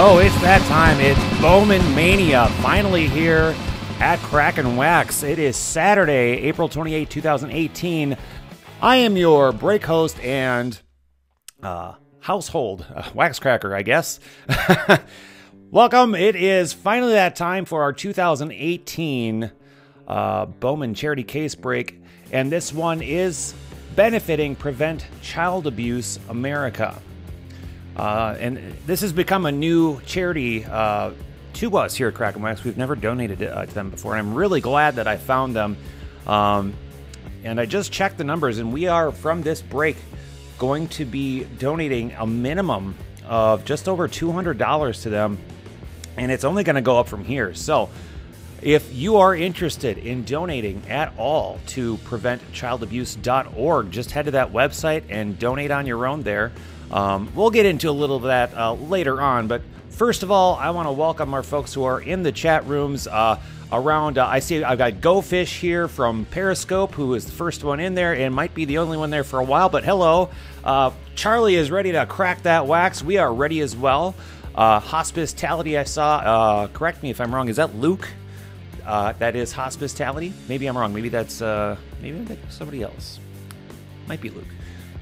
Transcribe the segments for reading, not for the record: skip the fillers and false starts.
Oh, it's that time. It's Bowman Mania, finally here at Crack and Wax. It is Saturday, April 28, 2018. I am your break host and household wax cracker, I guess. Welcome. It is finally that time for our 2018 Bowman charity case break, and this one is benefiting Prevent Child Abuse America. And this has become a new charity to us here at Crack and Wax. We've never donated to them before, and I'm really glad that I found them. And I just checked the numbers, and we are, from this break, going to be donating a minimum of just over $200 to them, and it's only going to go up from here. So if you are interested in donating at all to preventchildabuse.org, just head to that website and donate on your own there. We'll get into a little of that later on, but first of all, I want to welcome our folks who are in the chat rooms around. I see I've got Go Fish here from Periscope, who is the first one in there and might be the only one there for a while, but hello. Charlie is ready to crack that wax. We are ready as well. Hospitality, I saw. Correct me if I'm wrong. Is that Luke? That is Hospitality. Maybe I'm wrong. Maybe that's somebody else. Might be Luke.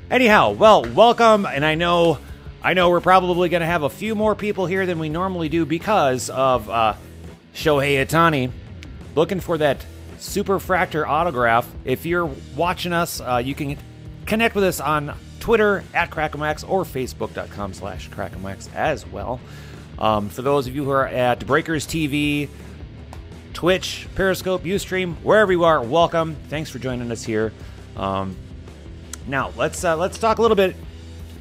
Anyhow, well, welcome, and I know we're probably going to have a few more people here than we normally do because of Shohei Ohtani looking for that Superfractor autograph. If you're watching us, you can connect with us on Twitter at CrackandWax or Facebook.com/CrackandWax as well. For those of you who are at Breakers TV, Twitch, Periscope, Ustream, wherever you are, welcome. Thanks for joining us here. Now, let's talk a little bit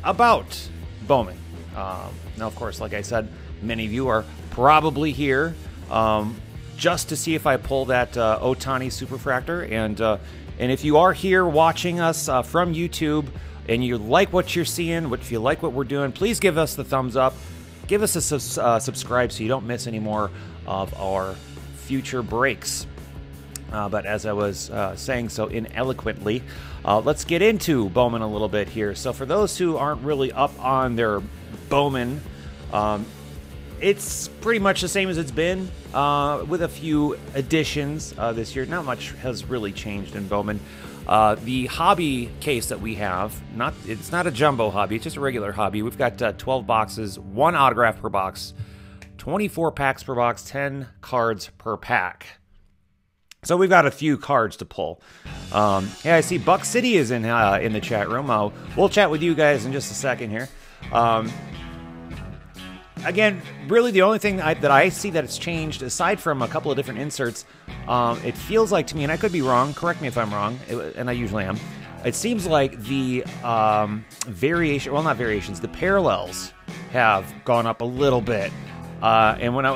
about Bowman. Now, of course, like I said, many of you are probably here just to see if I pull that Ohtani Superfractor. And if you are here watching us from YouTube and you like what you're seeing, if you like what we're doing, please give us the thumbs up. Give us a subscribe so you don't miss any more of our future breaks. But as I was saying so ineloquently, let's get into Bowman a little bit here. So for those who aren't really up on their Bowman, it's pretty much the same as it's been with a few additions this year. Not much has really changed in Bowman. The hobby case that we have, it's not a jumbo hobby, it's just a regular hobby. We've got 12 boxes, 1 autograph per box, 24 packs per box, 10 cards per pack. So we've got a few cards to pull. Yeah, I see Buck City is in the chat room. We'll chat with you guys in just a second here. Again, really the only thing that I see that it's changed, aside from a couple of different inserts, it feels like to me, and I could be wrong, correct me if I'm wrong, and I usually am, it seems like the the parallels have gone up a little bit. And when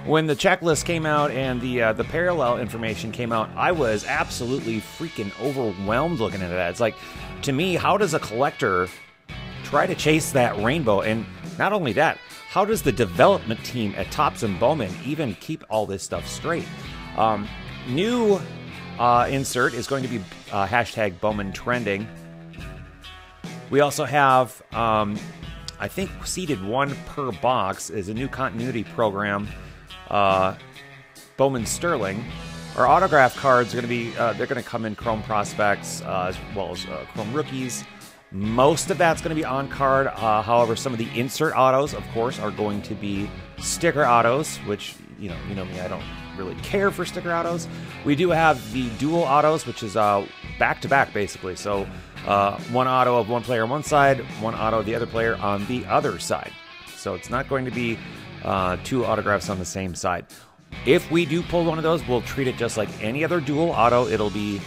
when the checklist came out and the parallel information came out, I was absolutely freaking overwhelmed looking at that. It's like, to me, how does a collector try to chase that rainbow? And not only that, how does the development team at Topps and Bowman even keep all this stuff straight? New insert is going to be hashtag Bowman Trending. We also have, I think, seated 1 per box is a new continuity program. Bowman Sterling. Our autograph cards are going to be, they're going to come in Chrome Prospects as well as Chrome Rookies. Most of that's going to be on card. However, some of the insert autos, of course, are going to be sticker autos, which, you know me, I don't really care for sticker autos. We do have the dual autos, which is back-to-back, basically. So 1 auto of one player on one side, 1 auto of the other player on the other side. So it's not going to be 2 autographs on the same side. If we do pull one of those, we'll treat it just like any other dual auto. It'll be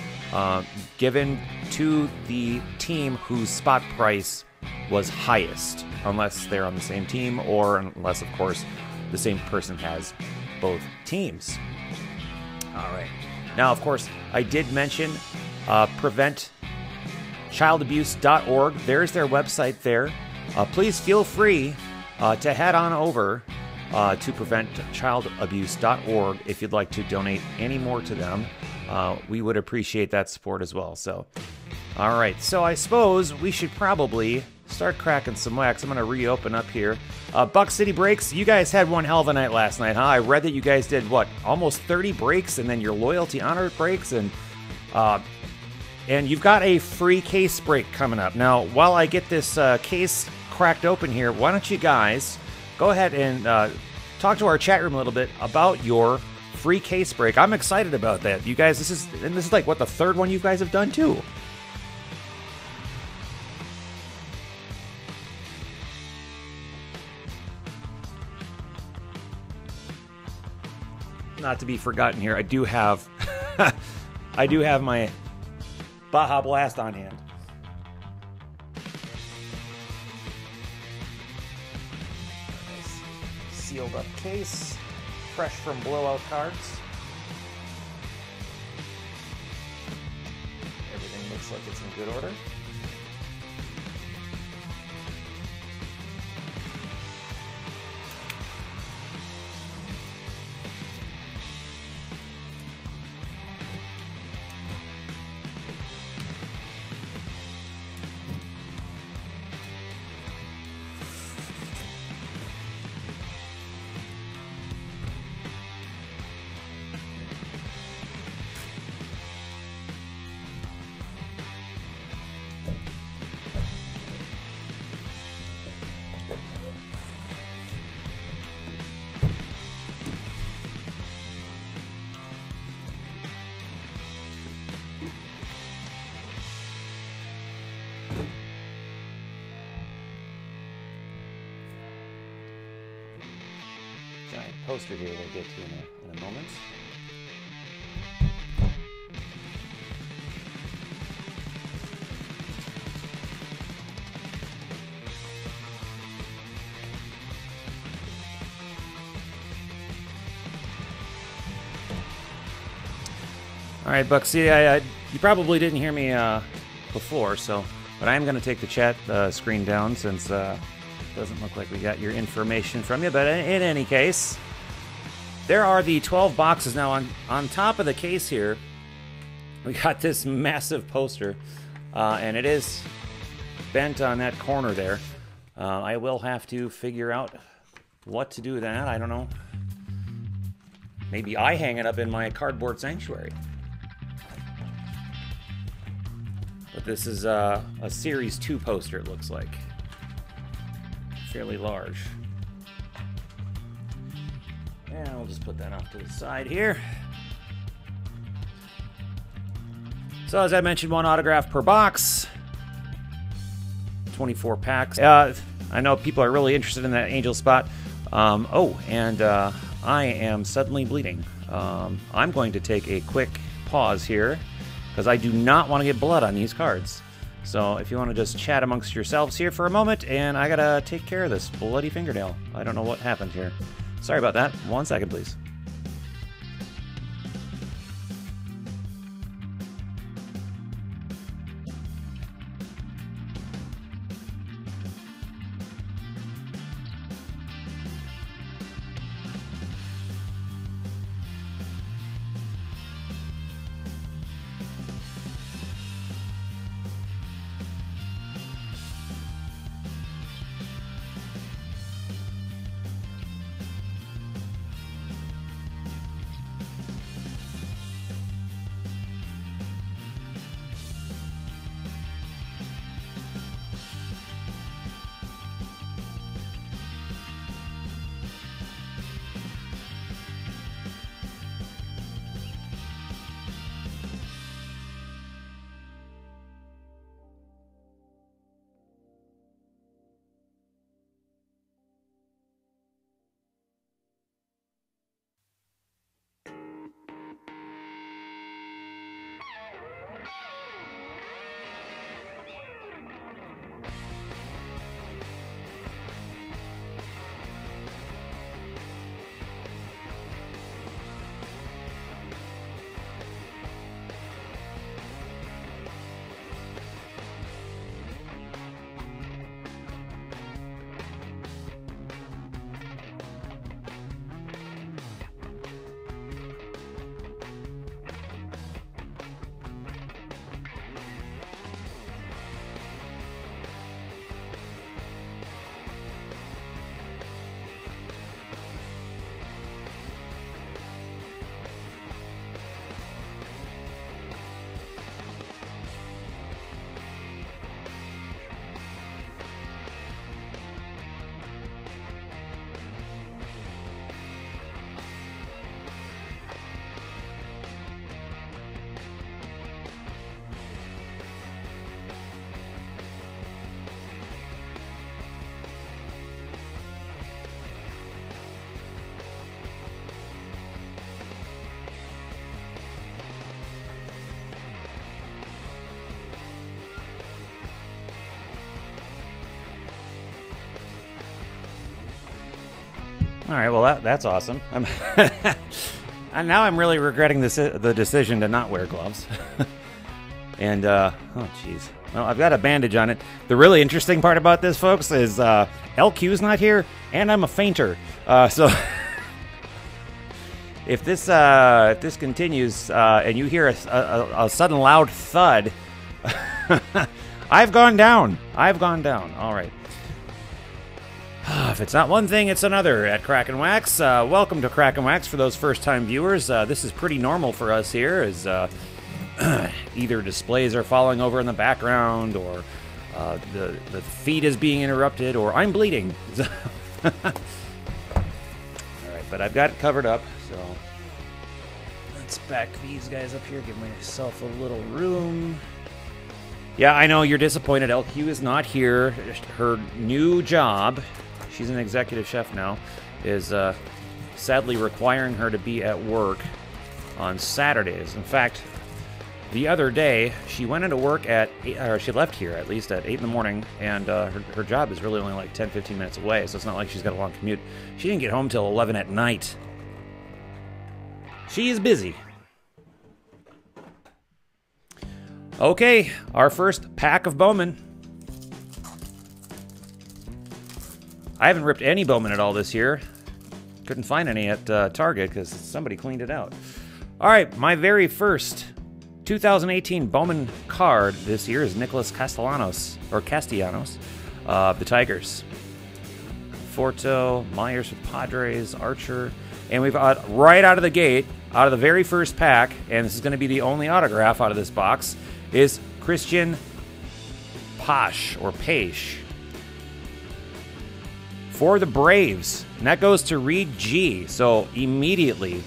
given to the team whose spot price was highest, unless they're on the same team or unless, of course, the same person has both teams. All right. Now, of course, I did mention preventchildabuse.org. There's their website there. Please feel free to head on over to preventchildabuse.org if you'd like to donate any more to them. We would appreciate that support as well. So, all right. So I suppose we should probably start cracking some wax. I'm going to reopen up here. Buck City Breaks, you guys had one hell of a night last night, huh? I read that you guys did, what, almost 30 breaks, and then your Loyalty Honor breaks, and you've got a free case break coming up. Now, while I get this case cracked open here, why don't you guys go ahead and talk to our chat room a little bit about your free case break. I'm excited about that. You guys, this is like, what, the third one you guys have done, too. Not to be forgotten here, I do have I do have my Baja Blast on hand. Nice sealed up case, fresh from blowout cards. Everything looks like it's in good order. Giant poster here we'll get to in a moment. All right, Buck. See, you probably didn't hear me before, but I am going to take the chat screen down since doesn't look like we got your information from you. But in any case, there are the 12 boxes now on top of the case here. We got this massive poster, and it is bent on that corner there. I will have to figure out what to do with that. I don't know. Maybe I hang it up in my cardboard sanctuary. But this is a Series 2 poster, it looks like. Fairly large. And I'll just put that off to the side here. So as I mentioned, one autograph per box. 24 packs. I know people are really interested in that Angel spot. I am suddenly bleeding. I'm going to take a quick pause here because I do not want to get blood on these cards. So if you want to just chat amongst yourselves here for a moment, and I gotta take care of this bloody fingernail. I don't know what happened here. Sorry about that. 1 second, please. All right, well, that's awesome. And now I'm really regretting the decision to not wear gloves. And, oh, jeez. Well, I've got a bandage on it. The really interesting part about this, folks, is LQ's not here, and I'm a fainter. So if this continues and you hear a sudden loud thud, I've gone down. I've gone down. All right. If it's not one thing, it's another at Crack and Wax. Welcome to Crack and Wax for those first-time viewers. This is pretty normal for us here, as either displays are falling over in the background, or the feed is being interrupted, or I'm bleeding. All right, but I've got it covered up, so let's back these guys up here, give myself a little room. Yeah, I know you're disappointed. LQ is not here. Her new job, she's an executive chef now, is sadly requiring her to be at work on Saturdays. In fact, the other day, she went into work at 8, or she left here at least at 8 in the morning, and her job is really only like 10-15 minutes away, so it's not like she's got a long commute. She didn't get home till 11 at night. She is busy. Okay, our first pack of Bowman. I haven't ripped any Bowman at all this year. Couldn't find any at Target because somebody cleaned it out. All right, my very first 2018 Bowman card this year is Nicholas Castellanos, of the Tigers. Forto, Myers with Padres, Archer, and we've got right out of the gate, out of the very first pack, and this is going to be the only autograph out of this box, is Christian Pache, or Pache, for the Braves. And that goes to Reed G. So immediately,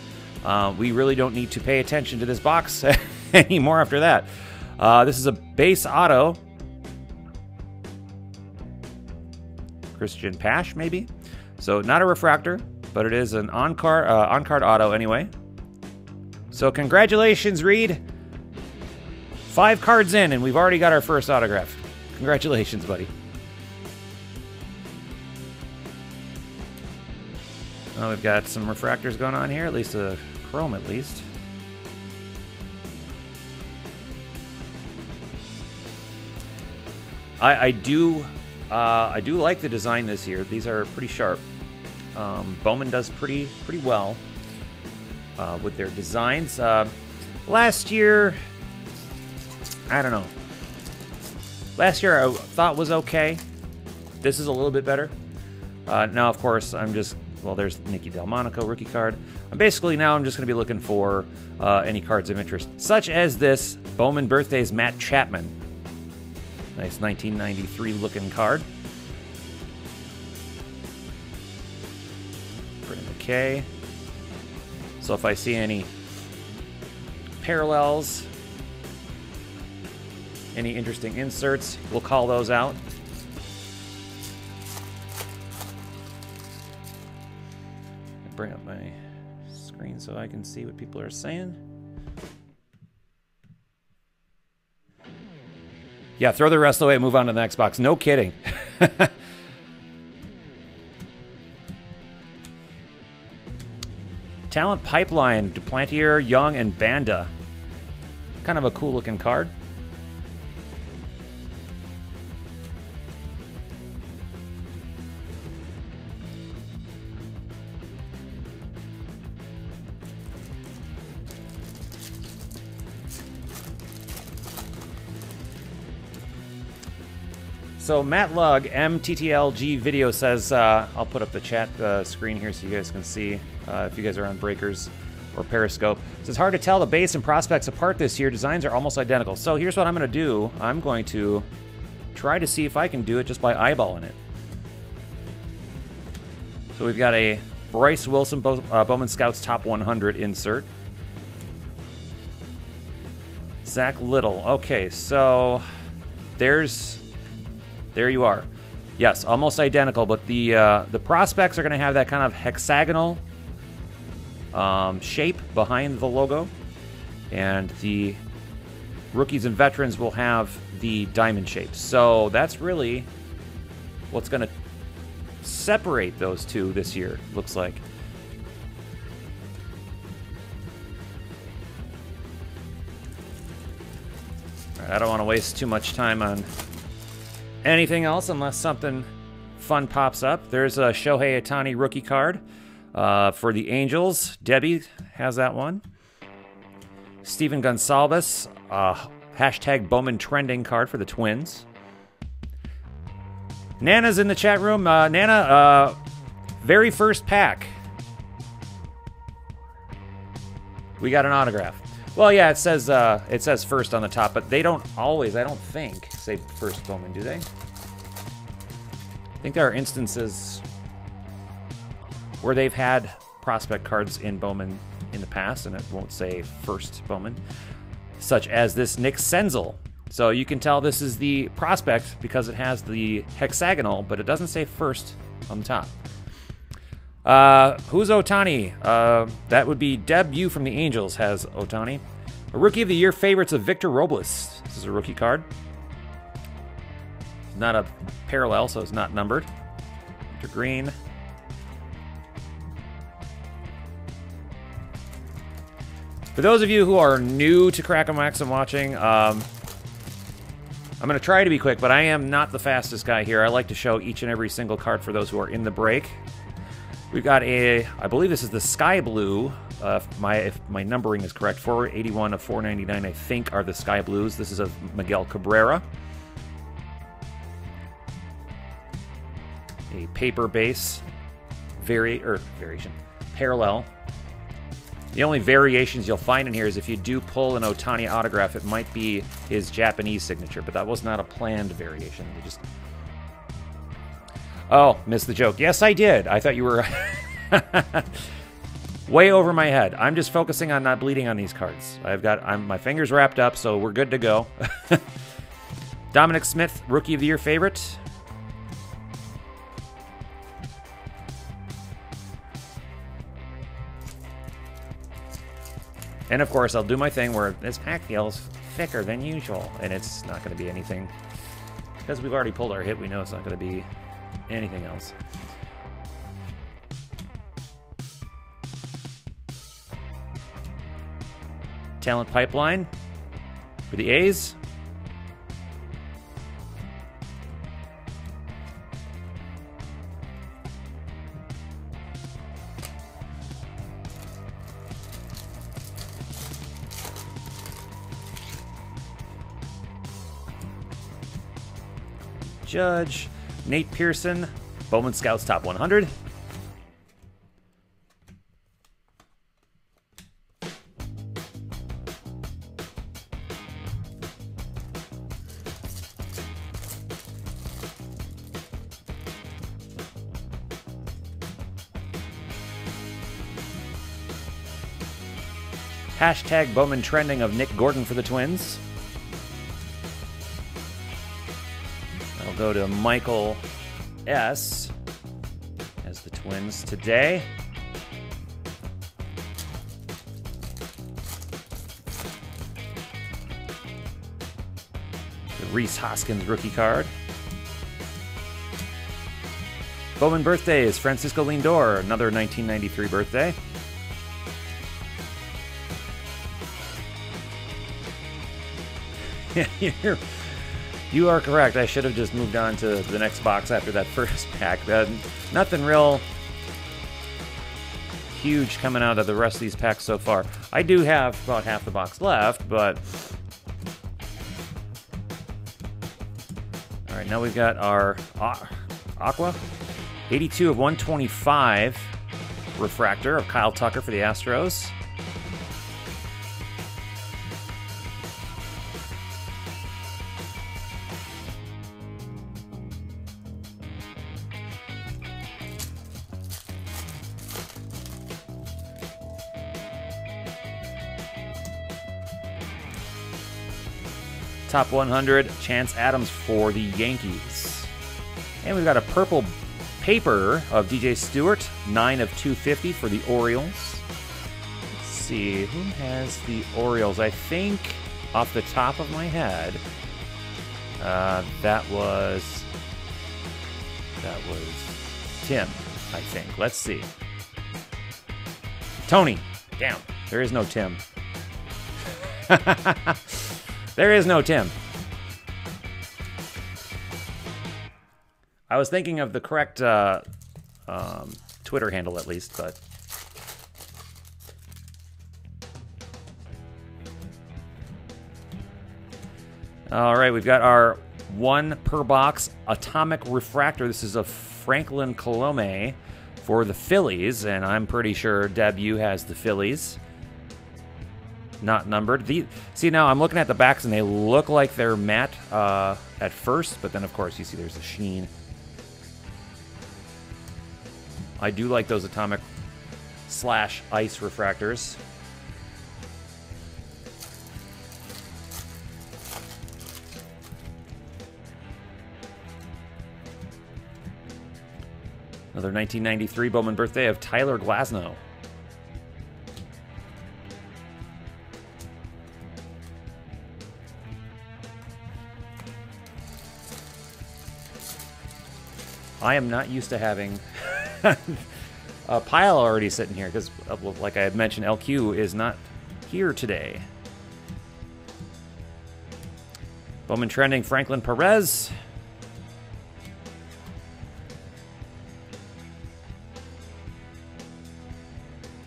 we really don't need to pay attention to this box anymore after that. This is a base auto. Christian Pache, maybe? So not a refractor, but it is an on-card auto anyway. So congratulations, Reed. 5 cards in, and we've already got our first autograph. Congratulations, buddy. Oh, we've got some refractors going on here, at least a chrome at least. I do like the design this year. These are pretty sharp. Bowman does pretty well with their designs. Last year, I don't know. Last year I thought was okay. This is a little bit better. Now, of course, well, there's Nicky Delmonico, rookie card. I'm just going to be looking for any cards of interest, such as this Bowman Birthdays Matt Chapman. Nice 1993 looking card. Brendan McKay. So if I see any parallels, any interesting inserts, we'll call those out. Bring up my screen so I can see what people are saying. Yeah, throw the rest away and move on to the next box. No kidding. Talent Pipeline, Duplantier, Young, and Banda. Kind of a cool looking card. So Matt Lugg, MTTLG Video says, I'll put up the chat screen here so you guys can see if you guys are on Breakers or Periscope. It says, hard to tell the base and prospects apart this year. Designs are almost identical. So here's what I'm going to do. I'm going to try to see if I can do it just by eyeballing it. So we've got a Bryce Wilson Bowman Scouts Top 100 insert. Zach Little. Okay, so there you are. Yes, almost identical, but the prospects are going to have that kind of hexagonal shape behind the logo, and the rookies and veterans will have the diamond shape. So that's really what's going to separate those two this year, looks like. All right, I don't want to waste too much time on anything else unless something fun pops up. There's a Shohei Ohtani rookie card for the Angels. Debbie has that one. Steven Gonsalves, hashtag Bowman trending card for the Twins. Nana's in the chat room. Nana, very first pack. We got an autograph. Well, yeah, it says first on the top, but they don't always, I don't think, say first Bowman, do they? I think there are instances where they've had prospect cards in Bowman in the past, and it won't say first Bowman, such as this Nick Senzel. So you can tell this is the prospect because it has the hexagonal, but it doesn't say first on the top. Who's Ohtani? That would be Deb U from the Angels has Ohtani. A Rookie of the Year favorites of Victor Robles. This is a rookie card. Not a parallel, so it's not numbered. Victor Green. For those of you who are new to Crack and Wax and watching, I'm going to try to be quick, but I am not the fastest guy here. I like to show each and every single card for those who are in the break. We've got I believe this is the Sky Blue. If my numbering is correct, 481 of 499, I think, are the Sky Blues. This is of Miguel Cabrera. A paper base variation. Parallel. The only variations you'll find in here is if you do pull an Ohtani autograph, it might be his Japanese signature, but that was not a planned variation. They just... Oh, missed the joke. Yes, I did. I thought you were way over my head. I'm just focusing on not bleeding on these cards. My fingers wrapped up, so we're good to go. Dominic Smith, Rookie of the Year favorite. And of course, I'll do my thing where this pack feels thicker than usual, and it's not going to be anything. Because we've already pulled our hit, we know it's not going to be anything else. Talent pipeline for the A's. Judge, Nate Pearson, Bowman Scouts Top 100. Hashtag Bowman trending of Nick Gordon for the Twins. I'll go to Michael S. as the Twins today. The Rhys Hoskins rookie card. Bowman birthdays, Francisco Lindor, another 1993 birthday. You are correct. I should have just moved on to the next box after that first pack. Nothing real huge coming out of the rest of these packs so far. I do have about half the box left, but... All right, now we've got our Aqua. 82 of 125 refractor of Kyle Tucker for the Astros. Top 100, Chance Adams for the Yankees. And we've got a purple paper of DJ Stewart, 9 of 250 for the Orioles. Let's see, who has the Orioles? I think, off the top of my head, that was Tim, I think. Let's see. Tony. Damn, there is no Tim. There is no Tim. I was thinking of the correct Twitter handle at least, but... All right, we've got our 1 per box atomic refractor. This is a Franklin Colome for the Phillies, and I'm pretty sure Deb, you has the Phillies. Not numbered. See, now I'm looking at the backs, and they look like they're matte at first, but then, of course, you see there's a sheen. I do like those atomic / ice refractors. Another 1993 Bowman birthday of Tyler Glasnow. I am not used to having a pile already sitting here because, like I had mentioned, LQ is not here today. Bowman trending Franklin Perez.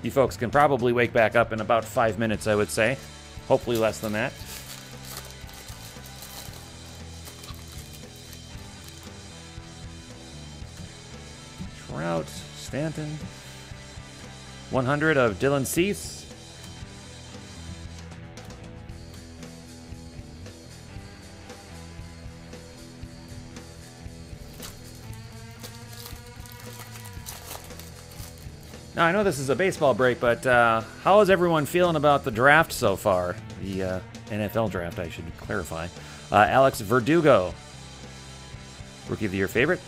You folks can probably wake back up in about 5 minutes, I would say. Hopefully less than that. Trout, Stanton. 100 of Dylan Cease. Now, I know this is a baseball break, but how is everyone feeling about the draft so far? The NFL draft, I should clarify. Alex Verdugo, Rookie of the Year favorite.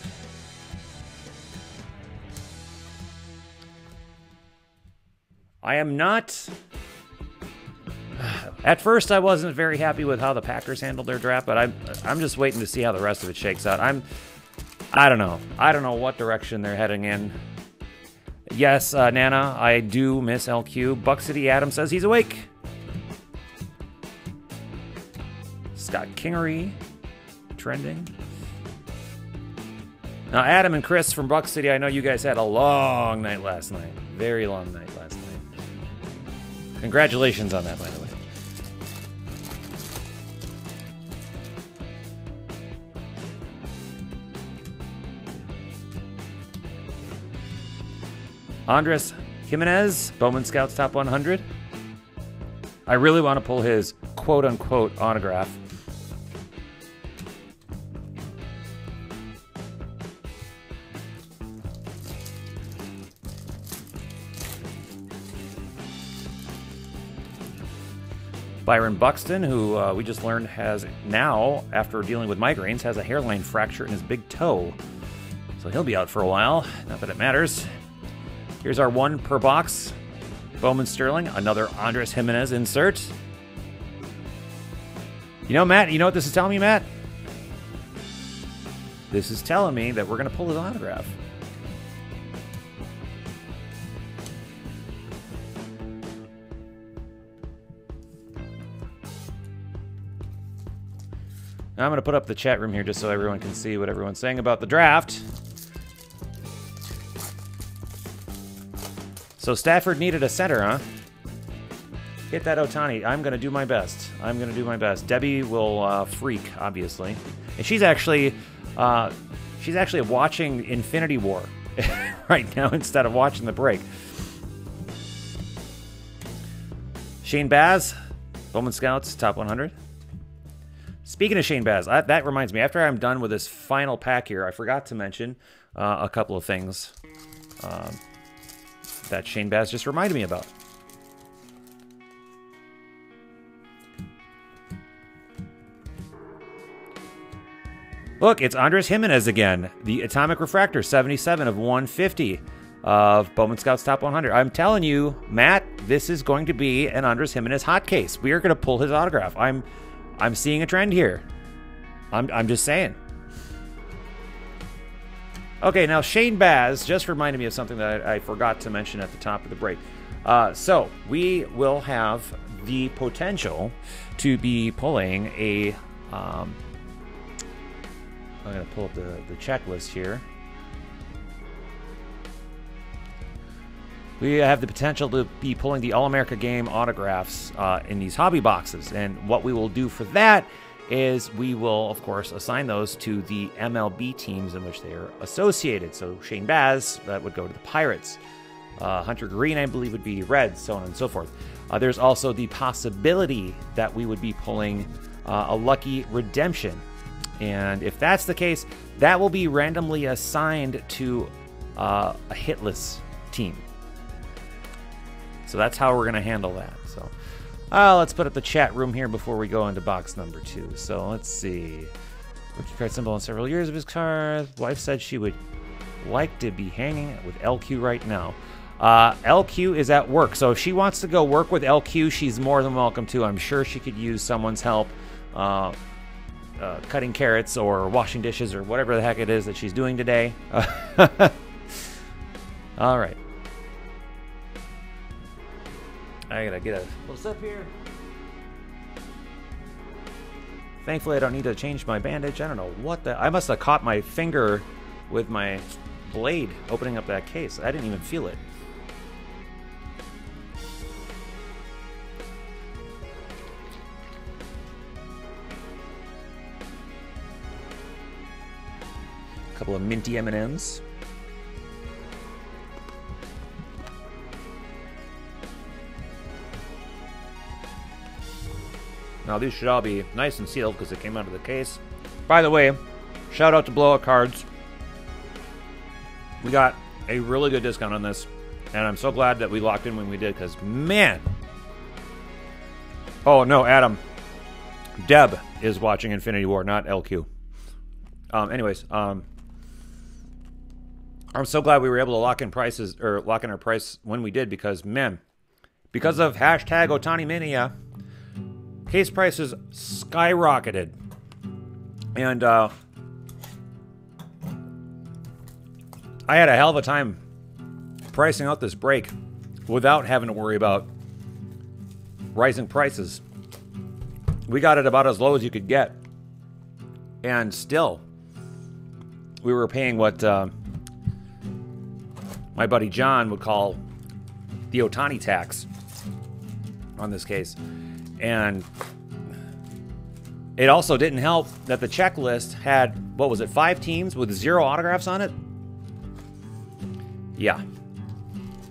I am not... At first, I wasn't very happy with how the Packers handled their draft, but I'm just waiting to see how the rest of it shakes out. I don't know. I don't know what direction they're heading in. Yes, Nana, I do miss LQ. Buck City Adam says he's awake. Scott Kingery, trending. Now, Adam and Chris from Buck City, I know you guys had a long night last night. Very long night last night. Congratulations on that, by the way. Andres Jimenez, Bowman Scouts Top 100. I really want to pull his quote-unquote autograph. Byron Buxton, who we just learned has now, after dealing with migraines, has a hairline fracture in his big toe. So he'll be out for a while. Not that it matters. Here's our 1 per box. Bowman Sterling, another Andres Jimenez insert. You know, Matt, you know what this is telling me, Matt? This is telling me that we're going to pull his autograph. Now I'm going to put up the chat room here just so everyone can see what everyone's saying about the draft. So Stafford needed a center, huh? Hit that Ohtani. I'm going to do my best. I'm going to do my best. Debbie will freak, obviously. And she's actually watching Infinity War right now instead of watching the break. Shane Baz, Bowman Scouts, Top 100. Speaking of Shane Baz, that reminds me, after I'm done with this final pack here, I forgot to mention a couple of things that Shane Baz just reminded me about. Look, it's Andres Jimenez again. The Atomic Refractor, 77 of 150 of Bowman Scouts Top 100. I'm telling you, Matt, this is going to be an Andres Jimenez hot case. We are going to pull his autograph. I'm seeing a trend here. I'm just saying. Okay, now Shane Baz just reminded me of something that I forgot to mention at the top of the break. So we will have the potential to be pulling a... I'm going to pull up the checklist here. We have the potential to be pulling the All-America Game autographs in these hobby boxes. And what we will do for that is we will, of course, assign those to the MLB teams in which they are associated. So Shane Baz, that would go to the Pirates. Hunter Green, I believe, would be Reds, so on and so forth. There's also the possibility that we would be pulling a Lucky Redemption. And if that's the case, that will be randomly assigned to a hitless team. So that's how we're going to handle that. So let's put up the chat room here before we go into box number 2. So let's see. Rookie card symbol on several years of his card. Wife said she would like to be hanging with LQ right now. LQ is at work, so if she wants to go work with LQ, she's more than welcome to. I'm sure she could use someone's help cutting carrots or washing dishes or whatever the heck it is that she's doing today. All right. I gotta get a close up here. Thankfully, I don't need to change my bandage. I don't know what the... I must have caught my finger with my blade opening up that case. I didn't even feel it. A couple of minty M&Ms. Now these should all be nice and sealed because it came out of the case. By the way, shout out to Blowout Cards. We got a really good discount on this, and I'm so glad that we locked in when we did because, man. Oh, no, Adam. Deb is watching Infinity War, not LQ. Anyways, I'm so glad we were able to lock in prices, or lock in our price when we did because, man, because of hashtag Ohtani Mania, case prices skyrocketed. And I had a hell of a time pricing out this break without having to worry about rising prices. We got it about as low as you could get. And still, we were paying what my buddy John would call the Ohtani tax on this case. And it also didn't help that the checklist had, what was it, 5 teams with 0 autographs on it? Yeah.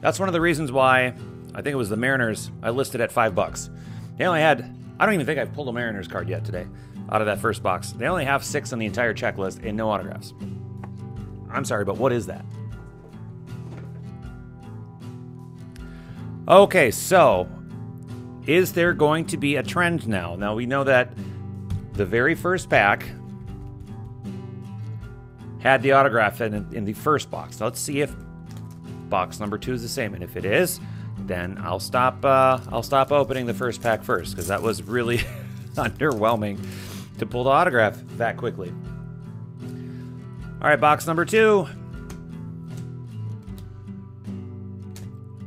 That's one of the reasons why I think it was the Mariners I listed at $5. They only had, I don't even think I've pulled a Mariners card yet today out of that first box. They only have 6 on the entire checklist and no autographs. I'm sorry, but what is that? Okay, so is there going to be a trend now? Now, we know that the very first pack had the autograph in the first box. Now, let's see if box number 2 is the same. And if it is, then I'll stop opening the first pack first, because that was really underwhelming to pull the autograph that quickly. All right, box number 2.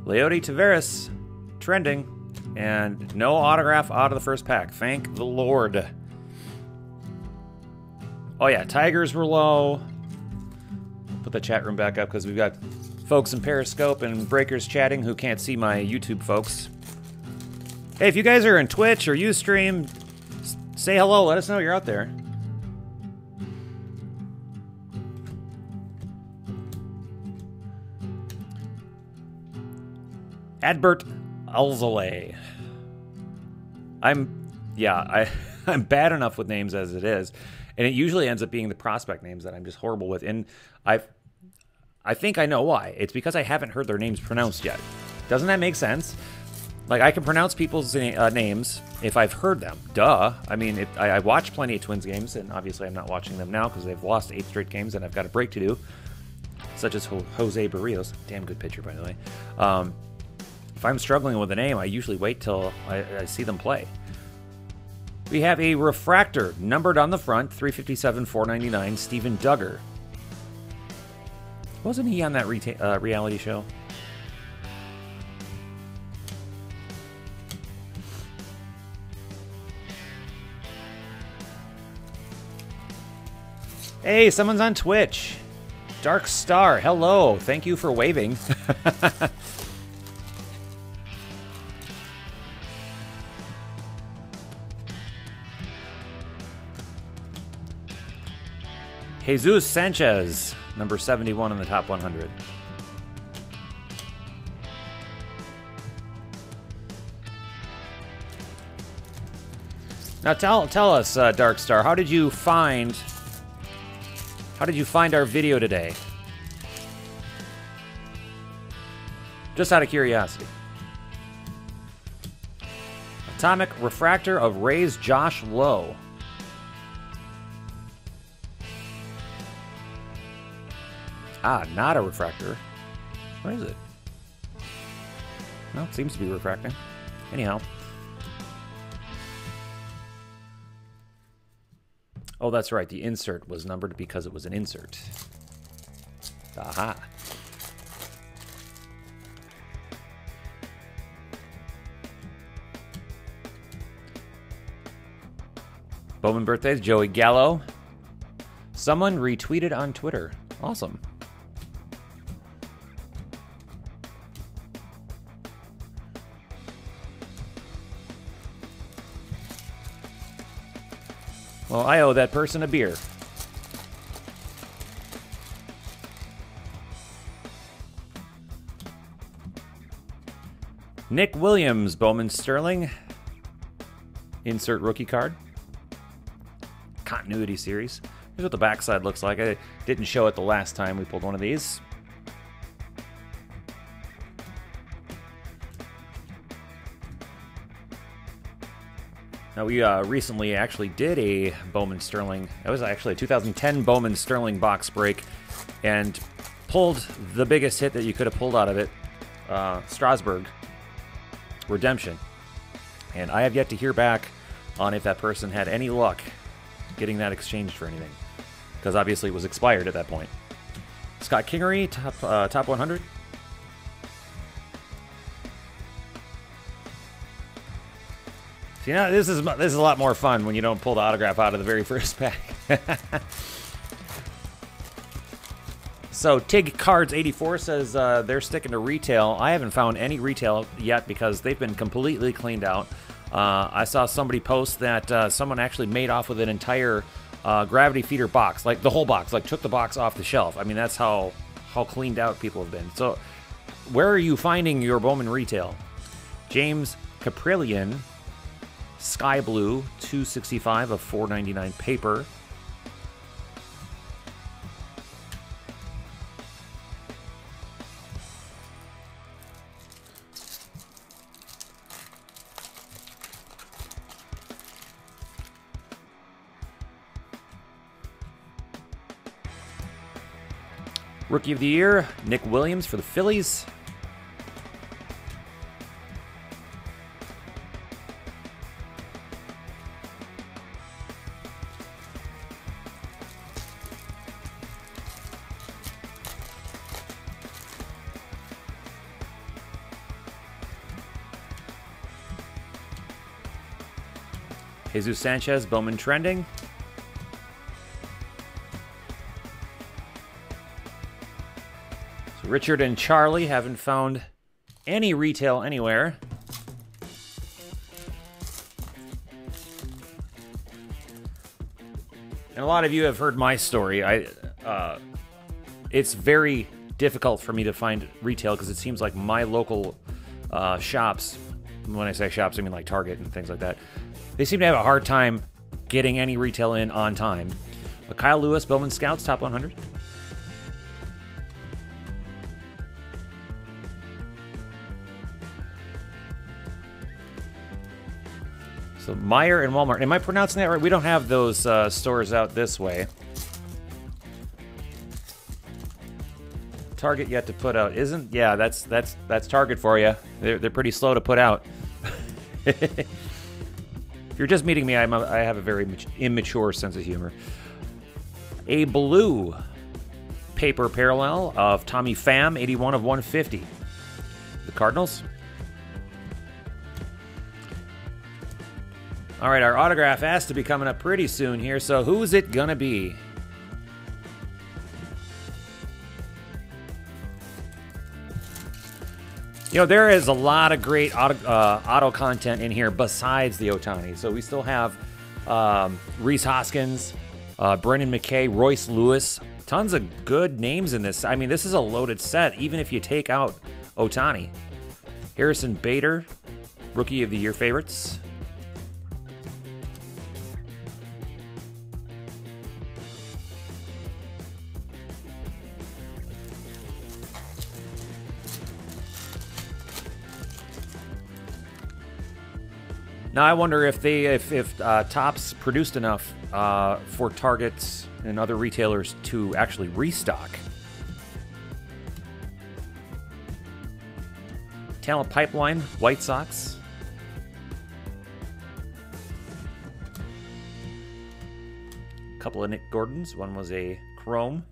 Leody Taveras, trending. And no autograph out of the first pack. Thank the Lord. Oh, yeah. Tigers were low. Put the chat room back up because we've got folks in Periscope and Breakers chatting who can't see my YouTube folks. Hey, if you guys are in Twitch or Ustream, say hello. Let us know you're out there. Adbert Alzolay. I'm bad enough with names as it is, and it usually ends up being the prospect names that I'm just horrible with. And I think I know why. It's because I haven't heard their names pronounced yet. Doesn't that make sense? Like, I can pronounce people's names if I've heard them. Duh. I mean, I watch plenty of Twins games, and obviously I'm not watching them now because they've lost 8 straight games, and I've got a break to do, such as Jose Barrios. Damn good pitcher, by the way. If I'm struggling with a name, I usually wait till I see them play. We have a refractor, numbered on the front, 357, 499, Steven Duggar. Wasn't he on that reality show? Hey, someone's on Twitch. Dark Star, hello. Thank you for waving. Jesus Sanchez, number 71 in the top 100. Now tell us, Dark Star, how did you find our video today? Just out of curiosity. Atomic Refractor of Rays Josh Lowe. Ah, not a refractor. Where is it? No, it seems to be refracting. Anyhow. Oh, that's right. The insert was numbered because it was an insert. Aha. Bowman birthdays, Joey Gallo. Someone retweeted on Twitter. Awesome. Well, I owe that person a beer. Nick Williams, Bowman Sterling. Insert rookie card. Continuity series. Here's what the backside looks like. I didn't show it the last time we pulled one of these. Now, we recently actually did a Bowman Sterling. It was actually a 2010 Bowman Sterling box break and pulled the biggest hit that you could have pulled out of it, Strasburg Redemption. And I have yet to hear back on if that person had any luck getting that exchanged for anything, because obviously it was expired at that point. Scott Kingery, top 100. See, now this is a lot more fun when you don't pull the autograph out of the very first pack. So Tig Cards 84 says they're sticking to retail. I haven't found any retail yet because they've been completely cleaned out. I saw somebody post that someone actually made off with an entire gravity feeder box, like the whole box, like took the box off the shelf. I mean, that's how cleaned out people have been. So where are you finding your Bowman retail? James Caprillion, Sky Blue, 265 of 499 paper. Rookie of the Year, Nick Williams for the Phillies. Jesus Sanchez, Bowman trending. So Richard and Charlie haven't found any retail anywhere. And a lot of you have heard my story. It's very difficult for me to find retail because it seems like my local shops, when I say shops, I mean like Target and things like that, they seem to have a hard time getting any retail in on time. But Kyle Lewis, Bowman Scouts, top 100. So Meyer and Walmart. Am I pronouncing that right? We don't have those stores out this way. Target yet to put out isn't? Yeah, that's Target for you. They're pretty slow to put out. If you're just meeting me, I have a very immature sense of humor. A blue paper parallel of Tommy Pham, 81 of 150. The Cardinals. All right, our autograph has to be coming up pretty soon here, so who's it gonna be? You know, there is a lot of great auto content in here besides the Ohtani. So we still have Rhys Hoskins, Brendan McKay, Royce Lewis. Tons of good names in this. I mean, this is a loaded set, even if you take out Ohtani. Harrison Bader, Rookie of the Year favorites. Now I wonder if Topps produced enough for Targets and other retailers to actually restock. Talent Pipeline, White Sox. A couple of Nick Gordons. One was a Chrome.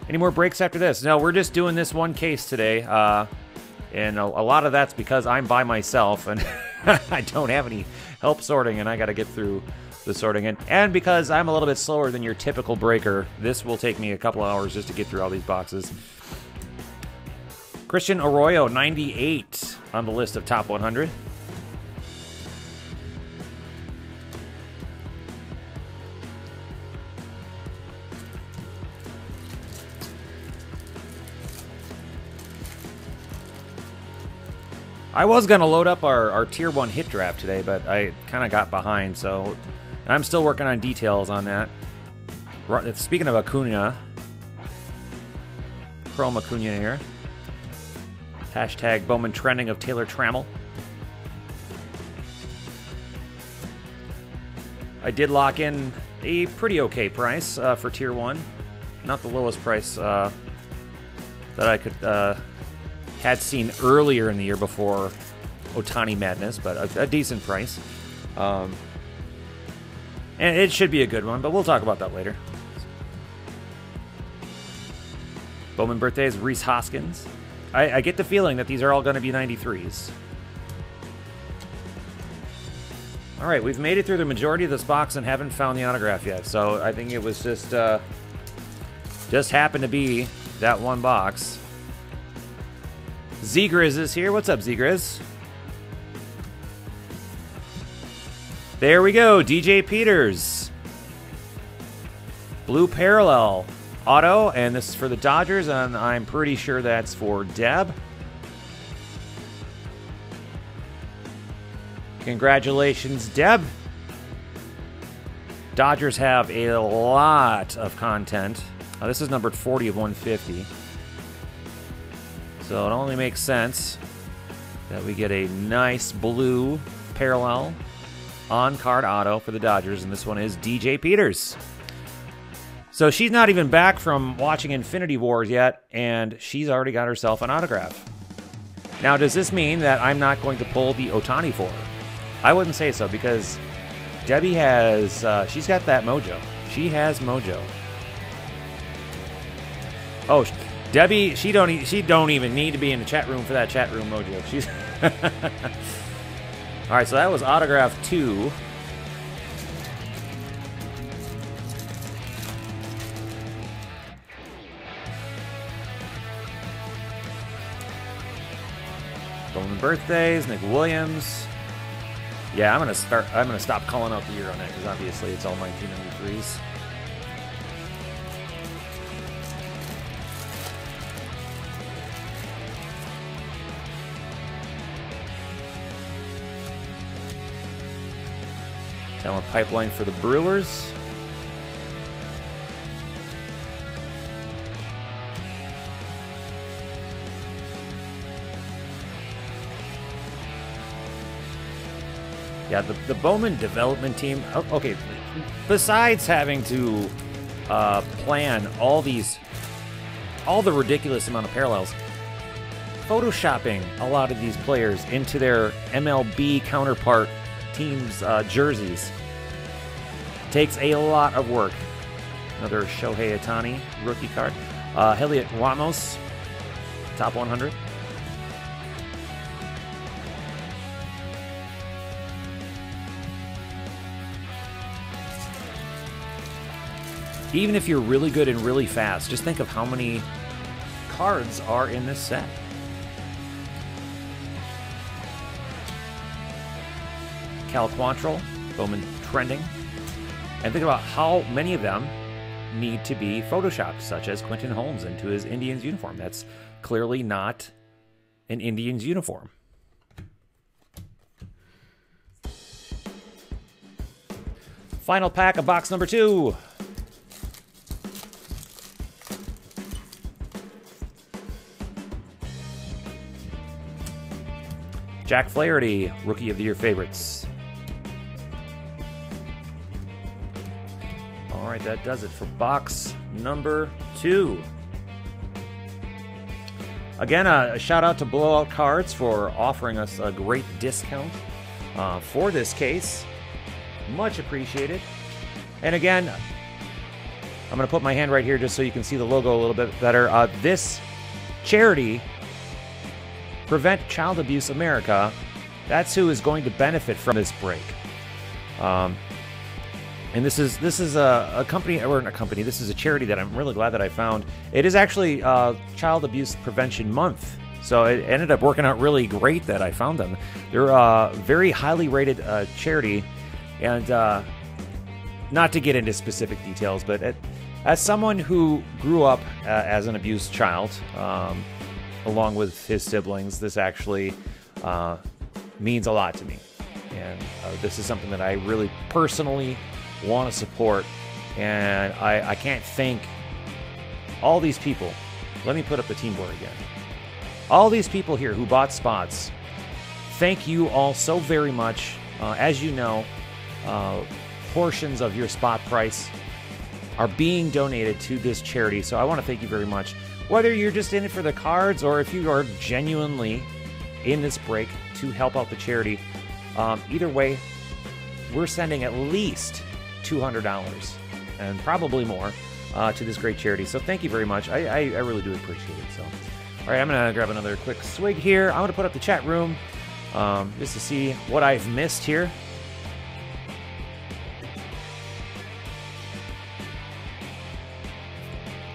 Any more breaks after this? No, we're just doing this one case today. And a lot of that's because I'm by myself and I don't have any help sorting and I got to get through the sorting. And because I'm a little bit slower than your typical breaker, this will take me a couple hours just to get through all these boxes. Christian Arroyo, 98 on the list of top 100. I was going to load up our Tier 1 hit draft today, but I kind of got behind, so I'm still working on details on that. Speaking of Acuna, Chrome Acuna here. Hashtag Bowman trending of Taylor Trammell. I did lock in a pretty okay price for Tier 1. Not the lowest price that I could... had seen earlier in the year before Ohtani Madness, but a decent price. And it should be a good one, but we'll talk about that later. Bowman birthdays, Rhys Hoskins. I get the feeling that these are all going to be 93s. All right, we've made it through the majority of this box and haven't found the autograph yet, so I think it was just happened to be that one box. Z-Grizz is here. What's up, Z-Grizz? There we go. DJ Peters. Blue Parallel auto, and this is for the Dodgers, and I'm pretty sure that's for Deb. Congratulations, Deb. Dodgers have a lot of content. This is numbered 40 of 150. So it only makes sense that we get a nice blue parallel on-card auto for the Dodgers, and this one is DJ Peters. So she's not even back from watching Infinity Wars yet, and she's already got herself an autograph. Now, does this mean that I'm not going to pull the Ohtani for her? I wouldn't say so, because Debbie has, she's got that mojo. She has mojo. Oh, Debbie, she don't even need to be in the chat room for that chat room mojo. She's all right. So that was autograph 2. Bowman birthdays, Nick Williams. Yeah, I'm gonna stop calling out the year on that because obviously it's all 1993s. Talent pipeline for the Brewers. Yeah, the Bowman development team. Okay, besides having to plan all the ridiculous amount of parallels, photoshopping a lot of these players into their MLB counterpart teams' jerseys. Takes a lot of work. Another Shohei Ohtani rookie card. Heliot Ramos, top 100. Even if you're really good and really fast, just think of how many cards are in this set. Cal Quantrill, Bowman trending. And think about how many of them need to be photoshopped, such as Quentin Holmes into his Indians uniform. That's clearly not an Indians uniform. Final pack of box number 2. Jack Flaherty, Rookie of the Year favorites. All right, that does it for box number 2. Again, a shout out to Blowout Cards for offering us a great discount for this case. Much appreciated. And again, I'm going to put my hand right here just so you can see the logo a little bit better. This charity, Prevent Child Abuse America, that's who is going to benefit from this break. And this is a company, or not a company, this is a charity that I'm really glad that I found. It is actually Child Abuse Prevention Month, so it ended up working out really great that I found them. They're a very highly rated charity, and not to get into specific details, but as someone who grew up as an abused child, along with his siblings, this actually means a lot to me. And this is something that I really personally want to support. And I can't thank all these people. Let me put up the team board again. All these people here who bought spots, thank you all so very much. As you know, portions of your spot price are being donated to this charity. So I want to thank you very much. Whether you're just in it for the cards or if you are genuinely in this break to help out the charity, either way, we're sending at least $200 and probably more to this great charity. So thank you very much. I really do appreciate it. So, all right, I'm going to grab another quick swig here. I'm going to put up the chat room just to see what I've missed here.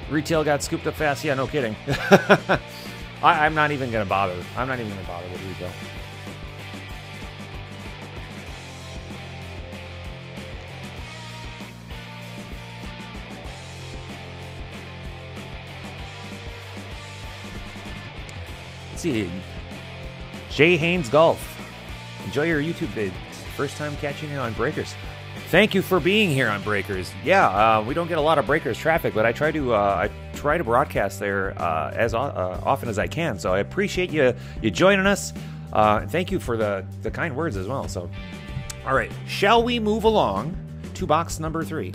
Retail got scooped up fast. Yeah, no kidding. I'm not even going to bother. I'm not even going to bother with retail. Let's see. Jay Haynes Golf. Enjoy your YouTube vid. First time catching you on Breakers. Thank you for being here on Breakers. Yeah, we don't get a lot of Breakers traffic, but I try to broadcast there as often as I can. So I appreciate you joining us. Thank you for the kind words as well. So, all right, shall we move along to box number 3?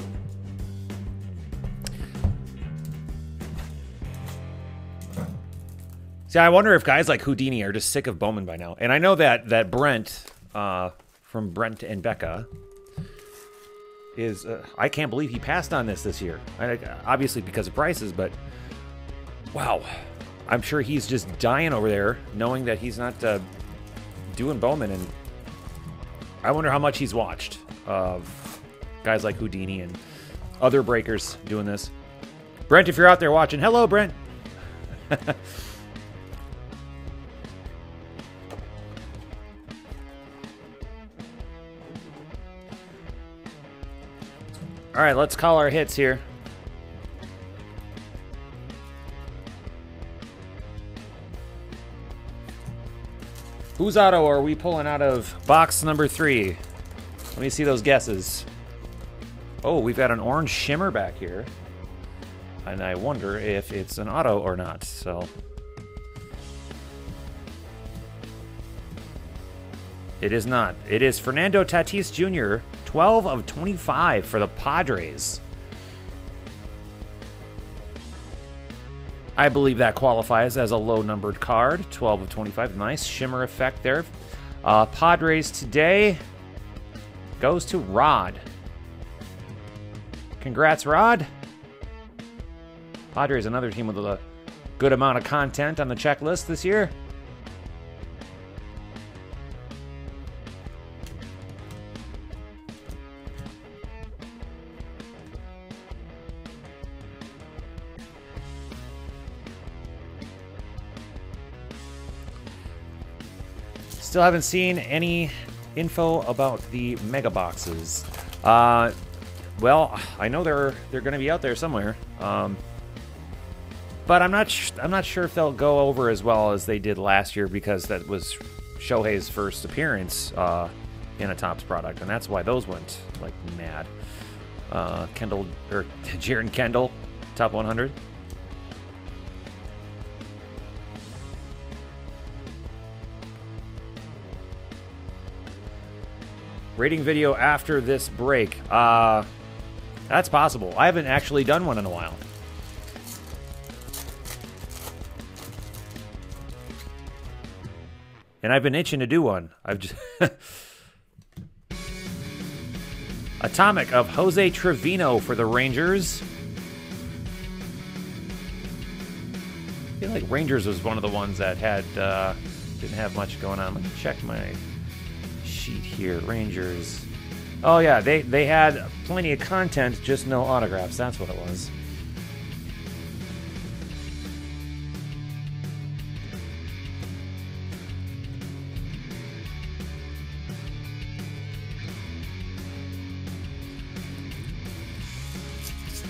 See, I wonder if guys like Houdini are just sick of Bowman by now. And I know that Brent from Brent and Becca is I can't believe he passed on this year. Obviously because of prices, but wow, I'm sure he's just dying over there knowing that he's not doing Bowman. And I wonder how much he's watched of guys like Houdini and other breakers doing this. Brent, if you're out there watching, hello, Brent. All right, let's call our hits here. Whose auto are we pulling out of box number 3? Let me see those guesses. Oh, we've got an orange shimmer back here. And I wonder if it's an auto or not, so. It is not. It is Fernando Tatis Jr., 12 of 25 for the Padres. I believe that qualifies as a low-numbered card. 12 of 25. Nice shimmer effect there. Padres today goes to Rod. Congrats, Rod. Padres, another team with a good amount of content on the checklist this year. Still haven't seen any info about the mega boxes. Well, I know they're going to be out there somewhere, but I'm not sure if they'll go over as well as they did last year, because that was Shohei's first appearance in a Topps product, and that's why those went like mad. Kendall or Jaron Kendall, top 100. Rating video after this break. That's possible. I haven't actually done one in a while. And I've been itching to do one. I've just Atomic of Jose Trevino for the Rangers. I feel like Rangers was one of the ones that had didn't have much going on. Let me check my sheet here. Rangers. Oh yeah, they had plenty of content, just no autographs. That's what it was.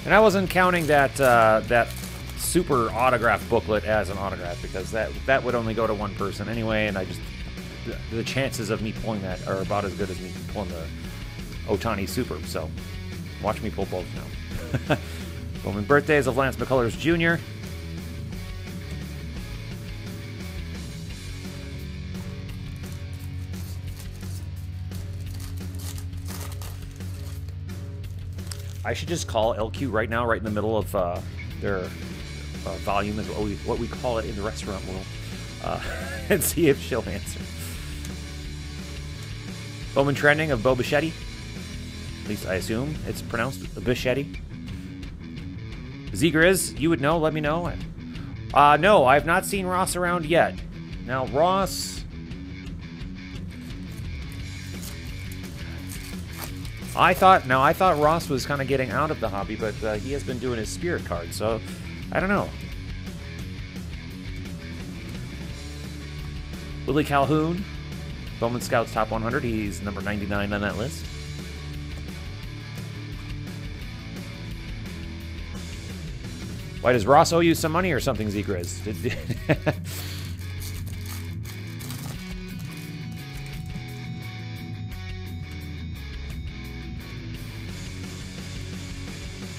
And I wasn't counting that that super autograph booklet as an autograph, because that would only go to one person anyway, and I just the chances of me pulling that are about as good as me pulling the Ohtani Super. So watch me pull both now. Bowman birthdays of Lance McCullers Jr. I should just call LQ right now, right in the middle of their volume, is what we call it in the restaurant world, and see if she'll answer. Bowman trending of Bo Bichetti. At least I assume it's pronounced Bichetti. Zegriz, you would know, let me know. No, I've not seen Ross around yet. Now, Ross... I thought Ross was kind of getting out of the hobby, but he has been doing his spirit card, so I don't know. Willie Calhoun, Bowman Scouts Top 100. He's number 99 on that list. Why does Ross owe you some money or something, Zegriz?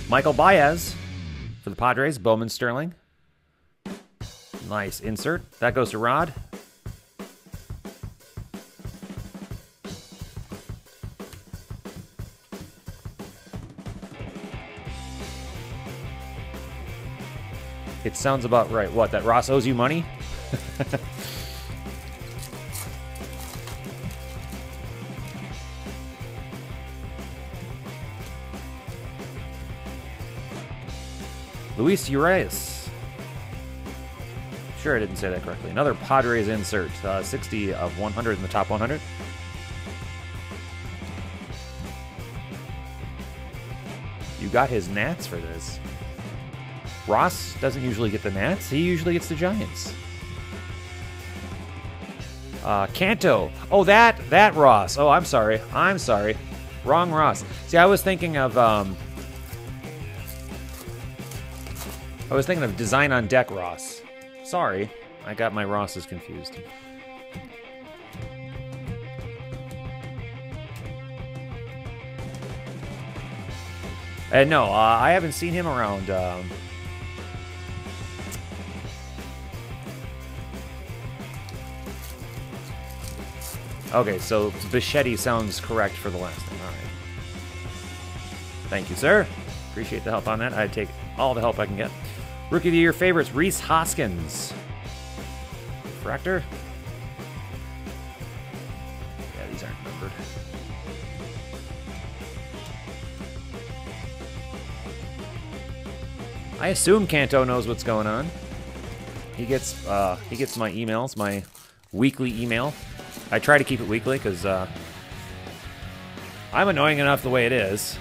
Michael Baez for the Padres, Bowman Sterling. Nice insert. That goes to Rod. It sounds about right. What, that Ross owes you money? Luis Urias. Sure, I didn't say that correctly. Another Padres insert. 60 of 100 in the top 100. You got his Nats for this. Ross doesn't usually get the Nats. He usually gets the Giants. Canto. Oh, that Ross. Oh, I'm sorry. I'm sorry. Wrong Ross. See, I was thinking of Design on Deck Ross. Sorry, I got my Rosses confused. And no, I haven't seen him around. Okay, so Bichetti sounds correct for the last time. All right. Thank you, sir. Appreciate the help on that. I'd take all the help I can get. Rookie of the Year favorites, Reese Hoskins. Refractor. Yeah, these aren't numbered. I assume Kanto knows what's going on. He gets my emails, my weekly email. I try to keep it weekly because I'm annoying enough the way it is.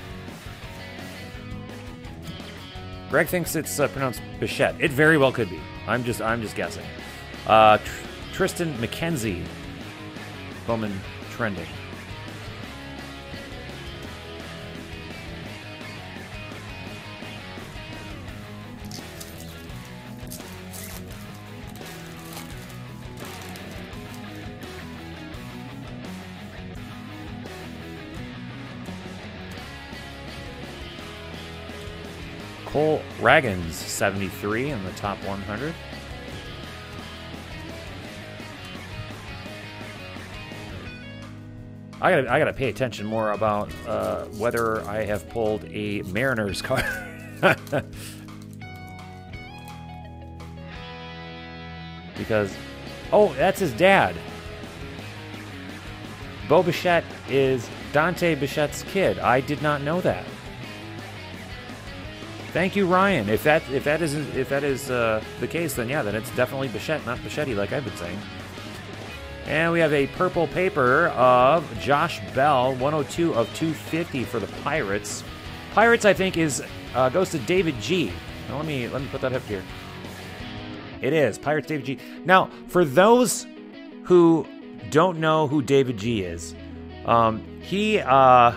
Greg thinks it's pronounced Bichette. It very well could be. I'm just guessing. Tristan McKenzie, Bowman trending. Cole Raggins, 73 in the top 100. I gotta pay attention more about whether I have pulled a Mariners card. Because, oh, that's his dad. Bo Bichette is Dante Bichette's kid. I did not know that. Thank you, Ryan. If that is the case, then yeah, then it's definitely Bichette, not Bichetti, like I've been saying. And we have a purple paper of Josh Bell, 102 of 250 for the Pirates. Pirates, I think, goes to David G. Now let me put that up here. It is Pirates David G. Now, for those who don't know who David G is, he had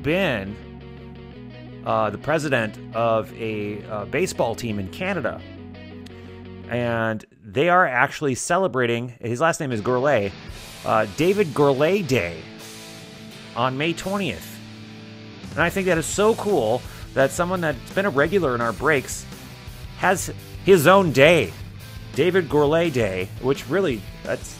been the president of a baseball team in Canada. And they are actually celebrating, his last name is Gourlay, David Gourlay Day on May 20th. And I think that is so cool that someone that's been a regular in our breaks has his own day, David Gourlay Day, which really, that's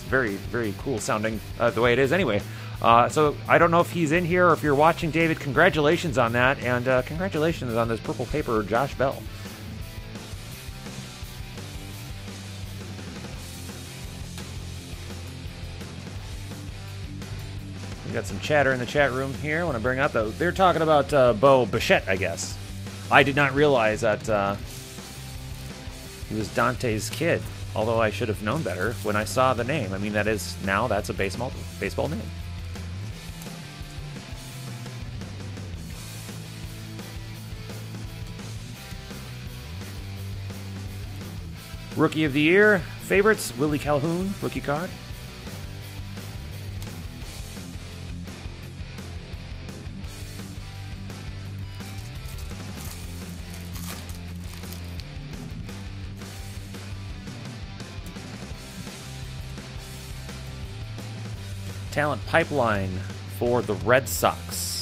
very, very cool sounding the way it is anyway. So I don't know if he's in here or if you're watching, David. Congratulations on that, and congratulations on this purple paper, Josh Bell. We got some chatter in the chat room here. I want to bring up, though. They're talking about Bo Bichette, I guess. I did not realize that he was Dante's kid, although I should have known better when I saw the name. I mean, that's a baseball name. Rookie of the Year favorites, Willie Calhoun, rookie card. Talent pipeline for the Red Sox.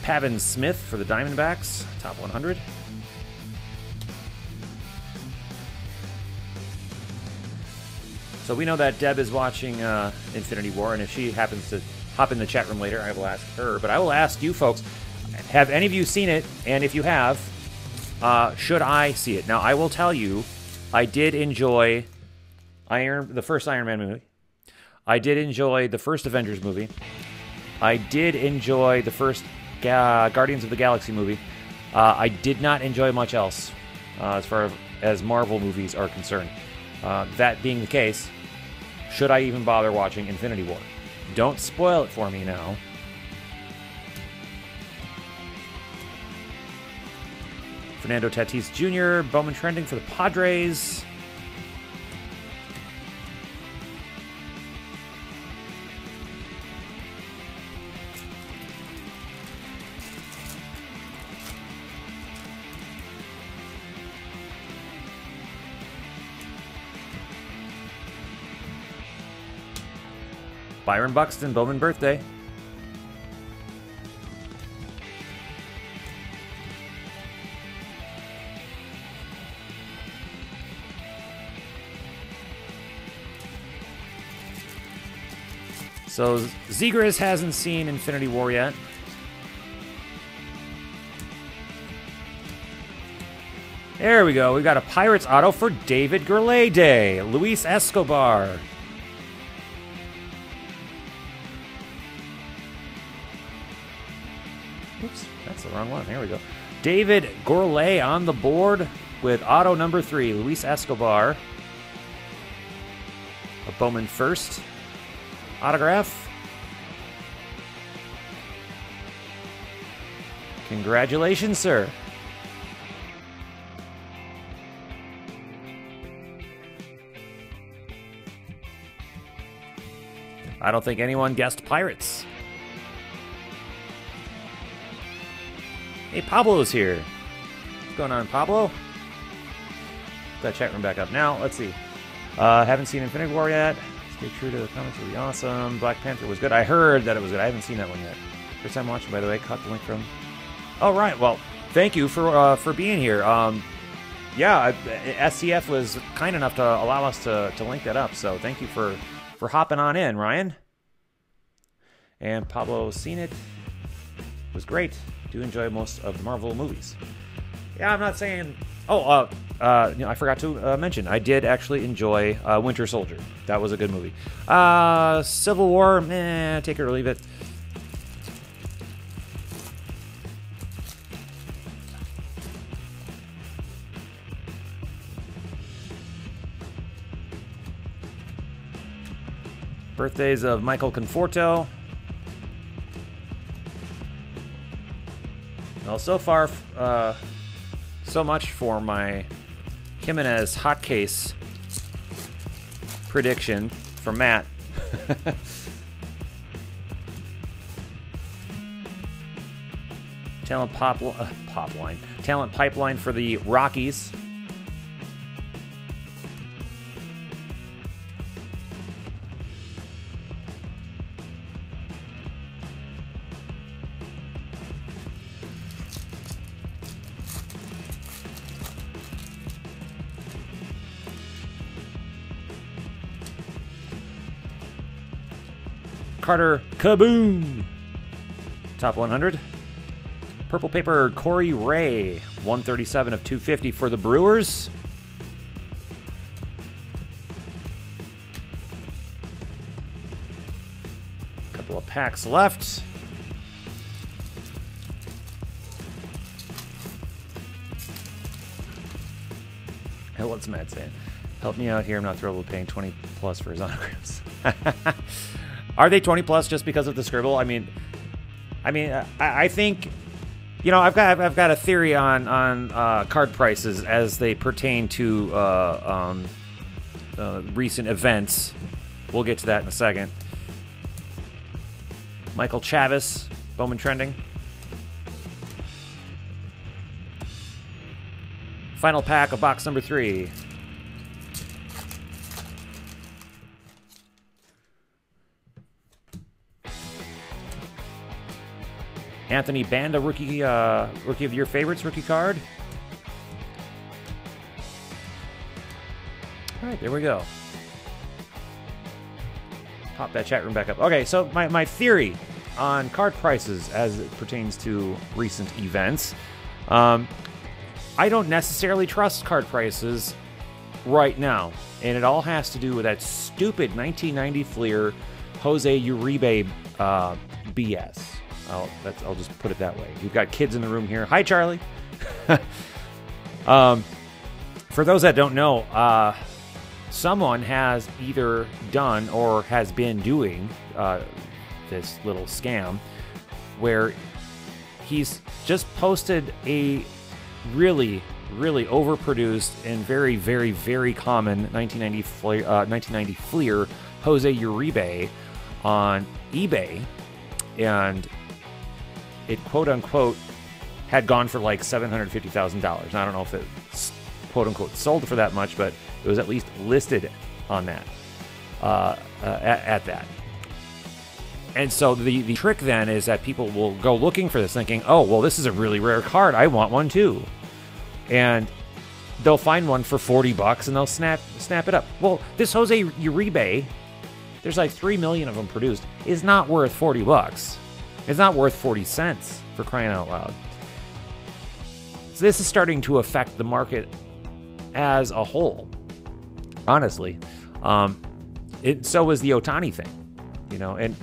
Pavin Smith for the Diamondbacks, top 100. So we know that Deb is watching Infinity War, and if she happens to hop in the chat room later, I will ask her. But I will ask you folks, have any of you seen it? And if you have, should I see it? Now, I will tell you, I did enjoy the first Iron Man movie. I did enjoy the first Avengers movie. I did enjoy the first Guardians of the Galaxy movie. I did not enjoy much else as far as Marvel movies are concerned. That being the case, should I even bother watching Infinity War? Don't spoil it for me now. Fernando Tatis Jr., Bowman trending for the Padres. Byron Buxton, Bowman birthday. So Zegras hasn't seen Infinity War yet. There we go. We got a Pirates auto for David Gourlay Day. Luis Escobar. Oops, that's the wrong one. There we go. David Gourlay on the board with auto number 3, Luis Escobar. A Bowman first. Autograph. Congratulations, sir. I don't think anyone guessed Pirates. Hey, Pablo's here. What's going on, Pablo? That chat room back up now. Let's see. Haven't seen Infinity War yet. Stay true to the comments. Will be awesome. Black Panther was good. I heard that it was good. I haven't seen that one yet. First time watching, by the way. Caught the link from. Oh, right. Well, thank you for being here. Yeah, SCF was kind enough to allow us to link that up. So thank you for hopping on in, Ryan. And Pablo seen it. Was great. Do enjoy most of the Marvel movies. Yeah, I'm not saying. Oh, you know, I forgot to mention. I did actually enjoy Winter Soldier. That was a good movie. Civil War, take it or leave it. Birthdays of Michael Conforto. Well, so far, so much for my Jimenez hot case prediction from Matt. Talent talent pipeline for the Rockies. Carter Kaboom. Top 100. Purple paper Corey Ray. 137 of 250 for the Brewers. Couple of packs left. Hey, what's Matt saying? Help me out here. I'm not thrilled with paying 20 plus for his autographs. Are they 20 plus just because of the scribble? I think, you know, I've got a theory on card prices as they pertain to recent events. We'll get to that in a second. Michael Chavis, Bowman trending. Final pack of box number 3. Anthony Banda, rookie of your favorites, rookie card. All right, there we go. Pop that chat room back up. Okay, so my theory on card prices as it pertains to recent events. I don't necessarily trust card prices right now, and it all has to do with that stupid 1990 Fleer Jose Uribe BS. I'll just put it that way. We've got kids in the room here. Hi, Charlie. For those that don't know, someone has either done or has been doing this little scam where he's just posted a really overproduced and very, very, very common 1990 Fleer Jose Uribe on eBay, and it quote-unquote had gone for like $750,000. I don't know if it quote-unquote sold for that much, but it was at least listed on that, at that. And so the trick then is that people will go looking for this thinking, oh, well, this is a really rare card. I want one too. And they'll find one for $40 and they'll snap it up. Well, this Jose Uribe there's like 3 million of them produced, is not worth 40 bucks. It's not worth 40 cents, for crying out loud. So this is starting to affect the market as a whole, honestly. So was the Otani thing, you know, and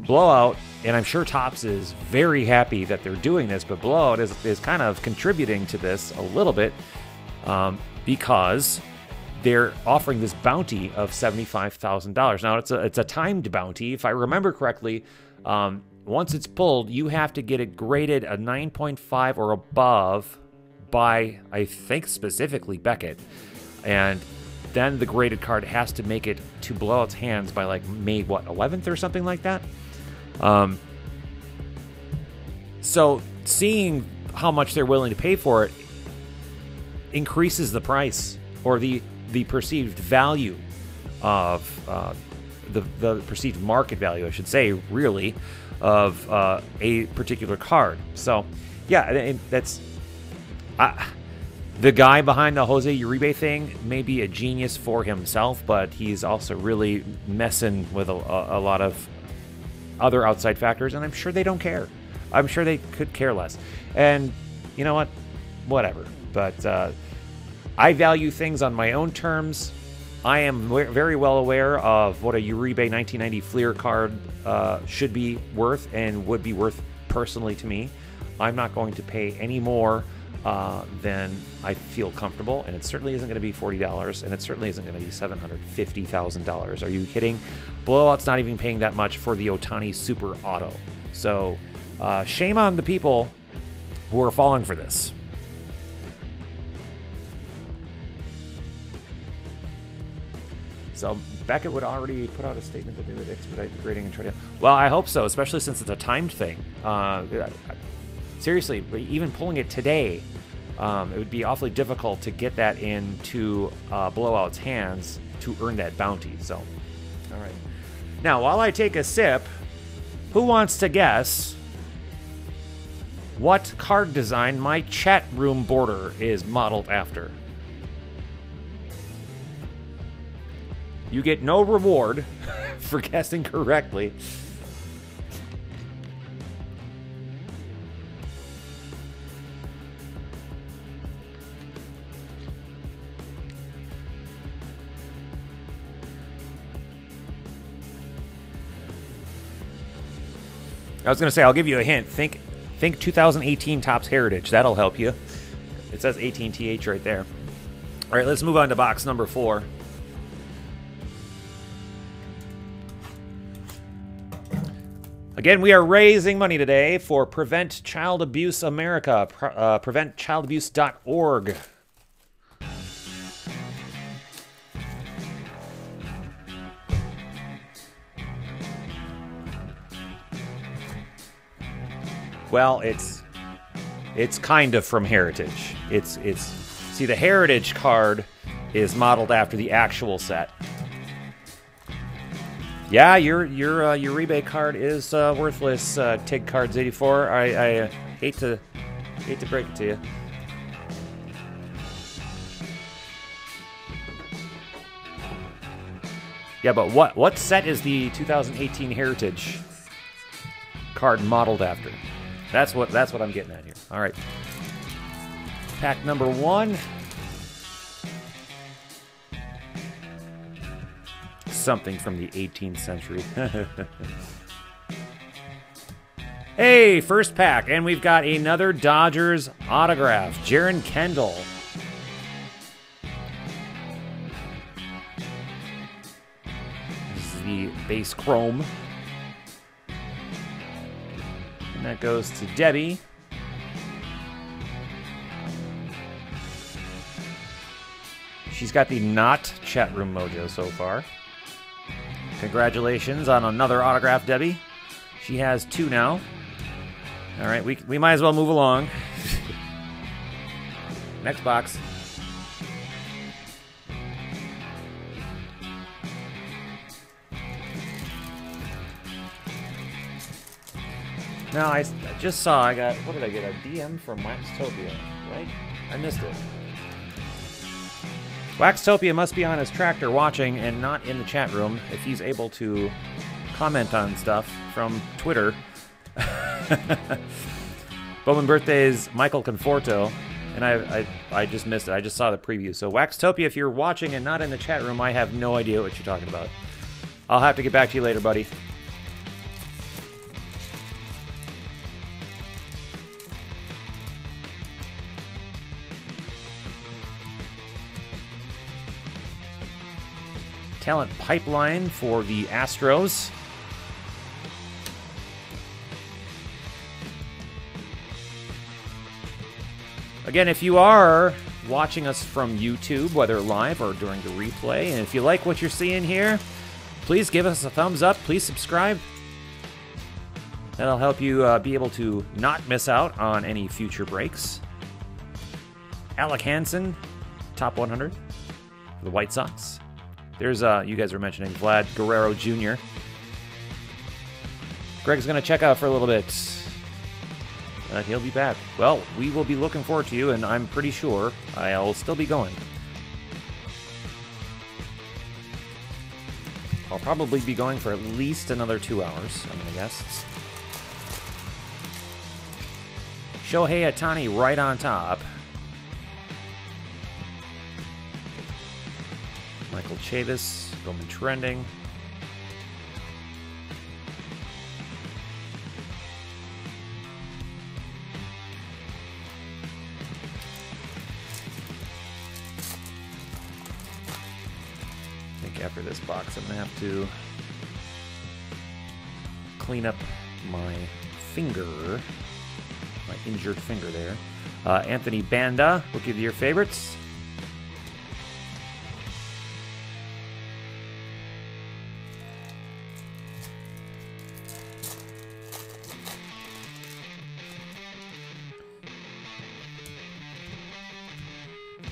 Blowout, and I'm sure Topps is very happy that they're doing this, but Blowout is kind of contributing to this a little bit because they're offering this bounty of $75,000. Now, it's a timed bounty. If I remember correctly, once it's pulled, you have to get it graded a 9.5 or above by, I think, specifically Beckett. And then the graded card has to make it to Blowout's hands by like May, 11th or something like that. So seeing how much they're willing to pay for it increases the price, or the perceived value of the perceived market value, I should say, really, of a particular card. So yeah, that's the guy behind the Jose Uribe thing may be a genius for himself, but he's also really messing with a lot of other outside factors, and I'm sure they don't care. I'm sure they could care less. And you know what? Whatever. But I value things on my own terms. I am very well aware of what a Uribe 1990 Fleer card should be worth and would be worth personally to me. I'm not going to pay any more than I feel comfortable, and it certainly isn't going to be $40, and it certainly isn't going to be $750,000. Are you kidding? Blowout's not even paying that much for the Otani Super Auto. So shame on the people who are falling for this. So Beckett would already put out a statement that they would expedite the grading and try to... Well, I hope so, especially since it's a timed thing. Seriously, even pulling it today, it would be awfully difficult to get that into Blowout's hands to earn that bounty. So, all right. Now, while I take a sip, who wants to guess what card design my chat room border is modeled after? You get no reward for guessing correctly. I was going to say, I'll give you a hint. Think 2018 Topps Heritage. That'll help you. It says 18TH right there. All right, let's move on to box number 4. Again, we are raising money today for Prevent Child Abuse America, preventchildabuse.org. Well, it's kind of from Heritage. It's see, the Heritage card is modeled after the actual set. Yeah, your Uribe card is worthless. Tig Cards 84. I hate to break it to you. Yeah, but what set is the 2018 Heritage card modeled after? That's what I'm getting at here. All right. Pack number 1. Something from the 18th century. Hey, first pack, and we've got another Dodgers autograph. Jaron Kendall. This is the base chrome. And that goes to Debbie. She's got the not chat room mojo so far. Congratulations on another autograph, Debbie. She has 2 now. All right, we might as well move along. Next box. Now, I just saw, what did I get? A DM from Waxtopia, right? I missed it. Waxtopia must be on his tractor watching and not in the chat room if he's able to comment on stuff from Twitter. Bowman birthdays Michael Conforto, and I just missed it. I just saw the preview. So Waxtopia, if you're watching and not in the chat room, I have no idea what you're talking about. I'll have to get back to you later, buddy. Talent pipeline for the Astros. Again, if you are watching us from YouTube, whether live or during the replay, and if you like what you're seeing here, please give us a thumbs up. Please subscribe. That'll help you be able to not miss out on any future breaks. Alec Hansen, top 100 for the White Sox. There's, you guys were mentioning Vlad Guerrero Jr. Greg's going to check out for a little bit. He'll be back. Well, we will be looking forward to you, and I'm pretty sure I'll still be going. I'll probably be going for at least another 2 hours, I'm going to guess. Shohei Ohtani right on top. Michael Chavis, Bowman trending. I think after this box, I'm going to have to clean up my finger, my injured finger there. Anthony Banda, Rookie of the Year favorites.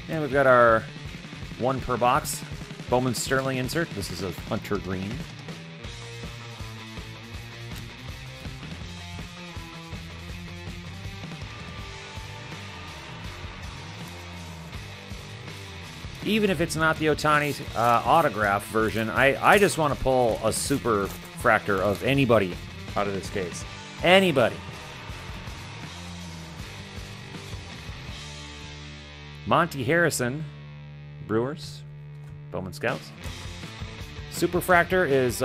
And we've got our one per box Bowman Sterling insert. This is a Hunter Green. Even if it's not the Ohtani autograph version, I just want to pull a super fractor of anybody out of this case. Anybody. Monty Harrison, Brewers, Bowman Scouts. Superfractor is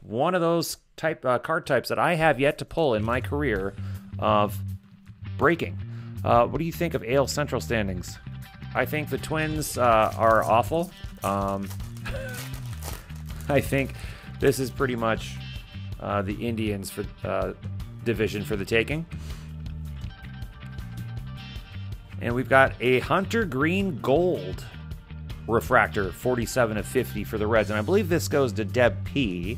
one of those card types that I have yet to pull in my career of breaking. What do you think of AL Central standings? I think the Twins are awful. I think this is pretty much the Indians for division for the taking. And we've got a Hunter Green Gold refractor, 47 of 50 for the Reds. And I believe this goes to Deb P.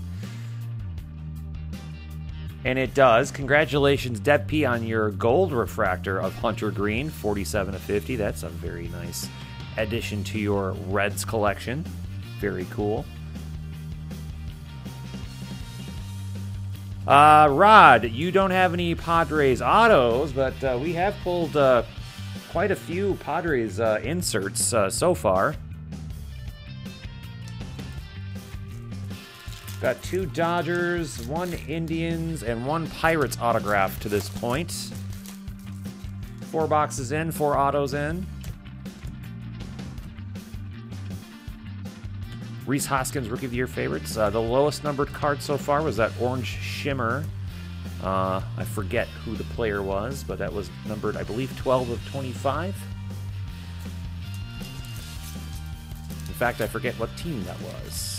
And it does. Congratulations, Deb P, on your gold refractor of Hunter Green, 47 of 50. That's a very nice addition to your Reds collection. Very cool. Rod, you don't have any Padres autos, but we have pulled quite a few Padres inserts so far. Got 2 Dodgers, 1 Indians, and 1 Pirates autograph to this point. 4 boxes in, 4 autos in. Rhys Hoskins, Rookie of the Year favorites. The lowest numbered card so far was that Orange Shimmer. I forget who the player was, but that was numbered, I believe, 12 of 25. In fact, I forget what team that was.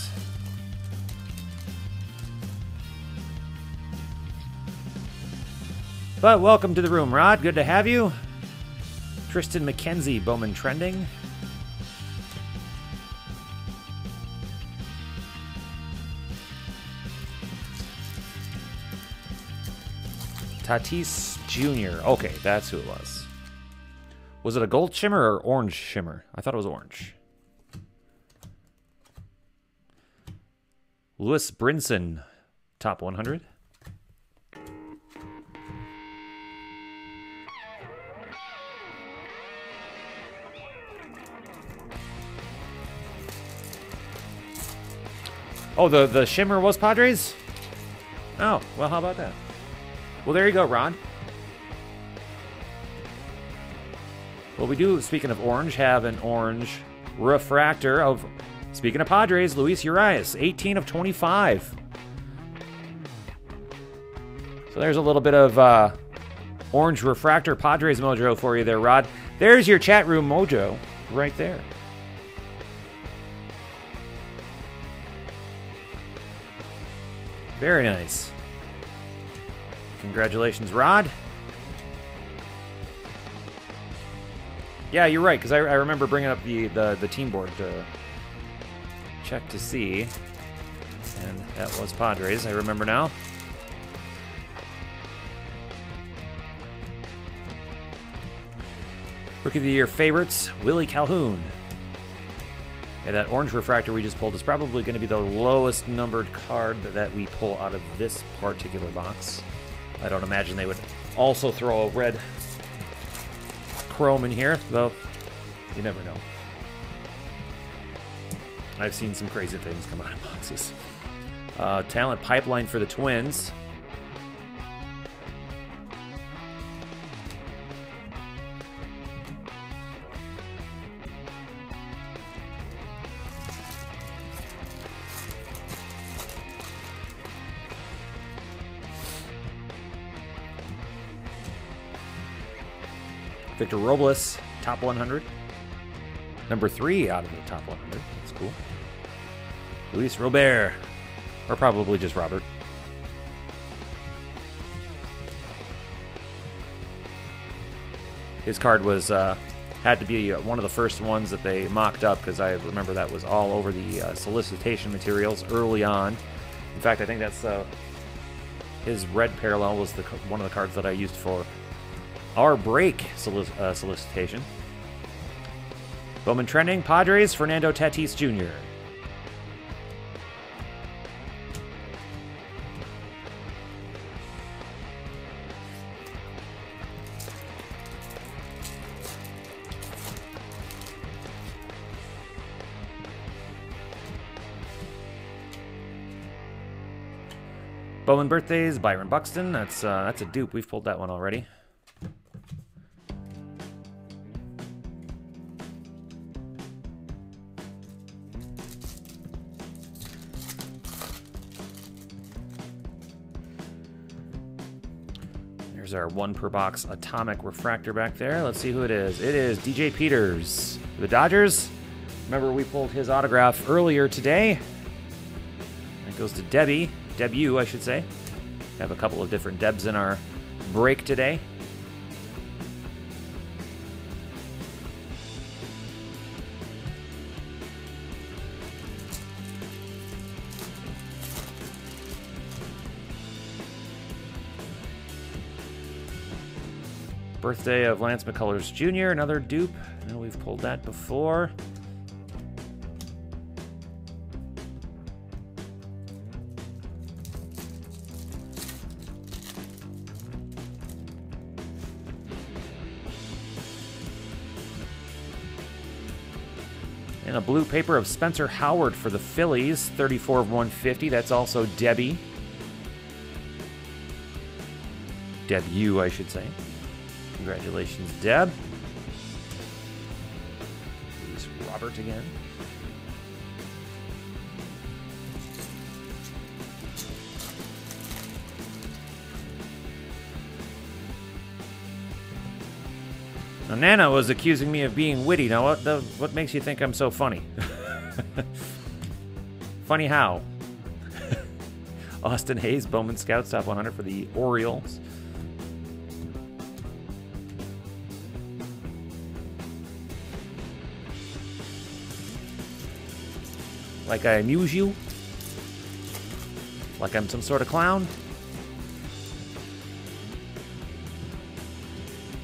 But welcome to the room, Rod. Good to have you. Tristan McKenzie, Bowman trending. Tatis Jr. Okay, that's who it was. Was it a gold shimmer or orange shimmer? I thought it was orange. Lewis Brinson, top 100. Oh, the shimmer was Padres? Oh, well, how about that? Well, there you go, Ron. Well, we do, speaking of orange, have an orange refractor of, speaking of Padres, Luis Urias, 18 of 25. So there's a little bit of orange refractor Padres mojo for you there, Rod. There's your chat room mojo right there. Very nice. Congratulations, Rod. Yeah, you're right, because I remember bringing up the team board to check to see. And that was Padres, I remember now. Rookie of the Year favorites, Willie Calhoun. Yeah, that orange refractor we just pulled is probably going to be the lowest numbered card that we pull out of this particular box. I don't imagine they would also throw a red chrome in here, though you never know. I've seen some crazy things come out of boxes. Talent pipeline for the Twins. Victor Robles, top 100. Number 3 out of the top 100. That's cool. Luis Robert. Or probably just Robert. His card was had to be one of the first ones that they mocked up, because I remember that was all over the solicitation materials early on. In fact, I think that's his red parallel was one of the cards that I used for our break solicitation. Bowman trending, Padres, Fernando Tatis Jr. Bowman birthdays, Byron Buxton. That's a dupe. We've pulled that one already. There's our 1 per box atomic refractor back there. Let's see who it is. It is DJ Peters. The Dodgers. Remember, we pulled his autograph earlier today. That goes to Debbie. Debut, I should say. Have a couple of different Debs in our break today. Birthday of Lance McCullers Jr., another dupe. I know we've pulled that before. And a blue paper of Spencer Howard for the Phillies, 34 of 150. That's also Debbie. Debut, I should say. Congratulations, Deb. Here's Robert again. Now, Nana was accusing me of being witty. Now, what makes you think I'm so funny? Funny how? Austin Hayes, Bowman Scouts, top 100 for the Orioles. Like I amuse you? Like I'm some sort of clown?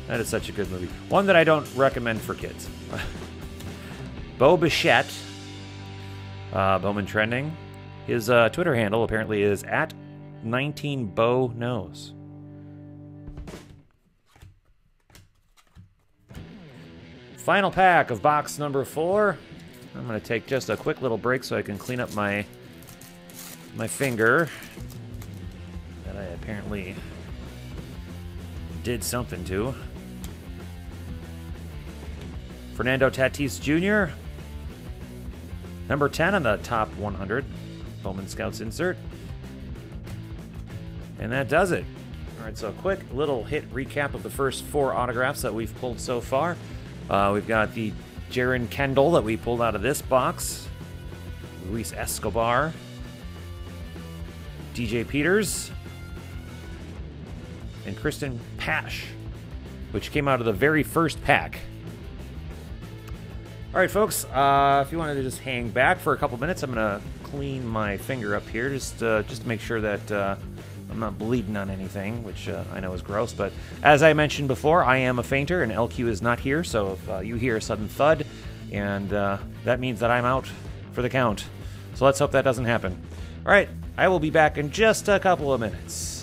That is such a good movie. One that I don't recommend for kids. Bo Bichette. Bowman trending. His Twitter handle apparently is at 19BowKnows. Final pack of box number 4. I'm going to take just a quick little break so I can clean up my my finger that I apparently did something to. Fernando Tatis Jr., number 10 on the top 100 Bowman Scouts insert. And that does it. All right, so a quick little hit recap of the first 4 autographs that we've pulled so far. We've got the Jaron Kendall that we pulled out of this box, Luis Escobar, DJ Peters, and Kristen Pash, which came out of the very first pack. All right, folks, if you wanted to just hang back for a couple minutes, I'm going to clean my finger up here just to make sure that I'm not bleeding on anything, which I know is gross. But as I mentioned before, I am a fainter, and LQ is not here, so if you hear a sudden thud, and that means that I'm out for the count. So let's hope that doesn't happen. All right, I will be back in just a couple of minutes.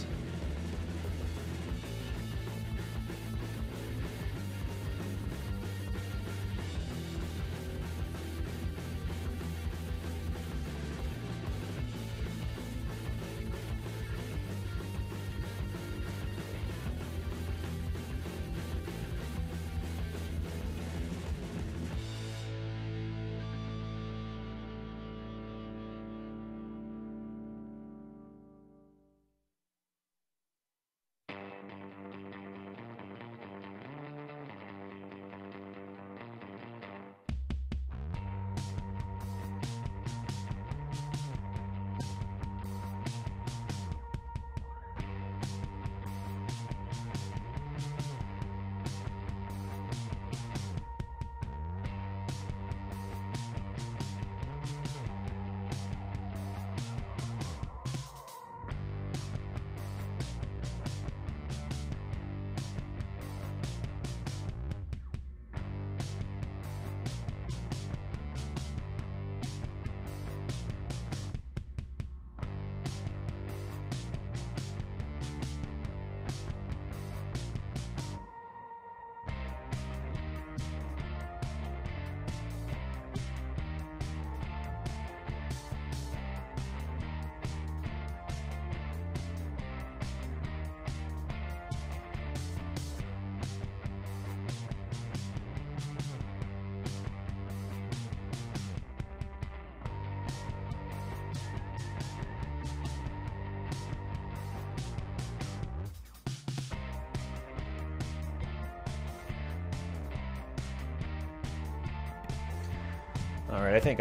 All right, I think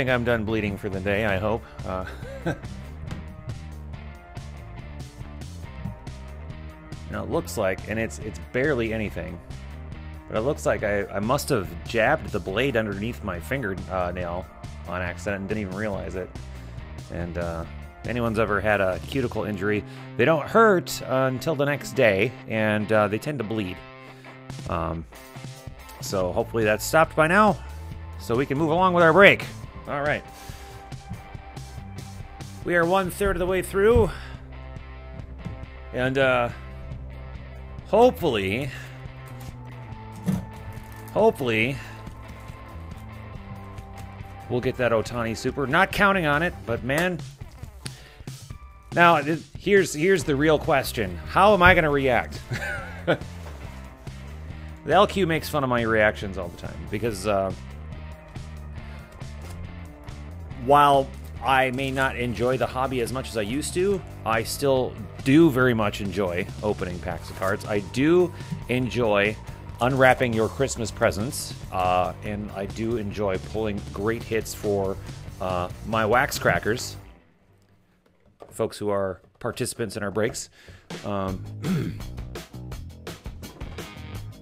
I'm done bleeding for the day, I hope. Now it looks like, and it's barely anything, but it looks like I must have jabbed the blade underneath my fingernail on accident and didn't even realize it. And if anyone's ever had a cuticle injury, they don't hurt until the next day, and they tend to bleed. So hopefully that's stopped by now, so we can move along with our break. All right. We are 1/3 of the way through, and hopefully, we'll get that Ohtani Super. Not counting on it, but man. Now, here's the real question. How am I going to react? The LQ makes fun of my reactions all the time because while I may not enjoy the hobby as much as I used to, I still do very much enjoy opening packs of cards. I do enjoy unwrapping your Christmas presents, and I do enjoy pulling great hits for my wax crackers, folks who are participants in our breaks.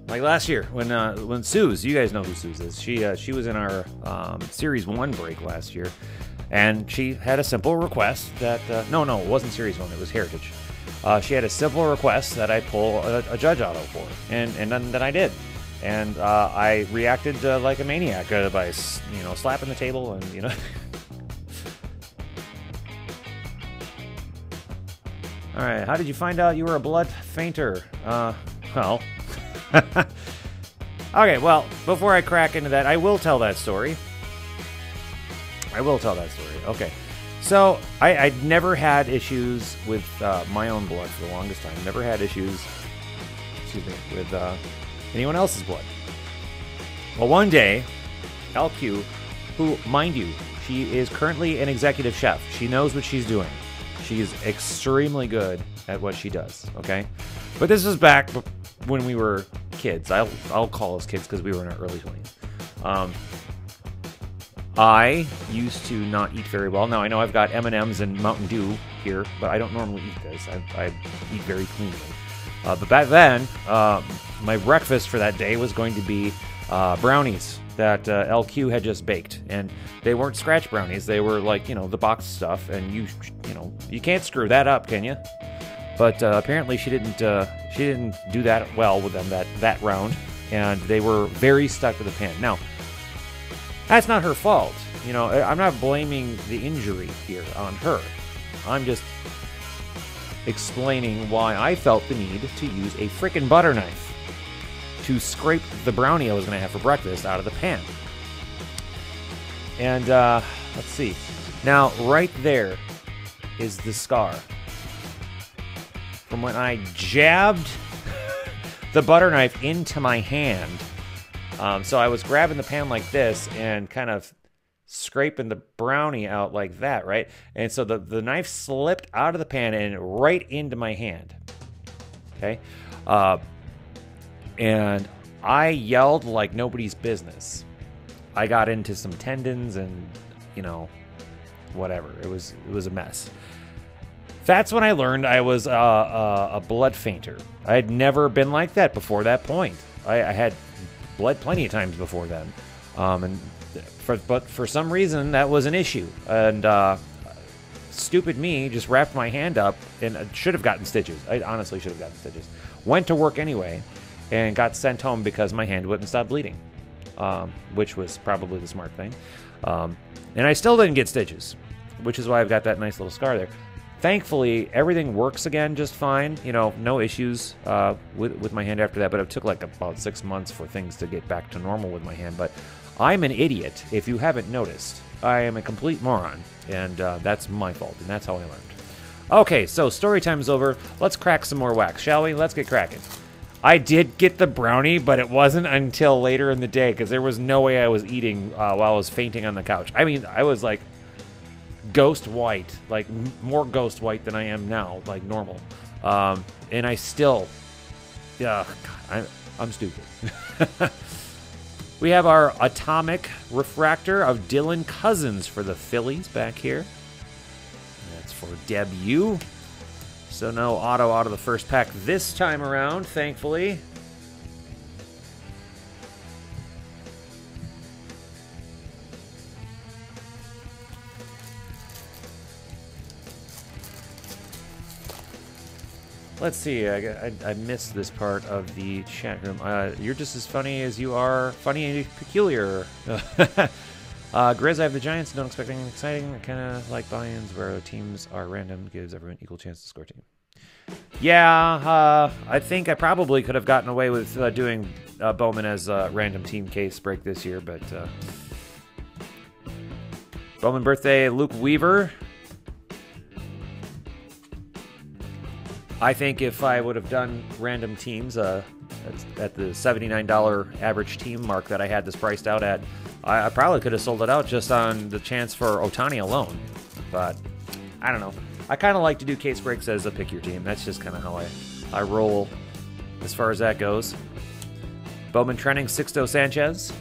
Like last year, when Suze, you guys know who Suze is, she was in our Series 1 break last year, and she had a simple request that, no, it wasn't Series 1, it was Heritage. She had a simple request that I pull a Judge Auto for, and then I did. And I reacted like a maniac by, slapping the table and, All right, how did you find out you were a blood fainter? Well... Okay, well, before I crack into that, I will tell that story. Okay. So I'd never had issues with my own blood for the longest time. Never had issues, excuse me, with anyone else's blood. Well, one day, LQ, who, mind you, she is currently an executive chef. She knows what she's doing. She's extremely good at what she does, okay? But this was back when we were kids. I'll call us kids because we were in our early 20s. I used to not eat very well. Now, I know I've got M&Ms and Mountain Dew here, but I don't normally eat this. I eat very cleanly. But back then, my breakfast for that day was going to be brownies that LQ had just baked. And they weren't scratch brownies. They were like, the box stuff. And you can't screw that up, can you? But apparently she didn't do that well with them that round. And they were very stuck to the pan. Now, that's not her fault. I'm not blaming the injury here on her. I'm just explaining why I felt the need to use a frickin' butter knife to scrape the brownie I was going to have for breakfast out of the pan. And let's see. Now, right there is the scar from when I jabbed the butter knife into my hand. So I was grabbing the pan like this and kind of scraping the brownie out like that, right? And so the knife slipped out of the pan and right into my hand. Okay? And I yelled like nobody's business. I got into some tendons and, whatever. It was a mess. That's when I learned I was a blood fainter. I had never been like that before that point. I had bled plenty of times before then, but for some reason that was an issue, and stupid me just wrapped my hand up and should have gotten stitches. I honestly should have gotten stitches. Went to work anyway and got sent home because my hand wouldn't stop bleeding, which was probably the smart thing. And I still didn't get stitches, which is why I've got that nice little scar there. Thankfully, everything works again just fine. No issues with my hand after that, but it took like about 6 months for things to get back to normal with my hand. But I'm an idiot, if you haven't noticed. I am a complete moron, and that's my fault, and that's how I learned. Okay, so story time's over. Let's crack some more wax, shall we? Let's get cracking. I did get the brownie, but it wasn't until later in the day, because there was no way I was eating while I was fainting on the couch. I mean, I was like ghost white, like more ghost white than I am now, like normal. And I still, I'm stupid. We have our atomic refractor of Dylan Cousins for the Phillies back here. That's for Deb U. So no auto out of the first pack this time around, thankfully. Let's see, I missed this part of the chat room. You're just as funny as you are funny and peculiar. Grizz, I have the Giants. Don't expect anything exciting. I kind of like buy-ins where the teams are random. Gives everyone equal chance to score team. Yeah, I think I probably could have gotten away with doing Bowman as a random team case break this year, but Bowman birthday, Luke Weaver. I think if I would have done random teams at the $79 average team mark that I had this priced out at, I probably could have sold it out just on the chance for Ohtani alone. But I don't know. I kind of like to do case breaks as a pick your team. That's just kind of how I roll as far as that goes. Bowman trending Sixto Sanchez.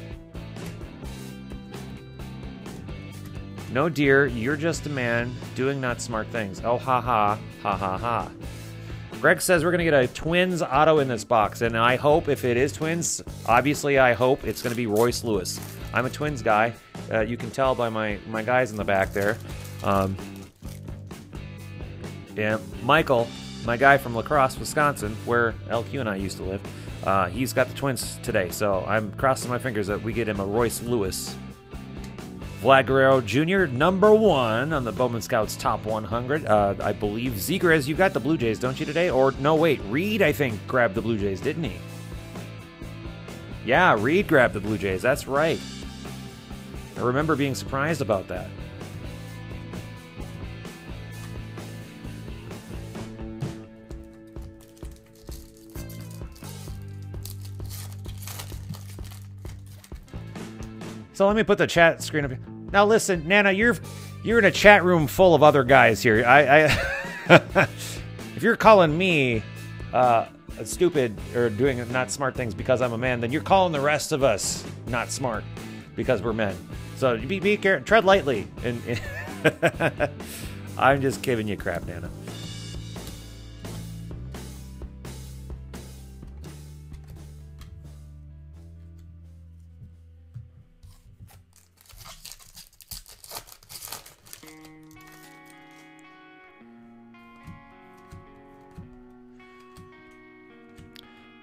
No, dear, you're just a man doing not smart things. Oh, ha ha, ha ha ha. Greg says we're going to get a Twins auto in this box, and I hope if it is Twins, obviously I hope it's going to be Royce Lewis. I'm a Twins guy. You can tell by my guys in the back there. Yeah, Michael, my guy from La Crosse, Wisconsin, where LQ and I used to live, he's got the Twins today, so I'm crossing my fingers that we get him a Royce Lewis. Vlad Guerrero Jr., #1 on the Bowman Scouts Top 100. I believe Zegras, you got the Blue Jays, don't you, today? Or, no, wait, Reed, I think, grabbed the Blue Jays, didn't he? Yeah, Reed grabbed the Blue Jays, that's right. I remember being surprised about that. So let me put the chat screen up here. Now listen, Nana, you're in a chat room full of other guys here. If you're calling me stupid or doing not smart things because I'm a man, then you're calling the rest of us not smart because we're men. So be careful, tread lightly. And I'm just giving you crap, Nana.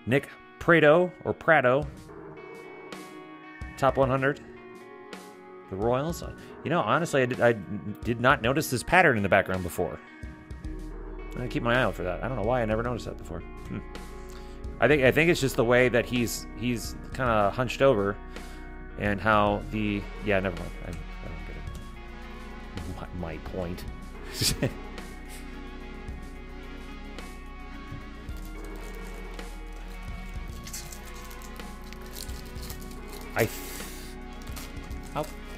Nick Prado, or Prado, top 100. The Royals. You know, honestly, I did not notice this pattern in the background before. I'm gonna keep my eye out for that. I don't know why I never noticed that before. I think it's just the way that he's kind of hunched over, and how the never mind. I don't get it. My point.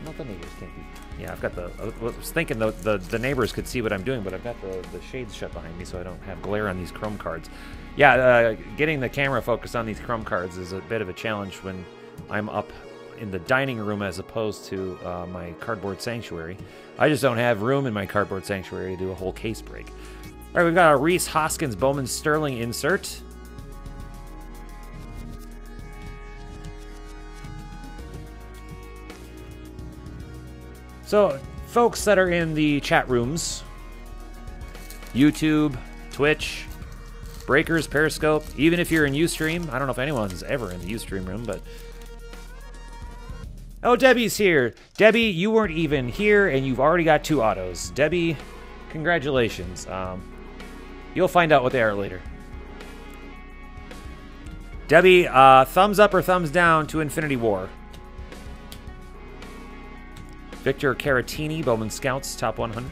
No, the neighbors can't be. Yeah, I've got I was thinking the neighbors could see what I'm doing, but I've got the shades shut behind me so I don't have glare on these Chrome cards. Yeah, getting the camera focused on these Chrome cards is a bit of a challenge when I'm up in the dining room as opposed to my cardboard sanctuary. I just don't have room in my cardboard sanctuary to do a whole case break. All right, we've got a Rhys Hoskins Bowman Sterling insert. So, folks that are in the chat rooms, YouTube, Twitch, Breakers, Periscope, even if you're in Ustream, I don't know if anyone's ever in the Ustream room, but... Oh, Debbie's here. Debbie, you weren't even here, and you've already got 2 autos. Debbie, congratulations. You'll find out what they are later. Debbie, thumbs up or thumbs down to Infinity War. Victor Caratini, Bowman Scouts, top 100.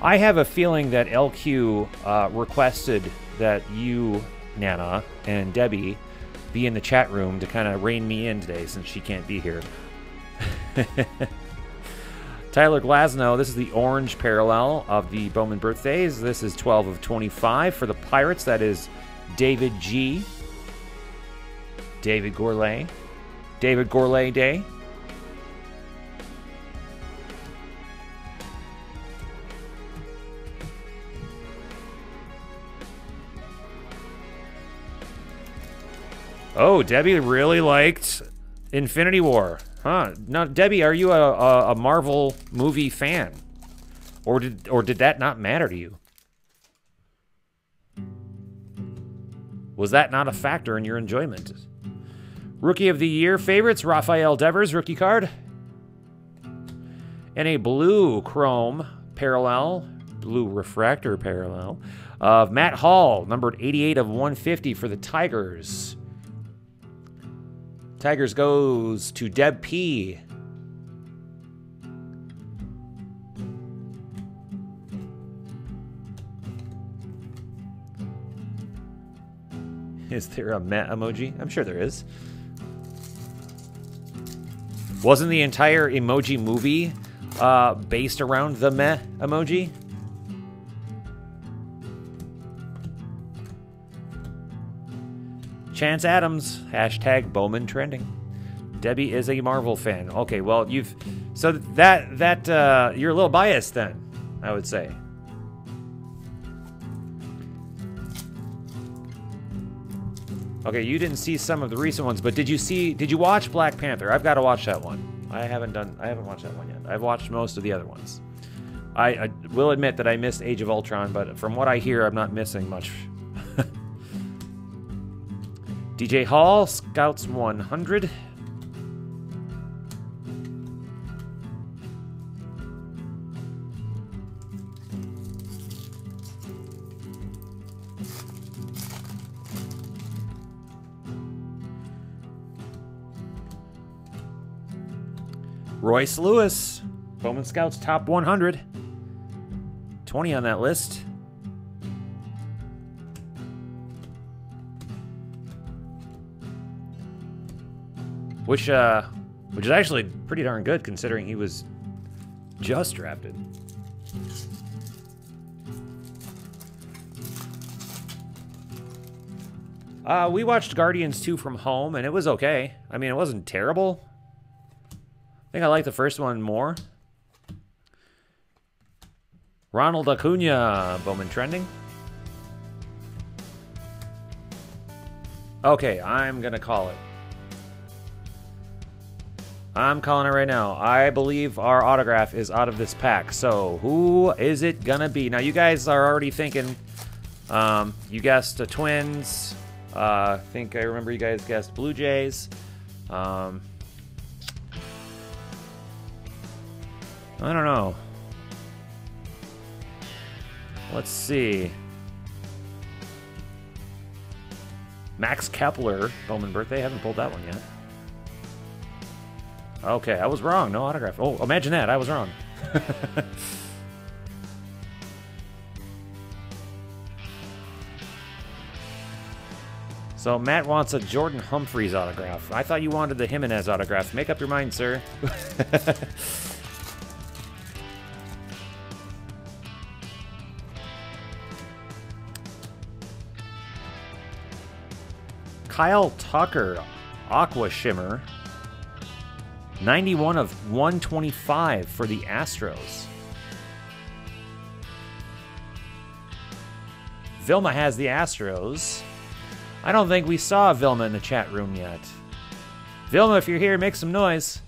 I have a feeling that LQ requested that you, Nana, and Debbie be in the chat room to kind of rein me in today since she can't be here. Tyler Glasnow, this is the orange parallel of the Bowman birthdays. This is 12 of 25. For the Pirates, that is David G. David Gourlay. David Gourlay Day. Oh, Debbie really liked Infinity War. Huh. Now, Debbie, are you a Marvel movie fan? Or did that not matter to you? Was that not a factor in your enjoyment? Rookie of the Year favorites, Rafael Devers, rookie card. And a blue chrome parallel, blue refractor parallel, of Matt Hall, numbered 88 of 150 for the Tigers. Tigers goes to Deb P. Is there a meh emoji? I'm sure there is. Wasn't the entire emoji movie based around the meh emoji? Chance Adams, hashtag Bowman trending. Debbie is a Marvel fan. Okay, well, so that you're a little biased then, I would say. Okay, you didn't see some of the recent ones, but did you watch Black Panther? I've got to watch that one. I haven't watched that one yet. I've watched most of the other ones. I will admit that I missed Age of Ultron, but from what I hear, I'm not missing much. DJ Hall, Scouts 100. Royce Lewis, Bowman Scouts top 100. 20 on that list. Which is actually pretty darn good considering he was just drafted. We watched Guardians 2 from home, and it was okay. I mean, it wasn't terrible. I think I like the first one more. Ronald Acuna, Bowman trending. Okay, I'm going to call it. I'm calling it right now. I believe our autograph is out of this pack. So, who is it going to be? Now, you guys are already thinking, you guessed the Twins. I think I remember you guys guessed Blue Jays. I don't know. Let's see. Max Kepler, Bowman birthday. Haven't pulled that one yet. Okay, I was wrong. No autograph. Oh, imagine that. I was wrong. So Matt wants a Jordan Humphreys autograph. I thought you wanted the Jimenez autograph. Make up your mind, sir. Kyle Tucker, Aqua Shimmer. 91 of 125 for the Astros. Vilma has the Astros. I don't think we saw Vilma in the chat room yet. Vilma, if you're here, make some noise.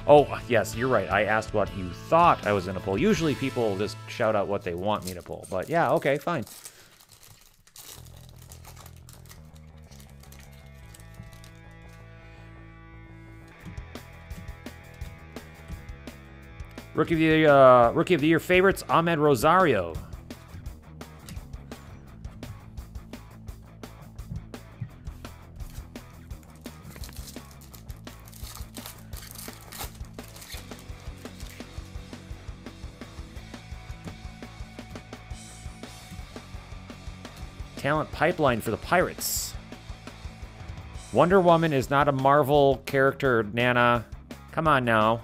Oh, yes, you're right. I asked what you thought I was going to pull. Usually people just shout out what they want me to pull. But yeah, okay, fine. Rookie of the Year favorites, Ahmed Rosario. Talent pipeline for the Pirates. Wonder Woman is not a Marvel character, Nana. Come on now.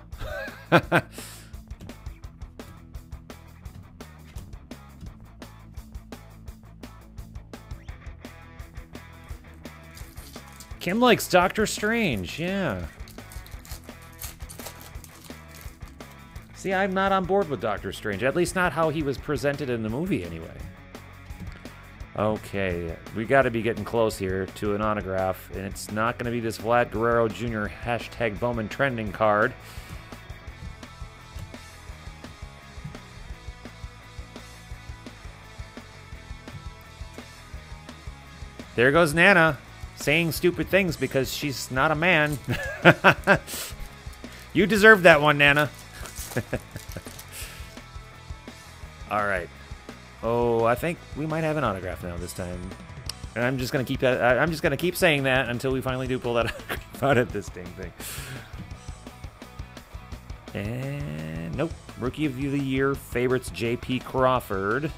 Kim likes Doctor Strange, yeah. See, I'm not on board with Doctor Strange. At least not how he was presented in the movie, anyway. Okay, we got to be getting close here to an autograph, and it's not going to be this Vlad Guerrero Jr. hashtag Bowman trending card. There goes Nana, saying stupid things because she's not a man. You deserved that one, Nana. All right. Oh, I think we might have an autograph now this time, and I'm just gonna keep that. I'm just gonna keep saying that until we finally do pull that autograph out of this dang thing. And nope. Rookie of the Year favorites, J.P. Crawford.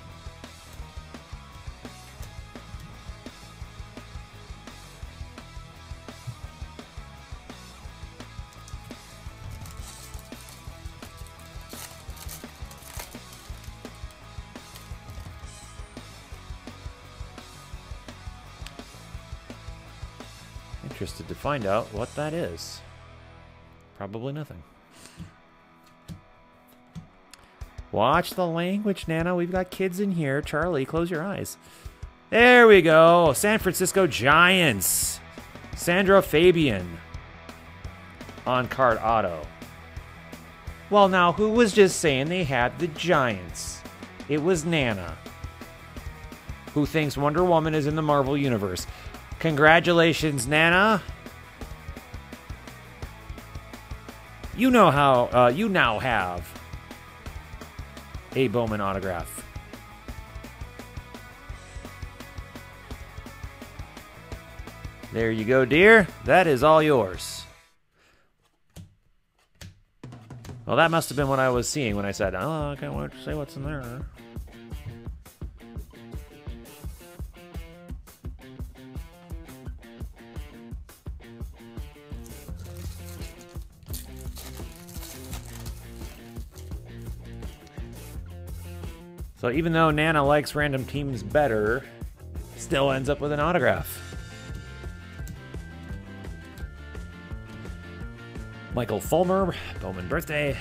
Interested to find out what that is. Probably nothing. Watch the language, Nana. We've got kids in here. Charlie, close your eyes. There we go. San Francisco Giants. Sandra Fabian. On card auto. Well, now, who was just saying they had the Giants? It was Nana, who thinks Wonder Woman is in the Marvel Universe. Congratulations, Nana. You know how, you now have a Bowman autograph. There you go, dear. That is all yours. Well, that must have been what I was seeing when I said, oh, I can't wait to say what's in there. So even though Nana likes random teams better, still ends up with an autograph. Michael Fulmer, Bowman birthday.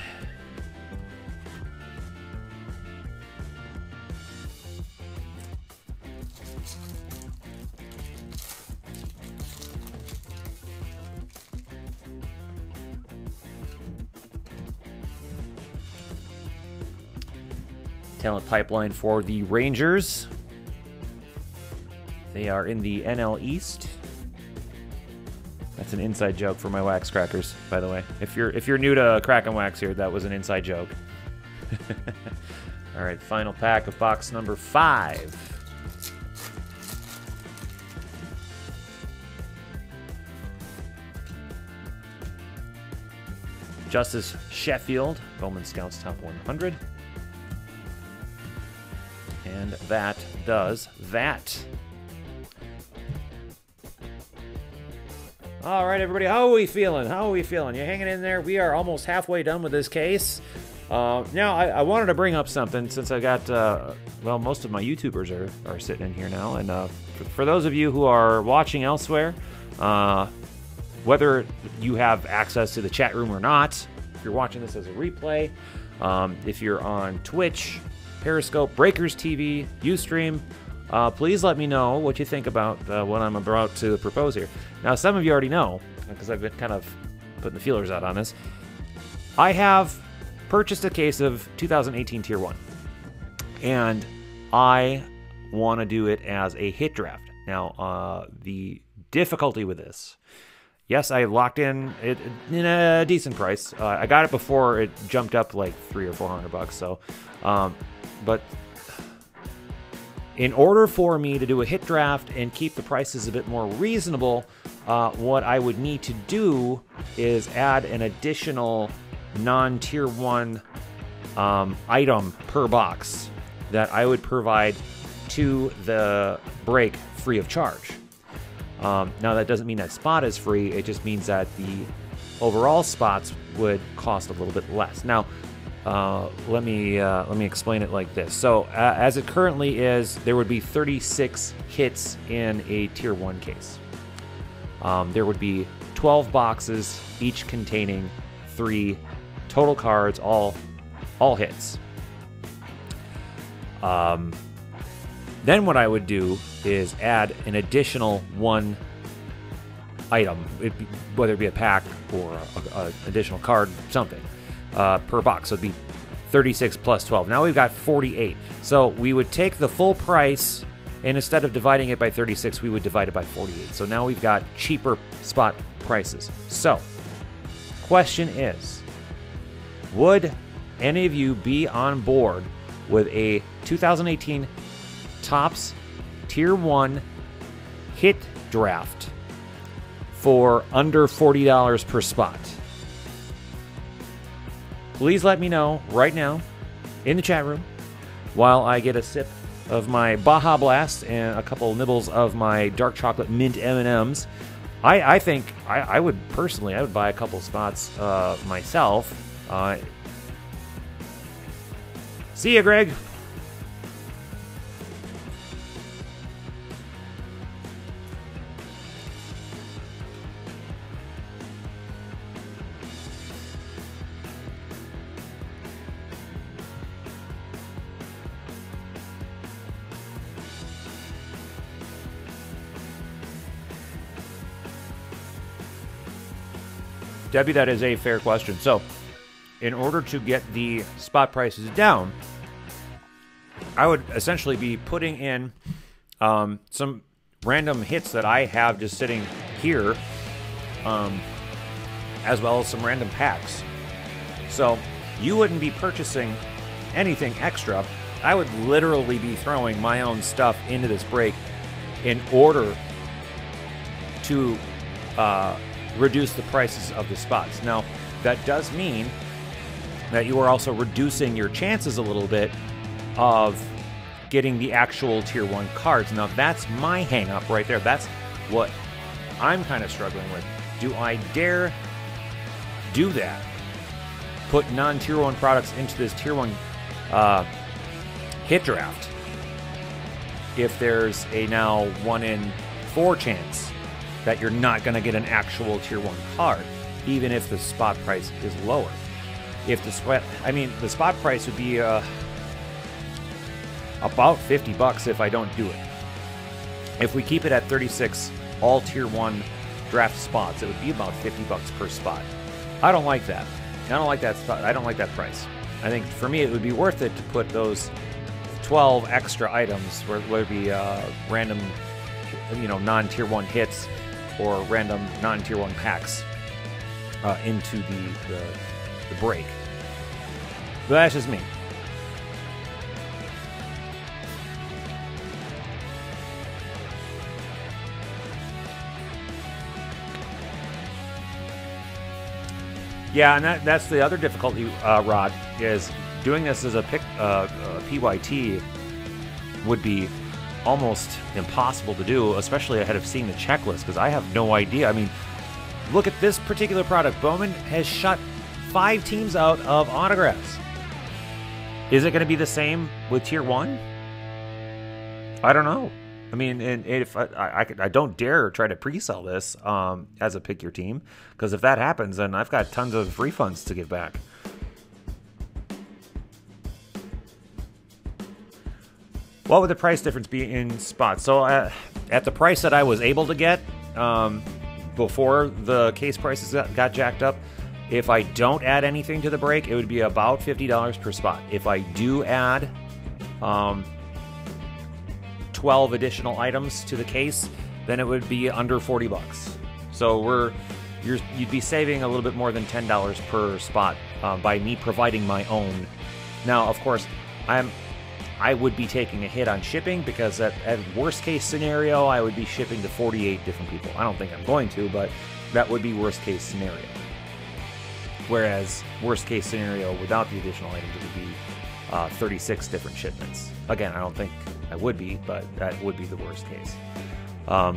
Talent pipeline for the Rangers. They are in the NL East. That's an inside joke for my wax crackers, by the way. If you're new to Crack and Wax here, that was an inside joke. All right, final pack of box number 5. Justice Sheffield, Bowman Scouts Top 100. And that does that. All right, everybody, how are we feeling? How are we feeling? You hanging in there? We are almost halfway done with this case. Now, I wanted to bring up something since I got, well, most of my YouTubers are sitting in here now. And for those of you who are watching elsewhere, whether you have access to the chat room or not, if you're watching this as a replay, if you're on Twitch, Periscope, Breakers TV, Ustream, please let me know what you think about what I'm about to propose here. Now, some of you already know, because I've been kind of putting the feelers out on this. I have purchased a case of 2018 Tier 1, and I want to do it as a hit draft. Now, the difficulty with this, yes, I locked in it in a decent price. I got it before it jumped up like $300 or $400, so, but in order for me to do a hit draft and keep the prices a bit more reasonable, what I would need to do is add an additional non-tier 1 item per box that I would provide to the break free of charge. Now, that doesn't mean that spot is free. It just means that the overall spots would cost a little bit less. Now, let me explain it like this. So as it currently is, there would be 36 hits in a tier 1 case. There would be 12 boxes, each containing 3 total cards, all hits. Then what I would do is add an additional 1 item, whether it be a pack or an additional card, something. Per box, so it'd be 36 plus 12. Now we've got 48. So we would take the full price, and instead of dividing it by 36, we would divide it by 48. So now we've got cheaper spot prices. So, question is, would any of you be on board with a 2018 Topps Tier 1 hit draft for under $40 per spot? Please let me know right now in the chat room while I get a sip of my Baja Blast and a couple nibbles of my dark chocolate mint M&Ms. I think I would personally, I would buy a couple spots myself. See ya, Greg. Debbie, that is a fair question. So, in order to get the spot prices down, I would essentially be putting in some random hits that I have just sitting here, as well as some random packs. So, you wouldn't be purchasing anything extra. I would literally be throwing my own stuff into this break in order to reduce the prices of the spots. Now, that does mean that you are also reducing your chances a little bit of getting the actual Tier 1 cards. Now, that's my hang-up right there. That's what I'm kind of struggling with. Do I dare do that? Put non-Tier 1 products into this Tier 1 hit draft if there's a now 1 in 4 chance that you're not going to get an actual Tier 1 card, even if the spot price is lower. If the the spot price would be about $50 if I don't do it. If we keep it at 36 all Tier 1 draft spots, it would be about $50 per spot. I don't like that. I don't like that spot. I don't like that price. I think for me it would be worth it to put those 12 extra items, whether it be random, non-Tier 1 hits or random non-Tier 1 packs into the break. But that's just me. Yeah, and that's the other difficulty, Rod, is doing this as a PYT would be almost impossible to do, especially ahead of seeing the checklist, because I have no idea. I mean, look at this particular product. Bowman has shut 5 teams out of autographs. Is it going to be the same with Tier 1? I don't know. I mean, and if I don't dare try to pre-sell this as a pick your team, because if that happens, then I've got tons of refunds to give back. What would the price difference be in spots? So at the price that I was able to get before the case prices got jacked up, if I don't add anything to the break, it would be about $50 per spot. If I do add 12 additional items to the case, then it would be under $40. So you'd be saving a little bit more than $10 per spot by me providing my own. Now, of course, I would be taking a hit on shipping, because at worst case scenario, I would be shipping to 48 different people. I don't think I'm going to, but that would be worst case scenario. Whereas worst case scenario without the additional items, it would be 36 different shipments. Again, I don't think I would be, but that would be the worst case. I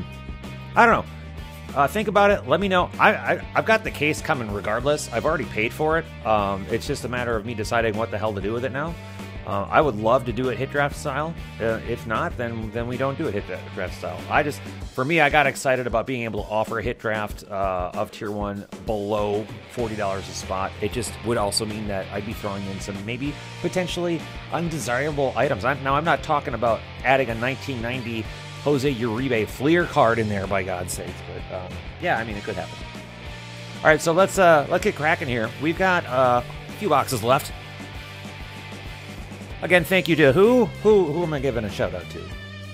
don't know. Think about it. Let me know. I've got the case coming regardless. I've already paid for it. It's just a matter of me deciding what the hell to do with it now. I would love to do it hit draft style. If not, then we don't do it hit draft style. For me, I got excited about being able to offer a hit draft of Tier 1 below $40 a spot. It just would also mean that I'd be throwing in some maybe potentially undesirable items. I'm not talking about adding a 1990 Jose Uribe Fleer card in there, by God's sakes. But yeah, I mean, it could happen. All right, so let's get cracking here. We've got a few boxes left. Again, thank you to who am I giving a shout out to?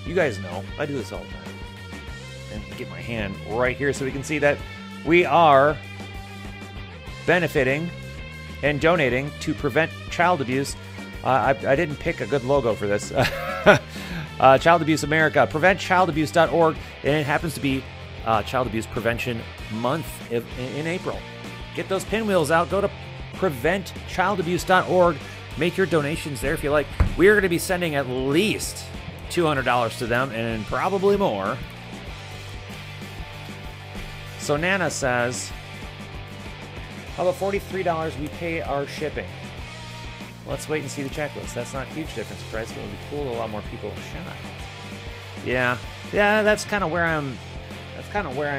You guys know I do this all the time. And get my hand right here so we can see that we are benefiting and donating to prevent child abuse. I didn't pick a good logo for this. Child Abuse America, preventchildabuse.org, and it happens to be Child Abuse Prevention Month in April. Get those pinwheels out. Go to preventchildabuse.org. Make your donations there if you like. We're going to be sending at least $200 to them, and probably more. So Nana says, how about $43 we pay our shipping? Let's wait and see the checklist. That's not a huge difference. Price will be cool. A lot more people shot. Yeah, that's kind of where I'm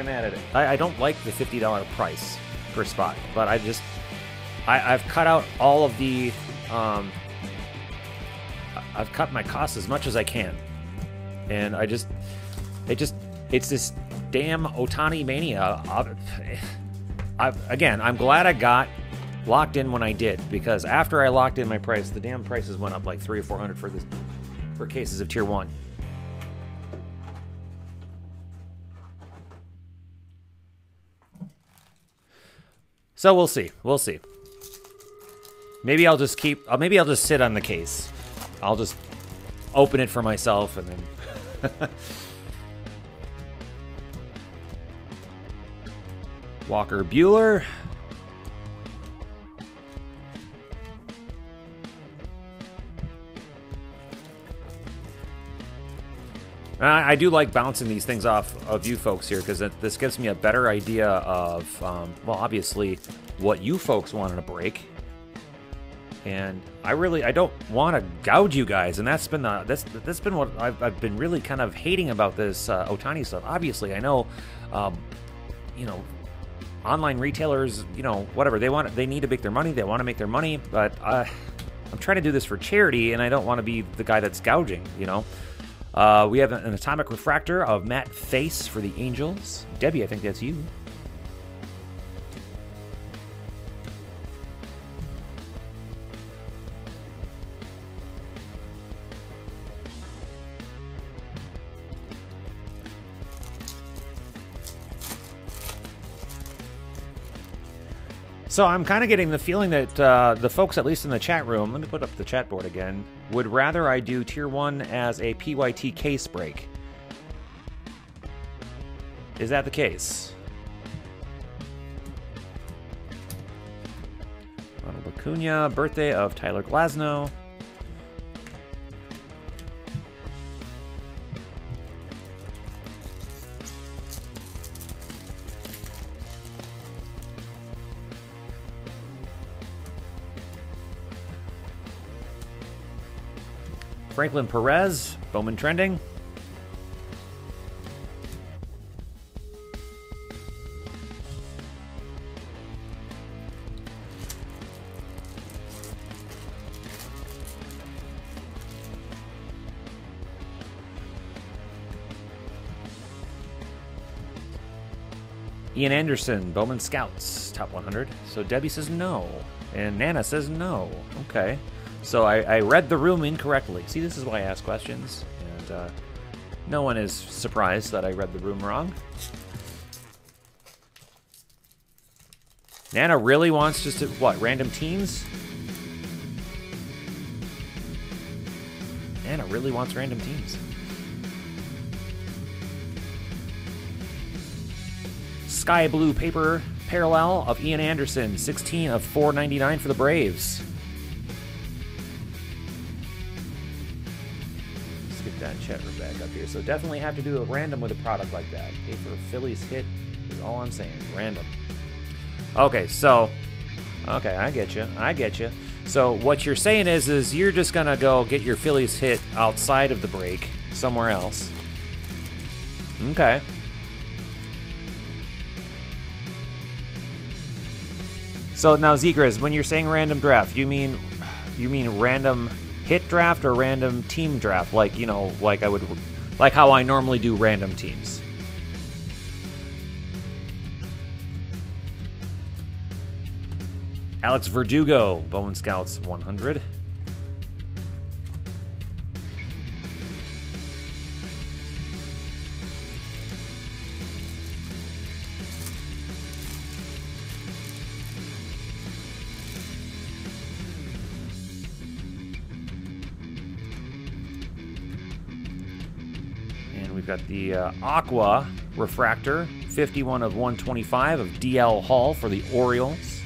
at it. I don't like the $50 price per spot, but I've cut out all of the I've cut my costs as much as I can, and it's this damn Otani mania. I'm glad I got locked in when I did, because after I locked in my price, the damn prices went up like $300 or $400 for cases of Tier 1. So we'll see. Maybe I'll just sit on the case. I'll just open it for myself and then Walker Bueller. I do like bouncing these things off of you folks here because this gives me a better idea of, well, obviously, what you folks wanted to break. And I don't want to gouge you guys, and that's been that's been what I've been really kind of hating about this Ohtani stuff. Obviously, I know, you know, online retailers, you know, whatever they need to make their money, they want to make their money, but I'm trying to do this for charity, and I don't want to be the guy that's gouging, you know. We have an atomic refractor of Matt Face for the Angels. Debbie, I think that's you. So I'm kind of getting the feeling that the folks, at least in the chat room, let me put up the chat board again, would rather I do Tier 1 as a PYT case break. Is that the case? Ronald Acuna, birthday of Tyler Glasnow. Franklin Perez, Bowman trending. Ian Anderson, Bowman Scouts, top 100. So Debbie says no, and Nana says no. Okay. So I read the room incorrectly. See, this is why I ask questions, and no one is surprised that I read the room wrong. Nana really wants just to, what, random teams? Nana really wants random teams. Sky blue paper parallel of Ian Anderson, 16 of 499 for the Braves. That chat room back up here. So definitely have to do a random with a product like that. Okay, for a Phillies hit is all I'm saying. Random. Okay, so okay, I get you. I get you. So what you're saying is you're just gonna go get your Phillies hit outside of the break somewhere else. Okay. So now Zegras, when you're saying random draft, you mean random hit draft or random team draft, like, you know, like how I normally do random teams? Alex Verdugo, Bowman Scouts 100. We've got the Aqua Refractor, 51 of 125 of DL Hall for the Orioles.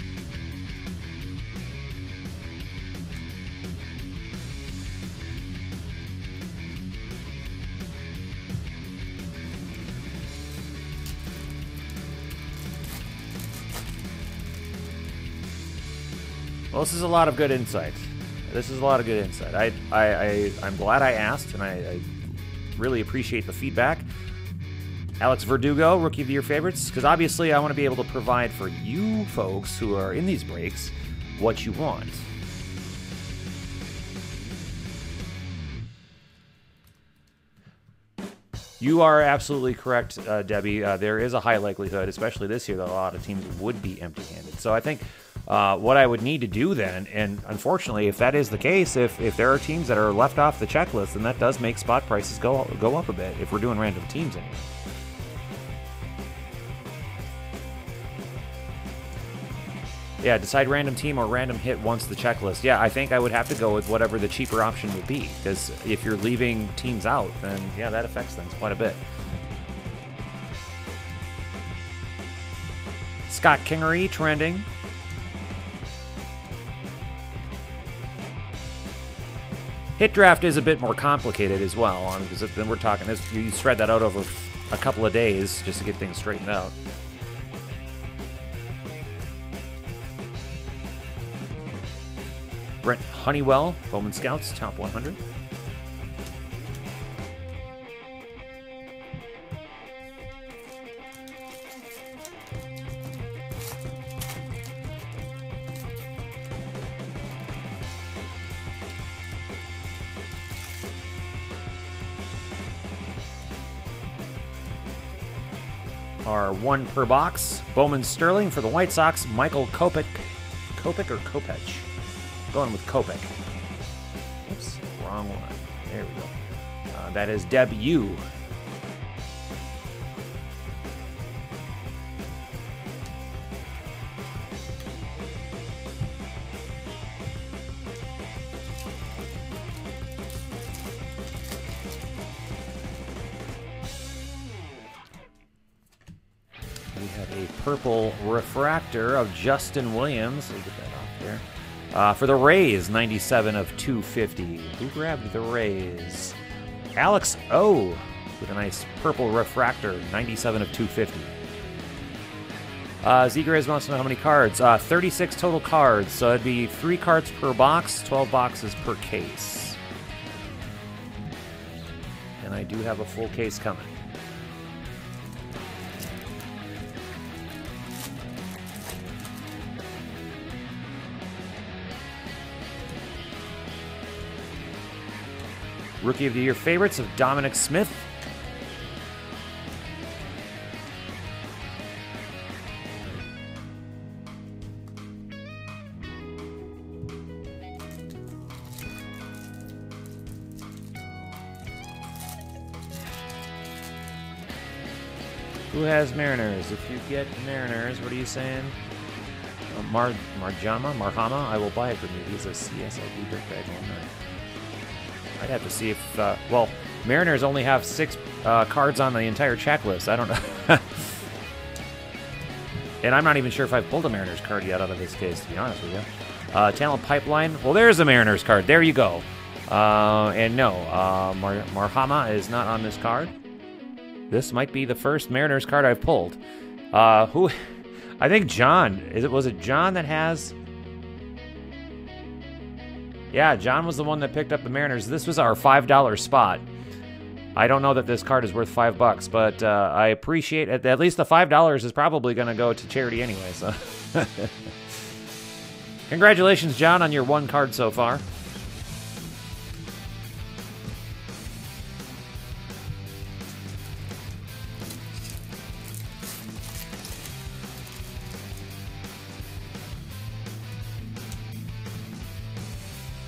Well, this is a lot of good insight. This is a lot of good insight. I'm glad I asked, and I really appreciate the feedback. Alex Verdugo, Rookie of the Year favorites, because obviously I want to be able to provide for you folks who are in these breaks what you want. You are absolutely correct, Debbie. There is a high likelihood, especially this year, that a lot of teams would be empty-handed. So I think what I would need to do then, and unfortunately, if that is the case, if there are teams that are left off the checklist, then that does make spot prices go up a bit if we're doing random teams anyway. Yeah, decide random team or random hit once the checklist. Yeah, I think I would have to go with whatever the cheaper option would be, because if you're leaving teams out, then yeah, that affects things quite a bit. Scott Kingery trending. Hit draft is a bit more complicated as well, because then we're talking this. You spread that out over a couple of days just to get things straightened out. Brent Honeywell, Bowman Scouts, top 100. Our one per box. Bowman Sterling for the White Sox. Michael Kopech. Kopech or Kopech? Going with Kopech. Oops, wrong one. There we go. That is Deb U. We have a purple refractor of Justin Williams. Let me get that off there. For the Rays, 97 of 250. Who grabbed the Rays? Alex O. with a nice purple refractor, 97 of 250. Z-Grays wants to know how many cards. 36 total cards, so it'd be 3 cards per box, 12 boxes per case. And I do have a full case coming. Rookie of the Year favorites of Dominic Smith. Who has Mariners? If you get Mariners, what are you saying? Marhama, I will buy it from you. He's a CSLB dirtbag alumni. I'd have to see if, well, Mariners only have 6 cards on the entire checklist. I don't know. And I'm not even sure if I've pulled a Mariners card yet out of this case, to be honest with you. Talent Pipeline. Well, there's a Mariners card. There you go. And no, Marhama is not on this card. This might be the first Mariners card I've pulled. Who? I think John. Was it John that has... Yeah, John was the one that picked up the Mariners. This was our $5 spot. I don't know that this card is worth $5, but I appreciate it. At least the $5 is probably going to go to charity anyway. So, congratulations, John, on your 1 card so far.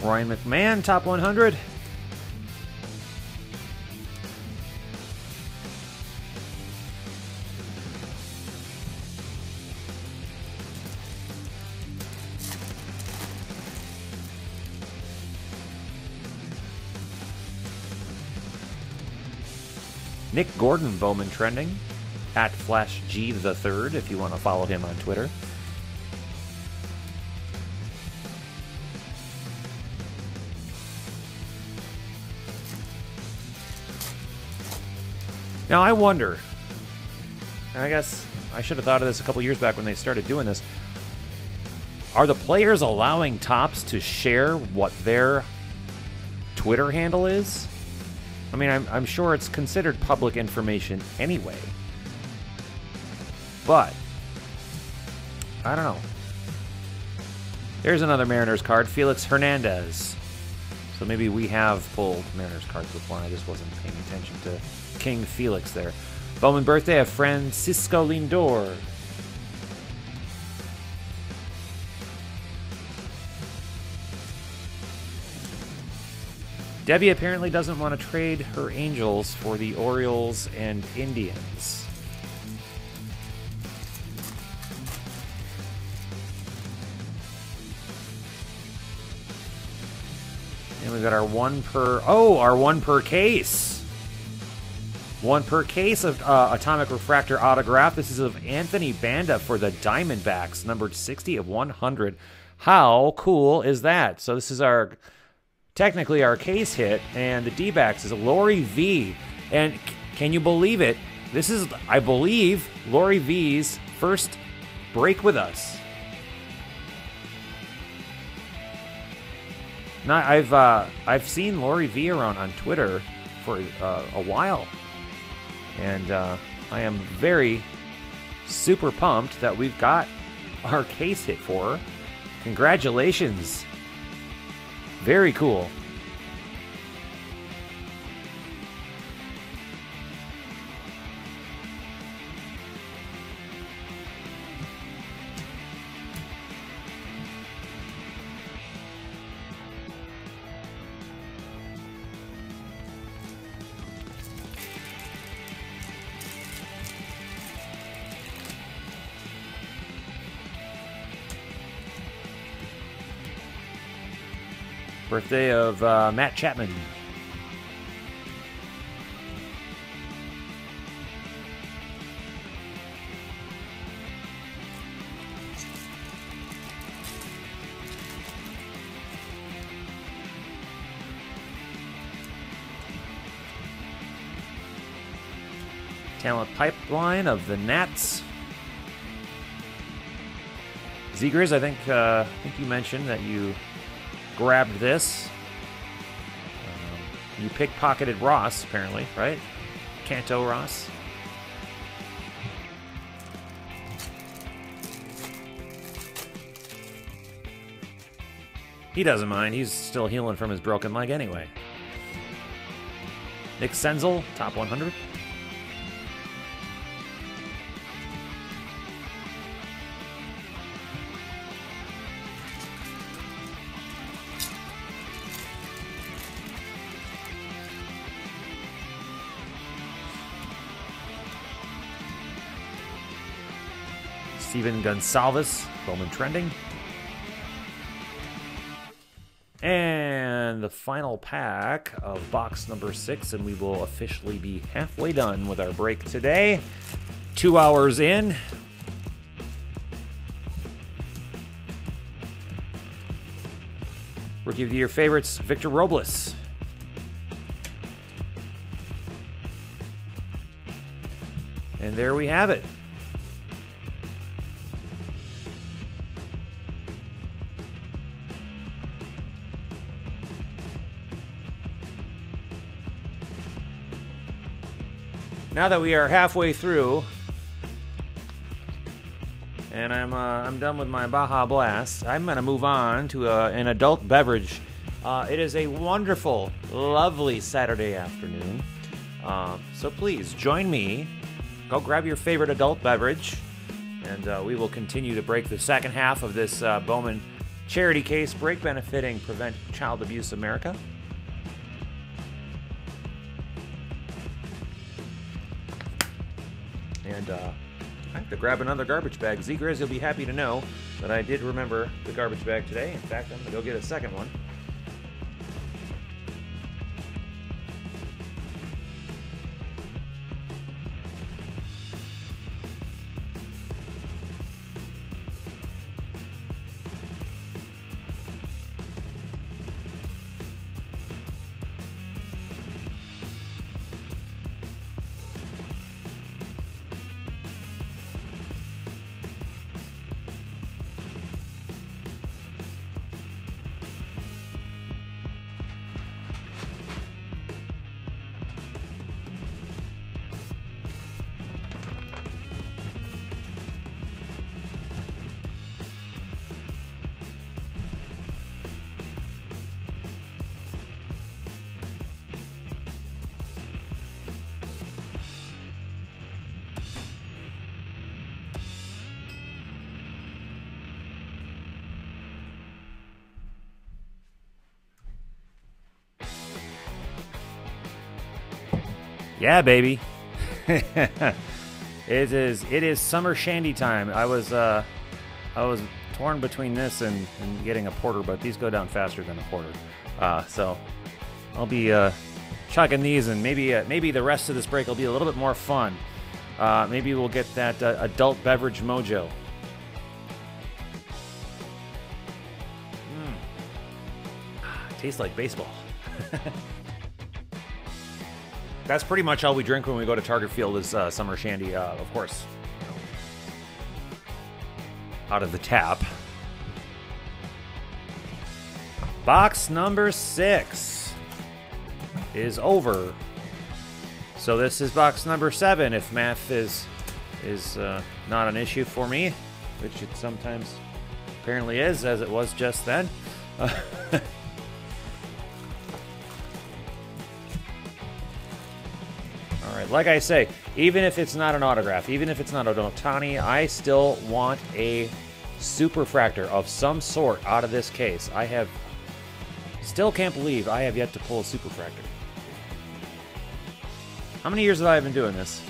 Ryan McMahon, top 100. Nick Gordon, Bowman trending. At FlashG the Third, if you want to follow him on Twitter. Now, I wonder, and I guess I should have thought of this a couple years back when they started doing this. Are the players allowing Topps to share what their Twitter handle is? I mean, I'm sure it's considered public information anyway. But, I don't know. There's another Mariners card, Felix Hernandez. So maybe we have pulled Mariners cards before, and I just wasn't paying attention to King Felix there. Bowman birthday of Francisco Lindor. Debbie apparently doesn't want to trade her Angels for the Orioles and Indians. And we got our 1 per... Oh, our 1 per case. One per case of Atomic Refractor autograph. This is of Anthony Banda for the Diamondbacks, numbered 60 of 100. How cool is that? So this is technically our case hit, and the D-backs is Lori V. And can you believe it? This is, I believe, Lori V's first break with us. Now, I've seen Lori V around on Twitter for a while, and I am very super pumped that we've got our case hit for her. Congratulations. Very cool. Birthday of Matt Chapman. Talent pipeline of the Nats. Zegers, I think you mentioned that you grabbed this. You pickpocketed Ross, apparently, right? Canto Ross. He doesn't mind. He's still healing from his broken leg anyway. Nick Senzel, top 100. Steven Gonsalves, Bowman trending. And the final pack of box number 6, and we will officially be halfway done with our break today. 2 hours in. Rookie of the Year favorites, Victor Robles. And there we have it. Now that we are halfway through, and I'm done with my Baja Blast, I'm going to move on to an adult beverage. It is a wonderful, lovely Saturday afternoon. So please join me. Go grab your favorite adult beverage, and we will continue to break the second half of this Bowman charity case break benefiting Prevent Child Abuse America. And I have to grab another garbage bag. Z-Grizz, you'll be happy to know that I did remember the garbage bag today. In fact, I'm going to go get a second one. Yeah, baby. It is summer shandy time. I was torn between this and getting a porter, but these go down faster than a porter. So I'll be chugging these, and maybe the rest of this break will be a little bit more fun. Maybe we'll get that adult beverage mojo. Tastes like baseball. That's pretty much all we drink when we go to Target Field is summer shandy, of course. Out of the tap. Box number 6 is over. So this is box number 7, if math is not an issue for me, which it sometimes apparently is, as it was just then. Alright, like I say, even if it's not an autograph, even if it's not an Ohtani, I still want a superfractor of some sort out of this case. Still can't believe I have yet to pull a superfractor. How many years have I been doing this?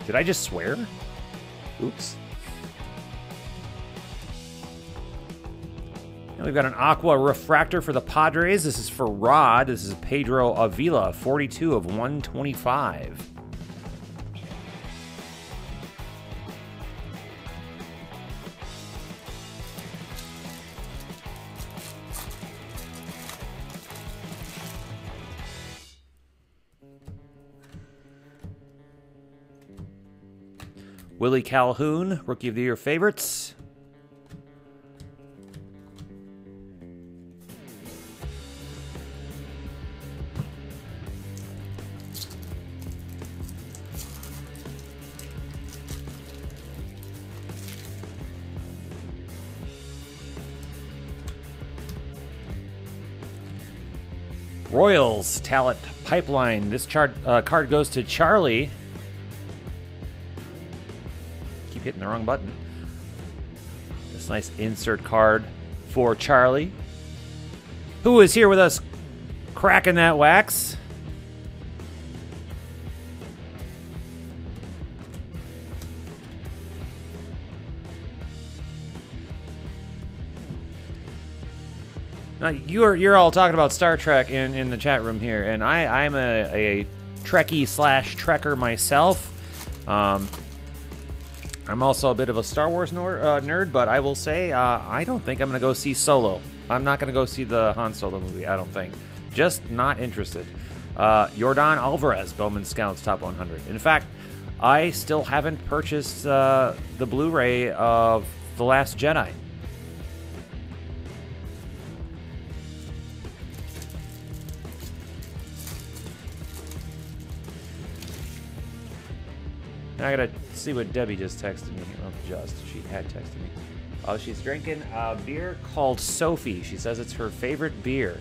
Did I just swear? Oops. And we've got an Aqua Refractor for the Padres. This is for Rod. This is Pedro Avila, 42 of 125. Willie Calhoun, Rookie of the Year favorites. Royals Talent Pipeline. This card goes to Charlie. Keep hitting the wrong button. This nice insert card for Charlie, who is here with us cracking that wax. Now, you're all talking about Star Trek in the chat room here, and I'm a Trekkie / Trekker myself. I'm also a bit of a Star Wars nerd, but I will say I don't think I'm going to go see Solo. I'm not going to go see the Han Solo movie, I don't think. Just not interested. Yordan Alvarez, Bowman Scouts Top 100. In fact, I still haven't purchased the Blu-ray of The Last Jedi. I gotta see what Debbie just texted me. Well, she had texted me. Oh, she's drinking a beer called Sophie. She says it's her favorite beer.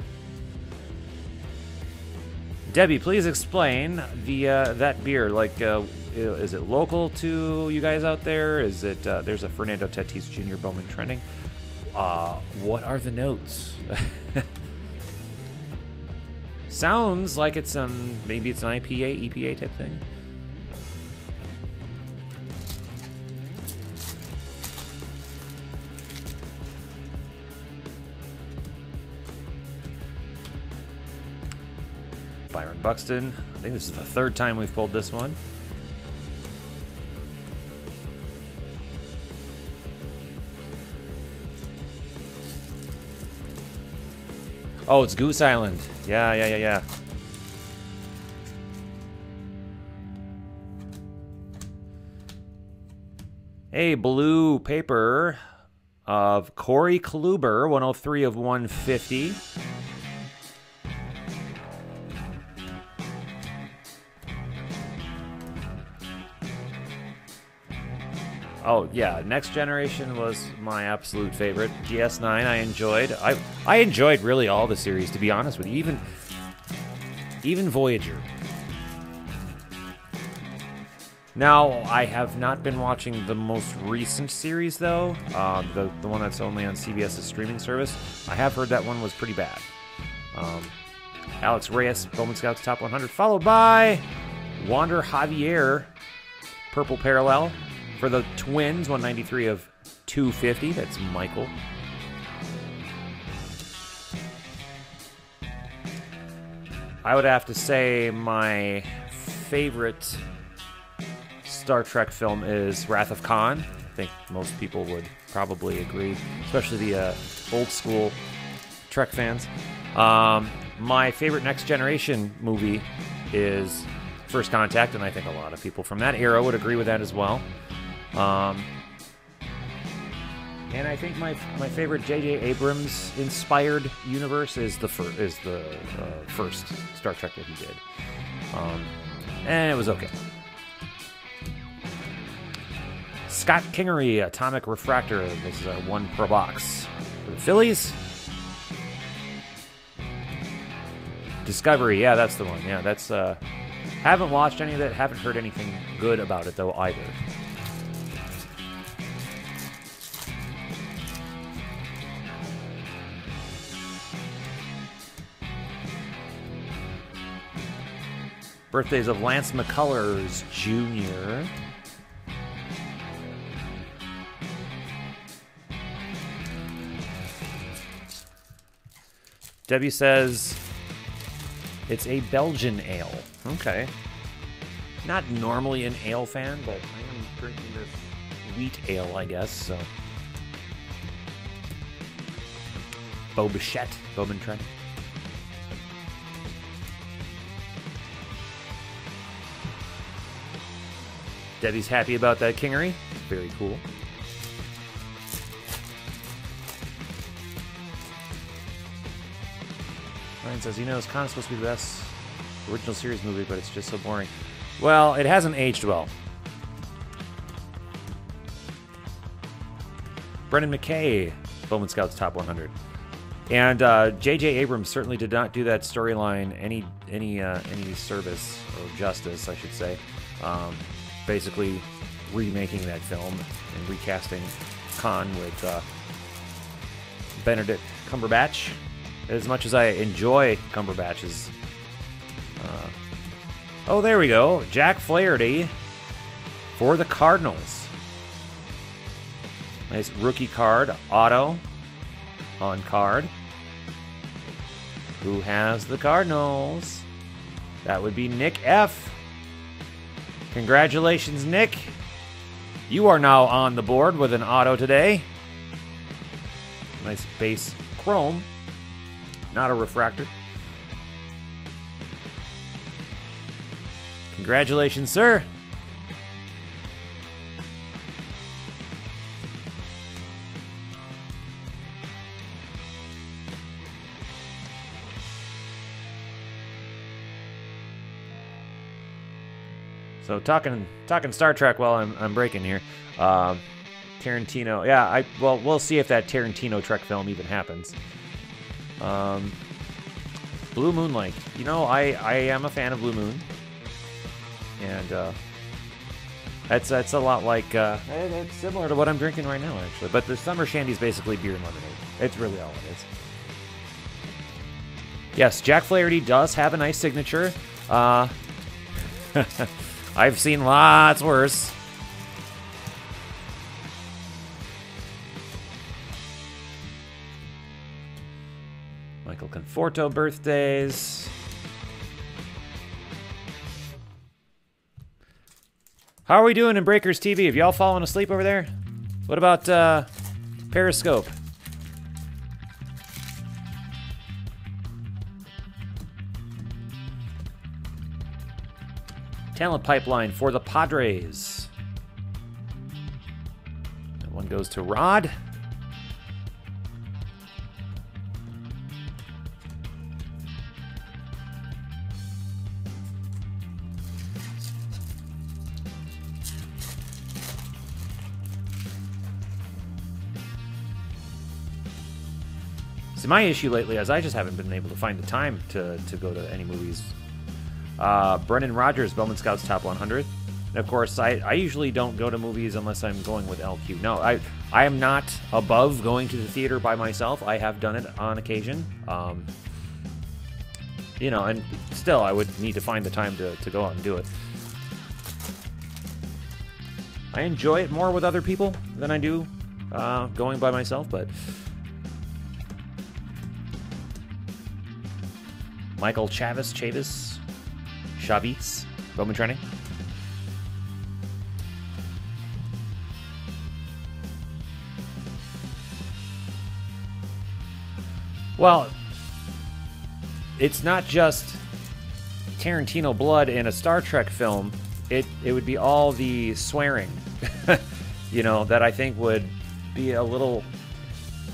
Debbie, please explain that beer. Like, is it local to you guys out there? Is it? There's a Fernando Tatis Jr. Bowman trending. What are the notes? Sounds like it's maybe it's an IPA, EPA type thing. Byron Buxton. I think this is the 3rd time we've pulled this one. Oh, it's Goose Island. Yeah. A blue paper of Corey Kluber, 103 of 150. Oh, yeah, Next Generation was my absolute favorite. DS9 I enjoyed. I enjoyed really all the series, to be honest with you, even Voyager. Now, I have not been watching the most recent series, though, the one that's only on CBS's streaming service. I have heard that one was pretty bad. Alex Reyes, Bowman Scouts Top 100, followed by Wander Javier. Purple Parallel. For the Twins, 193 of 250. That's Michael. I would have to say my favorite Star Trek film is Wrath of Khan. I think most people would probably agree, especially the old school Trek fans. My favorite Next Generation movie is First Contact, and I think a lot of people from that era would agree with that as well. And I think my favorite J.J. Abrams inspired universe is the first Star Trek that he did, and it was okay. Scott Kingery, Atomic Refractor. This is a 1 per box for the Phillies. Discovery, yeah, that's the one. Yeah, that's haven't watched any of that. Haven't heard anything good about it though either. Birthdays of Lance McCullers Jr. Debbie says it's a Belgian ale. Okay. Not normally an ale fan, but I am drinking this wheat ale, I guess. So. Bowman Trent. Debbie's happy about that Kingery. Very cool. Ryan says, it's kind of supposed to be the best original series movie, but it's just so boring. Well, it hasn't aged well. Brendan McKay, Bowman Scouts Top 100. And J.J. Abrams certainly did not do that storyline any service or justice, I should say. Basically remaking that film and recasting Khan with Benedict Cumberbatch. As much as I enjoy Cumberbatch's... oh, there we go. Jack Flaherty for the Cardinals. Nice rookie card. Auto on card. Who has the Cardinals? That would be Nick F. Congratulations, Nick. You are now on the board with an auto today. Nice base chrome. Not a refractor. Congratulations, sir. So talking Star Trek while I'm breaking here. Tarantino. Yeah, we'll see if that Tarantino Trek film even happens. Blue Moonlight. I am a fan of Blue Moon. And that's a lot like it's similar to what I'm drinking right now, actually. But the summer shandy is basically beer and lemonade. It's really all it is. Yes, Jack Flaherty does have a nice signature. I've seen lots worse. Michael Conforto birthdays. How are we doing in Breakers TV? Have y'all fallen asleep over there? What about Periscope? Talent pipeline for the Padres. That one goes to Rod. See, my issue lately is I just haven't been able to find the time to go to any movies. Brendan Rogers, Bowman Scouts Top 100. And of course, I usually don't go to movies unless I'm going with LQ. No, I am not above going to the theater by myself. I have done it on occasion. And still, I would need to find the time to go out and do it. I enjoy it more with other people than I do going by myself, but Michael Chavis, Bowman trending. Well, it's not just Tarantino blood in a Star Trek film. It would be all the swearing, you know, that I think would be a little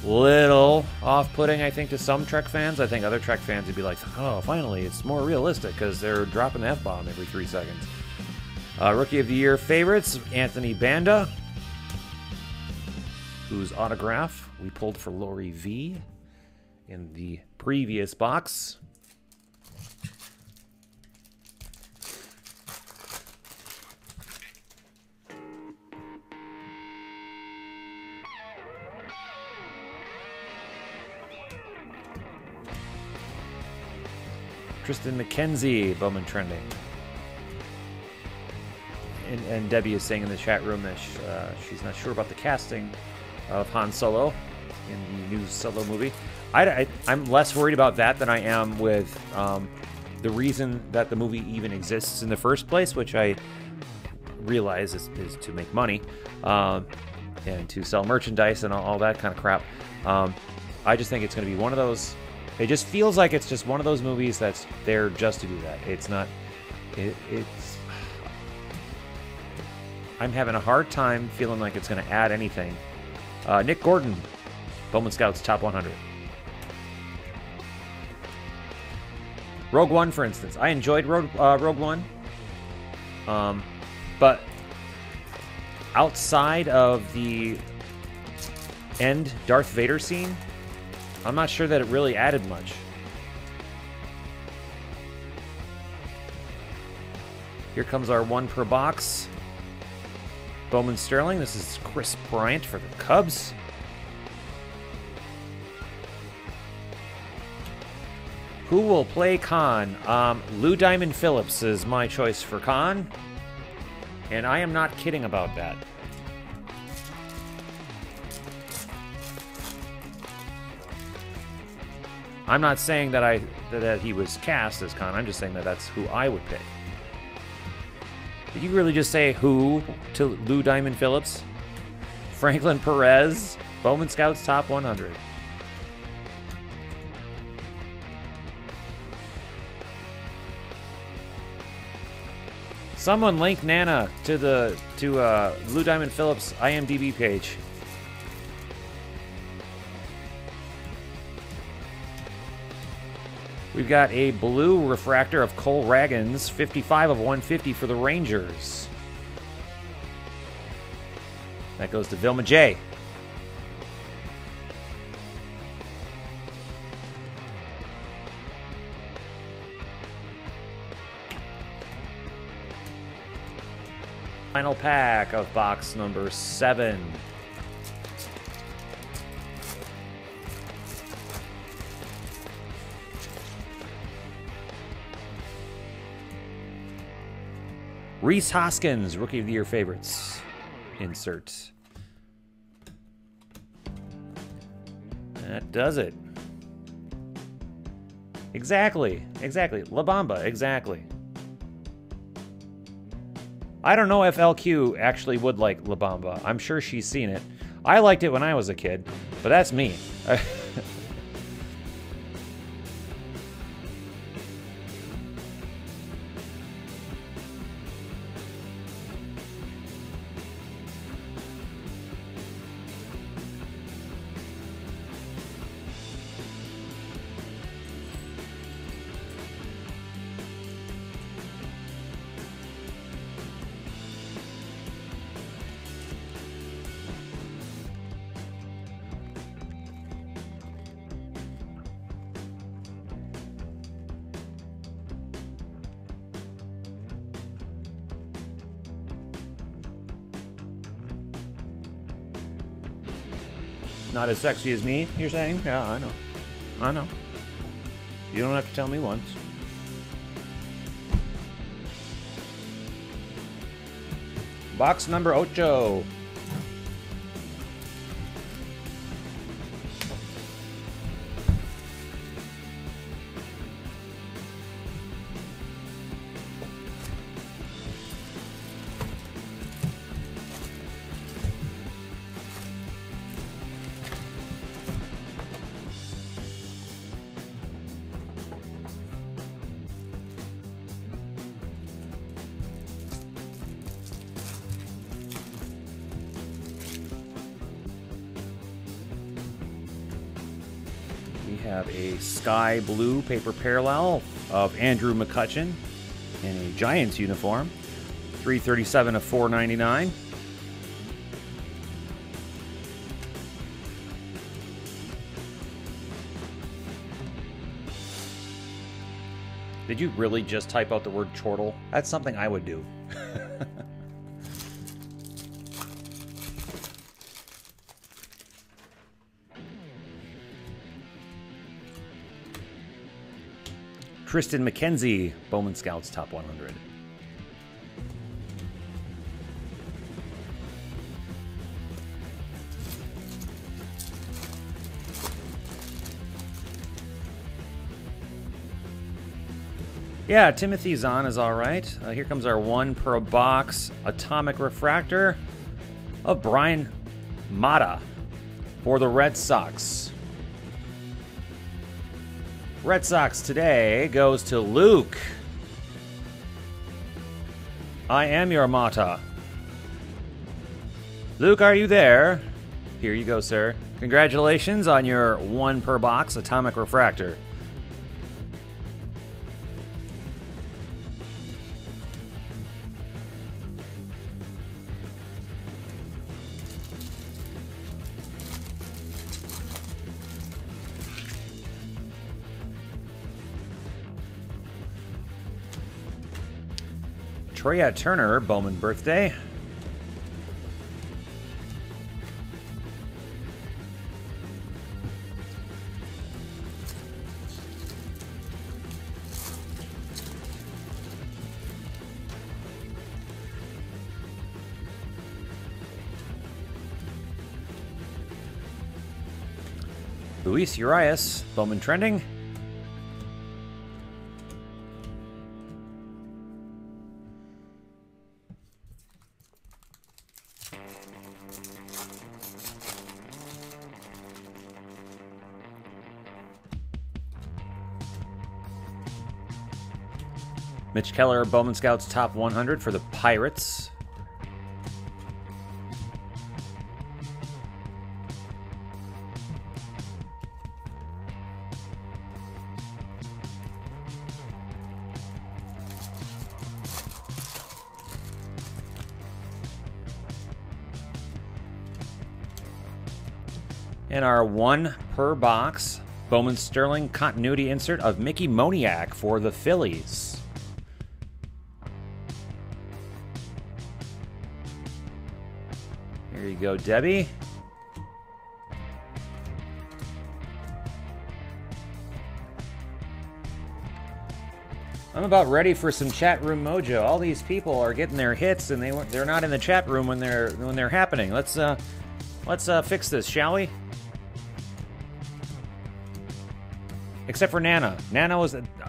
off-putting, I think, to some Trek fans. I think other Trek fans would be like, oh, finally, it's more realistic because they're dropping the F-bomb every 3 seconds. Rookie of the Year favorites, Anthony Banda, whose autograph we pulled for Lori V in the previous box. Tristan McKenzie, Bowman trending. And Debbie is saying in the chat room that she's not sure about the casting of Han Solo in the new Solo movie. I'm less worried about that than I am with the reason that the movie even exists in the first place, which I realize is to make money and to sell merchandise and all that kind of crap. I just think it's going to be one of those. It just feels like it's just one of those movies that's there just to do that. It's not. It's. I'm having a hard time feeling like it's going to add anything. Nick Gordon, Bowman Scouts Top 100. Rogue One, for instance. I enjoyed Rogue One. But outside of the end Darth Vader scene, I'm not sure that it really added much. Here comes our 1 per box. Bowman Sterling. This is Chris Bryant for the Cubs. Who will play Khan? Lou Diamond Phillips is my choice for Khan. And I am not kidding about that. I'm not saying that that he was cast as Khan. I'm just saying that that's who I would pick. Did you really just say who to Lou Diamond Phillips? Franklin Perez, Bowman Scouts Top 100. Someone link Nana to Lou Diamond Phillips IMDb page. We've got a blue refractor of Cole Raggins, 55 of 150 for the Rangers. That goes to Vilma J. Final pack of box number 7. Reese Hoskins, Rookie of the Year favorites. Insert. That does it. Exactly. La Bamba, exactly. I don't know if LQ actually would like La Bamba. I'm sure she's seen it. I liked it when I was a kid, but that's me. Not as sexy as me, you're saying? Yeah, I know. I know. You don't have to tell me once. Box number 8. We have a sky blue paper parallel of Andrew McCutcheon in a Giants uniform. 337 of 499. Did you really just type out the word chortle? That's something I would do. Tristan McKenzie, Bowman Scouts Top 100. Yeah, Timothy Zahn is all right. Here comes our 1 per box atomic refractor of Brian Mata for the Red Sox. Red Sox today goes to Luke. I am your Mata. Luke, are you there? Here you go, sir. Congratulations on your 1 per box atomic refractor. Trea Turner, Bowman birthday. Luis Urias, Bowman trending. Mitch Keller, Bowman Scouts Top 100 for the Pirates. And our 1 per box Bowman Sterling continuity insert of Mickey Moniak for the Phillies. Here you go, Debbie. I'm about ready for some chat room mojo. All these people are getting their hits, and they're not in the chat room when they're happening. Let's fix this, shall we? Except for Nana.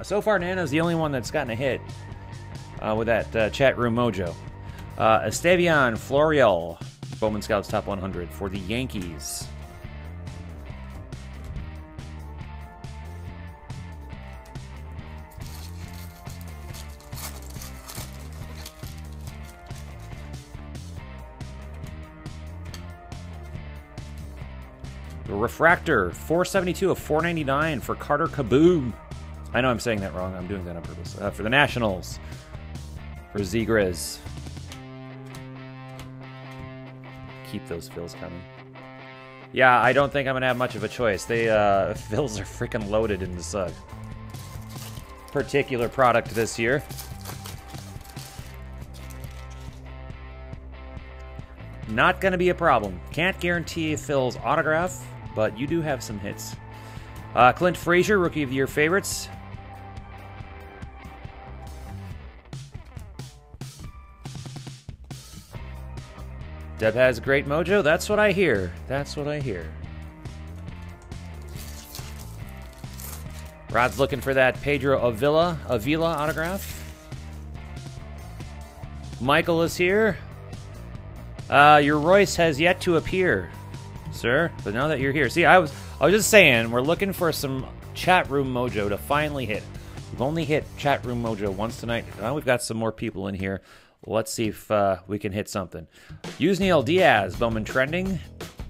So far Nana's the only one that's gotten a hit with that chat room mojo. Estevian Florial, Bowman Scouts Top 100 for the Yankees. The Refractor, 472 of 499 for Carter Kaboom. I know I'm saying that wrong. I'm doing that on purpose. For the Nationals, for Z-Grizz. Keep those fills coming. Yeah, I don't think I'm going to have much of a choice. Fills are freaking loaded in this particular product this year. Not going to be a problem. Can't guarantee Phil's autograph, but you do have some hits. Clint Frazier, Rookie of the Year favorites. Deb has great mojo. That's what I hear. That's what I hear. Rod's looking for that Pedro Avila autograph. Michael is here. Your Royce has yet to appear, sir. But now that you're here, see, I was just saying, we're looking for some chat room mojo to finally hit. We've only hit chat room mojo once tonight. Now we've got some more people in here. Let's see if we can hit something. Yusniel Diaz, Bowman trending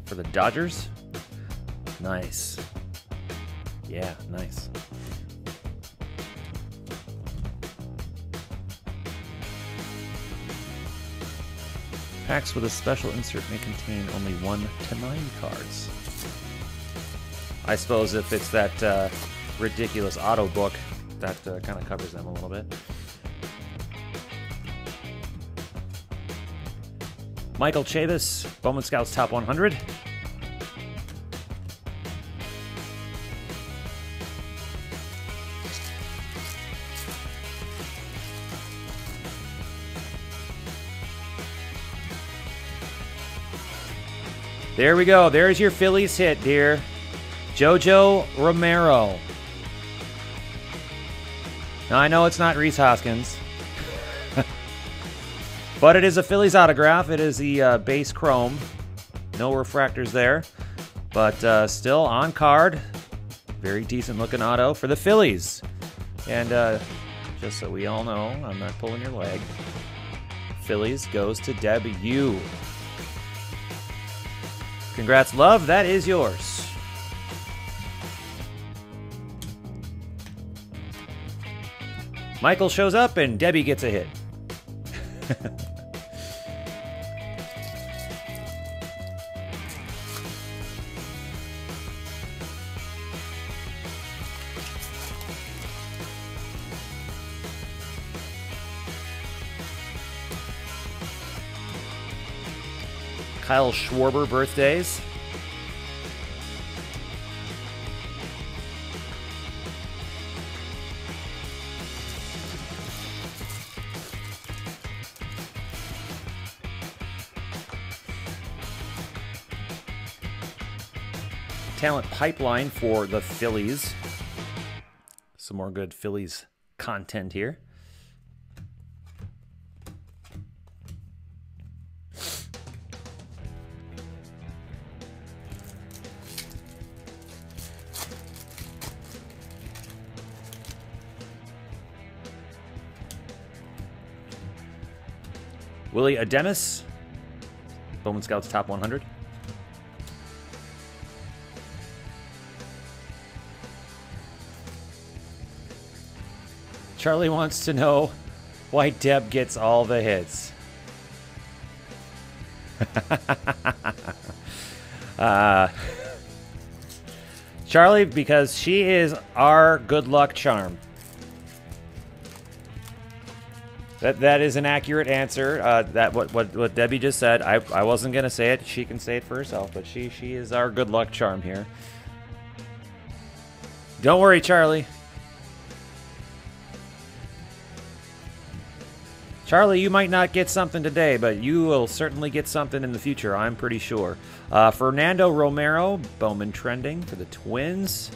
for the Dodgers. Nice. Yeah, nice. Packs with a special insert may contain only 1 to 9 cards. I suppose if it's that ridiculous auto book, that kind of covers them a little bit. Michael Chavis, Bowman Scouts Top 100. There we go. There's your Phillies hit, dear. Jojo Romero. Now, I know it's not Rhys Hoskins. But it is a Phillies autograph. It is the base chrome. No refractors there. But still on card. Very decent looking auto for the Phillies. And just so we all know, I'm not pulling your leg. Phillies goes to Deb U. Congrats, love. That is yours. Michael shows up and Debbie gets a hit. Kyle Schwarber birthdays. Talent pipeline for the Phillies. Some more good Phillies content here. Willie Ademis, Bowman Scouts Top 100. Charlie wants to know why Deb gets all the hits. Charlie, because she is our good luck charm. That is an accurate answer. That what Debbie just said. I wasn't gonna say it. She can say it for herself. But she is our good luck charm here. Don't worry, Charlie. Charlie, you might not get something today, but you will certainly get something in the future. I'm pretty sure. Fernando Romero, Bowman trending for the Twins.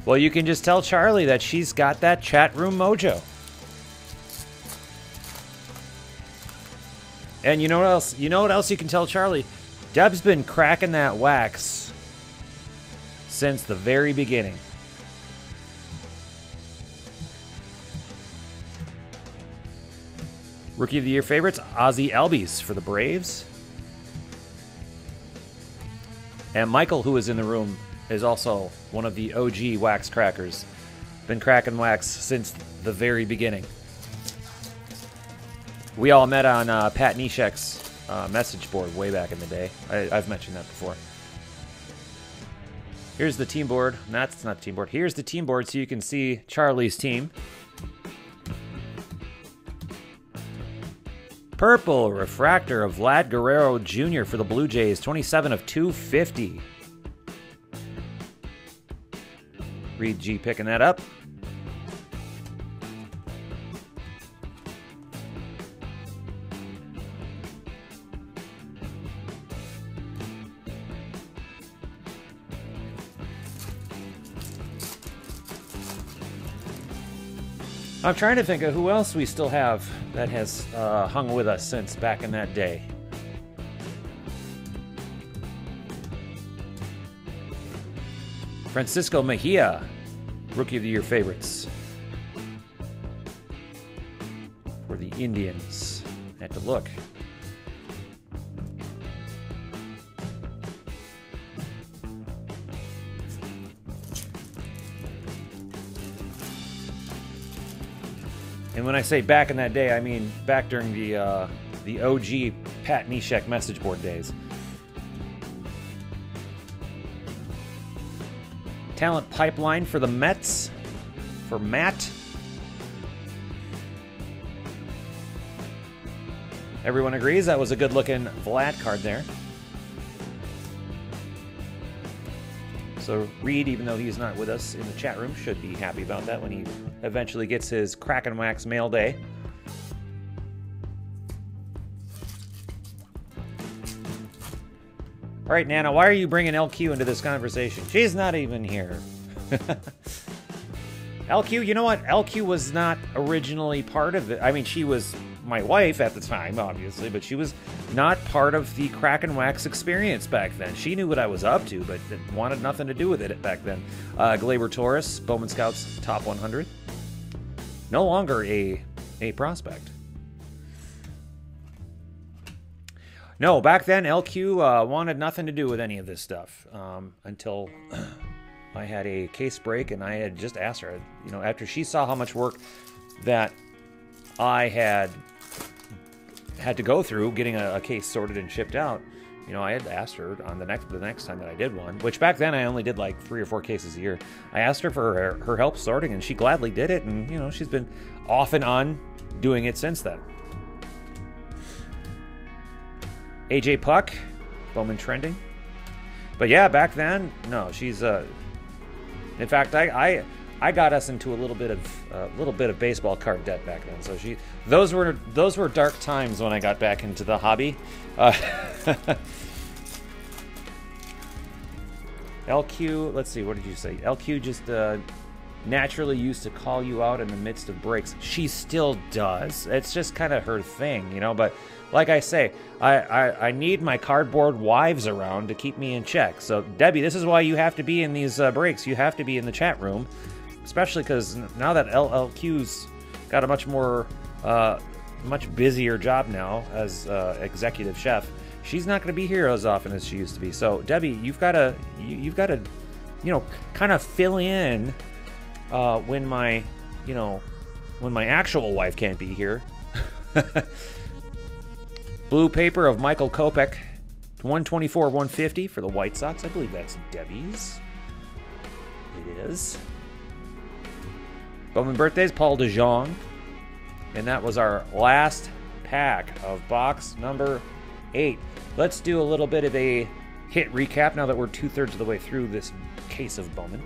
Well, you can just tell Charlie that she's got that chat room mojo. And you know what else? You know what else you can tell Charlie? Deb's been cracking that wax since the very beginning. Rookie of the Year favorites, Ozzie Albies for the Braves. And Michael, who is in the room, is also one of the OG wax crackers. Been cracking wax since the very beginning. We all met on Pat Neshek's message board way back in the day. I've mentioned that before. Here's the team board. That's not the team board. Here's the team board so you can see Charlie's team. Purple refractor of Vlad Guerrero Jr. for the Blue Jays. 27 of 250. Reed G picking that up. I'm trying to think of who else we still have that has hung with us since back in that day. Francisco Mejia, Rookie of the Year favorites for the Indians. I had to look. And when I say back in that day, I mean back during the OG Pat Neshek message board days. Talent pipeline for the Mets, for Matt. Everyone agrees that was a good-looking Vlad card there. So Reed, even though he's not with us in the chat room, should be happy about that when he eventually gets his Crack and Wax mail day. All right, Nana, why are you bringing LQ into this conversation? She's not even here. LQ, you know what? LQ was not originally part of it. I mean, she was my wife at the time, obviously, but she was not part of the Crack and Wax experience back then. She knew what I was up to, but wanted nothing to do with it back then. Glaber Torres, Bowman Scouts Top 100. No longer a prospect. No, back then LQ wanted nothing to do with any of this stuff until I had a case break, and I had just asked her, you know, after she saw how much work that I had to go through getting a case sorted and shipped out, you know, I had asked her on the next time that I did one, which back then I only did like 3 or 4 cases a year. I asked her for her help sorting, and she gladly did it, and you know, she's been off and on doing it since then. AJ Puck, Bowman trending. But yeah, back then, no, she's in fact, I got us into a little bit of baseball card debt back then. So those were dark times when I got back into the hobby. LQ, let's see, what did you say? LQ just naturally used to call you out in the midst of breaks. She still does. It's just kind of her thing, you know, but like I say, I need my cardboard wives around to keep me in check. So, Debbie, this is why you have to be in these breaks. You have to be in the chat room, especially because now that LQ's got a much busier job now as executive chef, she's not going to be here as often as she used to be. So, Debbie, you've got to, you know, kind of fill in when my actual wife can't be here. Blue paper of Michael Kopech, 124/150 for the White Sox. I believe that's Debbie's. It is. Bowman birthdays, Paul DeJong. And that was our last pack of box number 8. Let's do a little bit of a hit recap now that we're 2/3 of the way through this case of Bowman.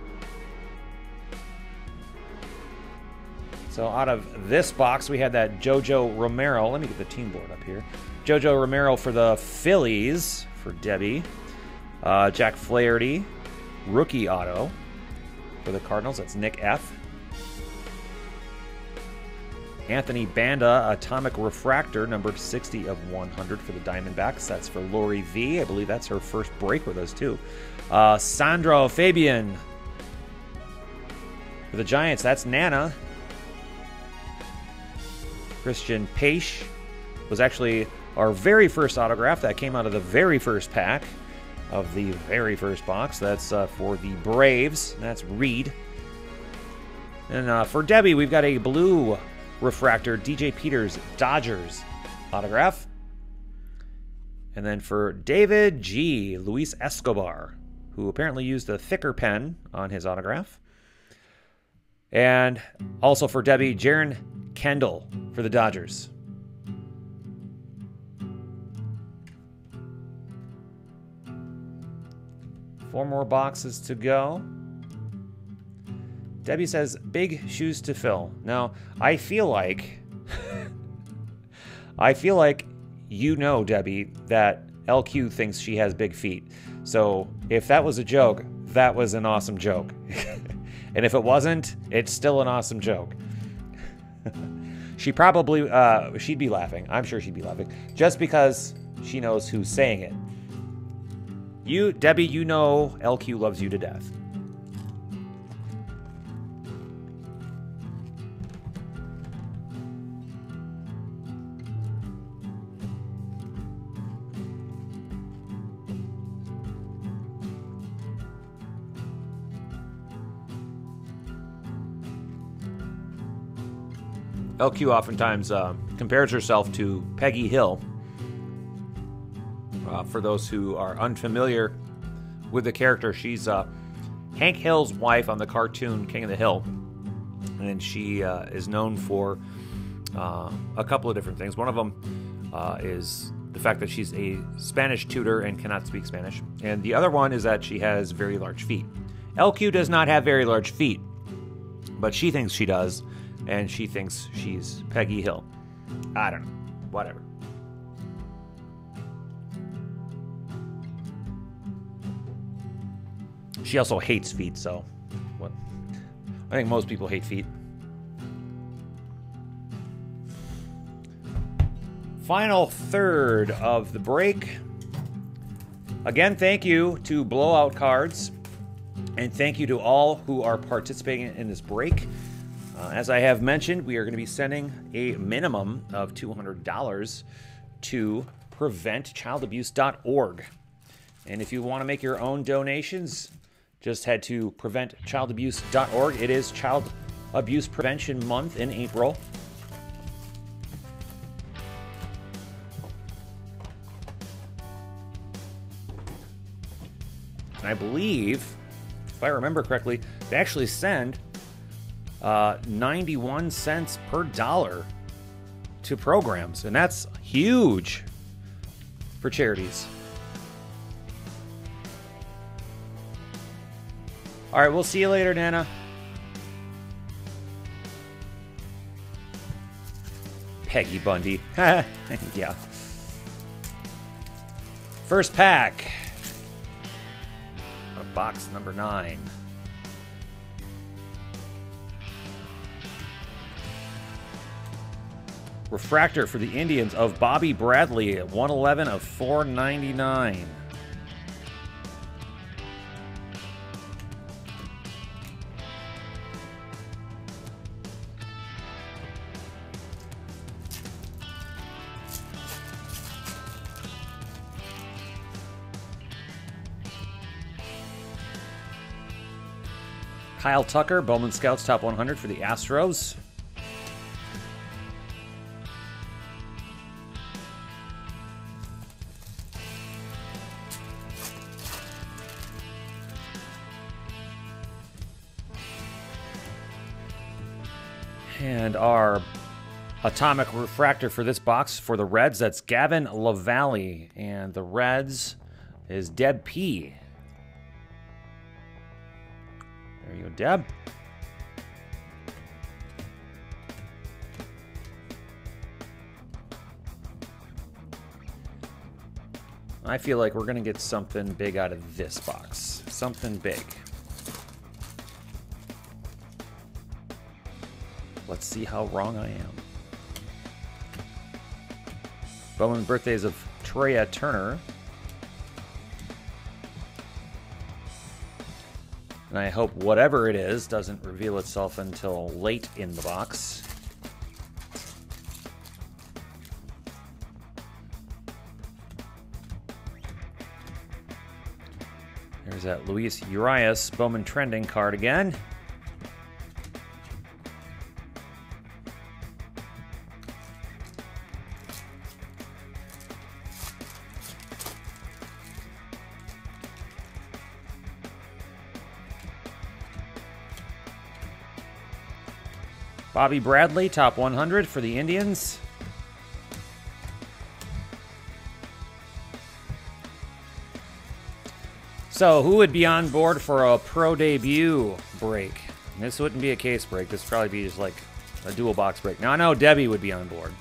So out of this box, we had that JoJo Romero. Let me get the team board up here. JoJo Romero for the Phillies for Debbie. Jack Flaherty, rookie auto for the Cardinals. That's Nick F. Anthony Banda, atomic refractor, numbered 60/100 for the Diamondbacks. That's for Lori V. I believe that's her first break with us, too. Sandro Fabian for the Giants. That's Nana. Christian Paish was actually our very first autograph that came out of the very first pack of the very first box. That's for the Braves. That's Reed. And for Debbie, we've got a blue refractor, DJ Peters, Dodgers autograph. And then for David G, Luis Escobar, who apparently used a thicker pen on his autograph. And also for Debbie, Jaron Kendall for the Dodgers. Four more boxes to go. Debbie says, big shoes to fill. Now, I feel like you know, Debbie, that LQ thinks she has big feet. So if that was a joke, that was an awesome joke. And if it wasn't, it's still an awesome joke. She probably, she'd be laughing. I'm sure she'd be laughing. Just because she knows who's saying it. You, Debbie, you know LQ loves you to death. LQ oftentimes compares herself to Peggy Hill. For those who are unfamiliar with the character, she's Hank Hill's wife on the cartoon King of the Hill. And she is known for a couple of different things. One of them is the fact that she's a Spanish tutor and cannot speak Spanish. And the other one is that she has very large feet. LQ does not have very large feet, but she thinks she does. And she thinks she's Peggy Hill. I don't know. Whatever. She also hates feet, so what? I think most people hate feet. Final third of the break. Again, thank you to Blowout Cards. And thank you to all who are participating in this break. As I have mentioned, we are going to be sending a minimum of $200 to preventchildabuse.org. And if you want to make your own donations, just head to preventchildabuse.org. It is Child Abuse Prevention Month in April. And I believe, if I remember correctly, they actually send 91 cents per dollar to programs, and that's huge for charities. All right, we'll see you later, Nana. Peggy Bundy. Yeah. First pack. Box number 9. Refractor for the Indians of Bobby Bradley at 111 of 499. Kyle Tucker, Bowman Scouts Top 100 for the Astros. And our atomic refractor for this box for the Reds, that's Gavin LaValle. And the Reds is Deb P. There you go, Deb. I feel like we're going to get something big out of this box. Something big. Let's see how wrong I am. Bowman birthdays of Treya Turner. And I hope whatever it is doesn't reveal itself until late in the box. There's that Luis Urias Bowman trending card again. Bobby Bradley, top 100 for the Indians. So, who would be on board for a pro debut break? This wouldn't be a case break. This would probably be just like a dual box break. Now, I know Debbie would be on board.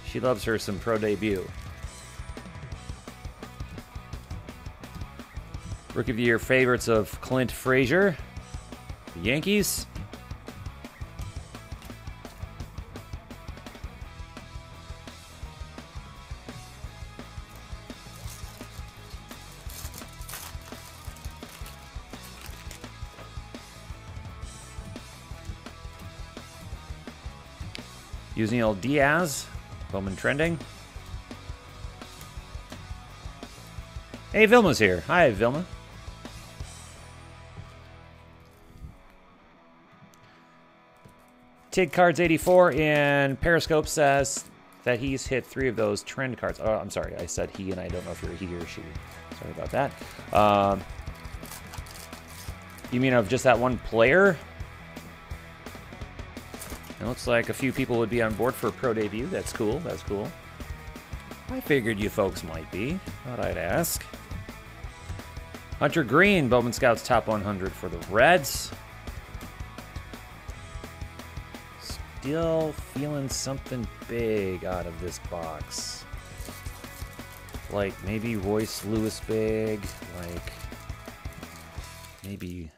She loves her some pro debut. Rookie of the Year favorites of Clint Frazier, the Yankees. Uziel Diaz, Bowman trending. Hey, Vilma's here. Hi, Vilma. Tig Cards 84 in Periscope says that he's hit 3 of those trend cards. Oh, I'm sorry. I said he, and I don't know if you're he or she. Sorry about that. You mean of just that one player? It looks like a few people would be on board for a pro debut. That's cool. That's cool. I figured you folks might be. Thought I'd ask. Hunter Green, Bowman Scouts top 100 for the Reds. Still feeling something big out of this box. Like maybe Royce Lewis big. Like maybe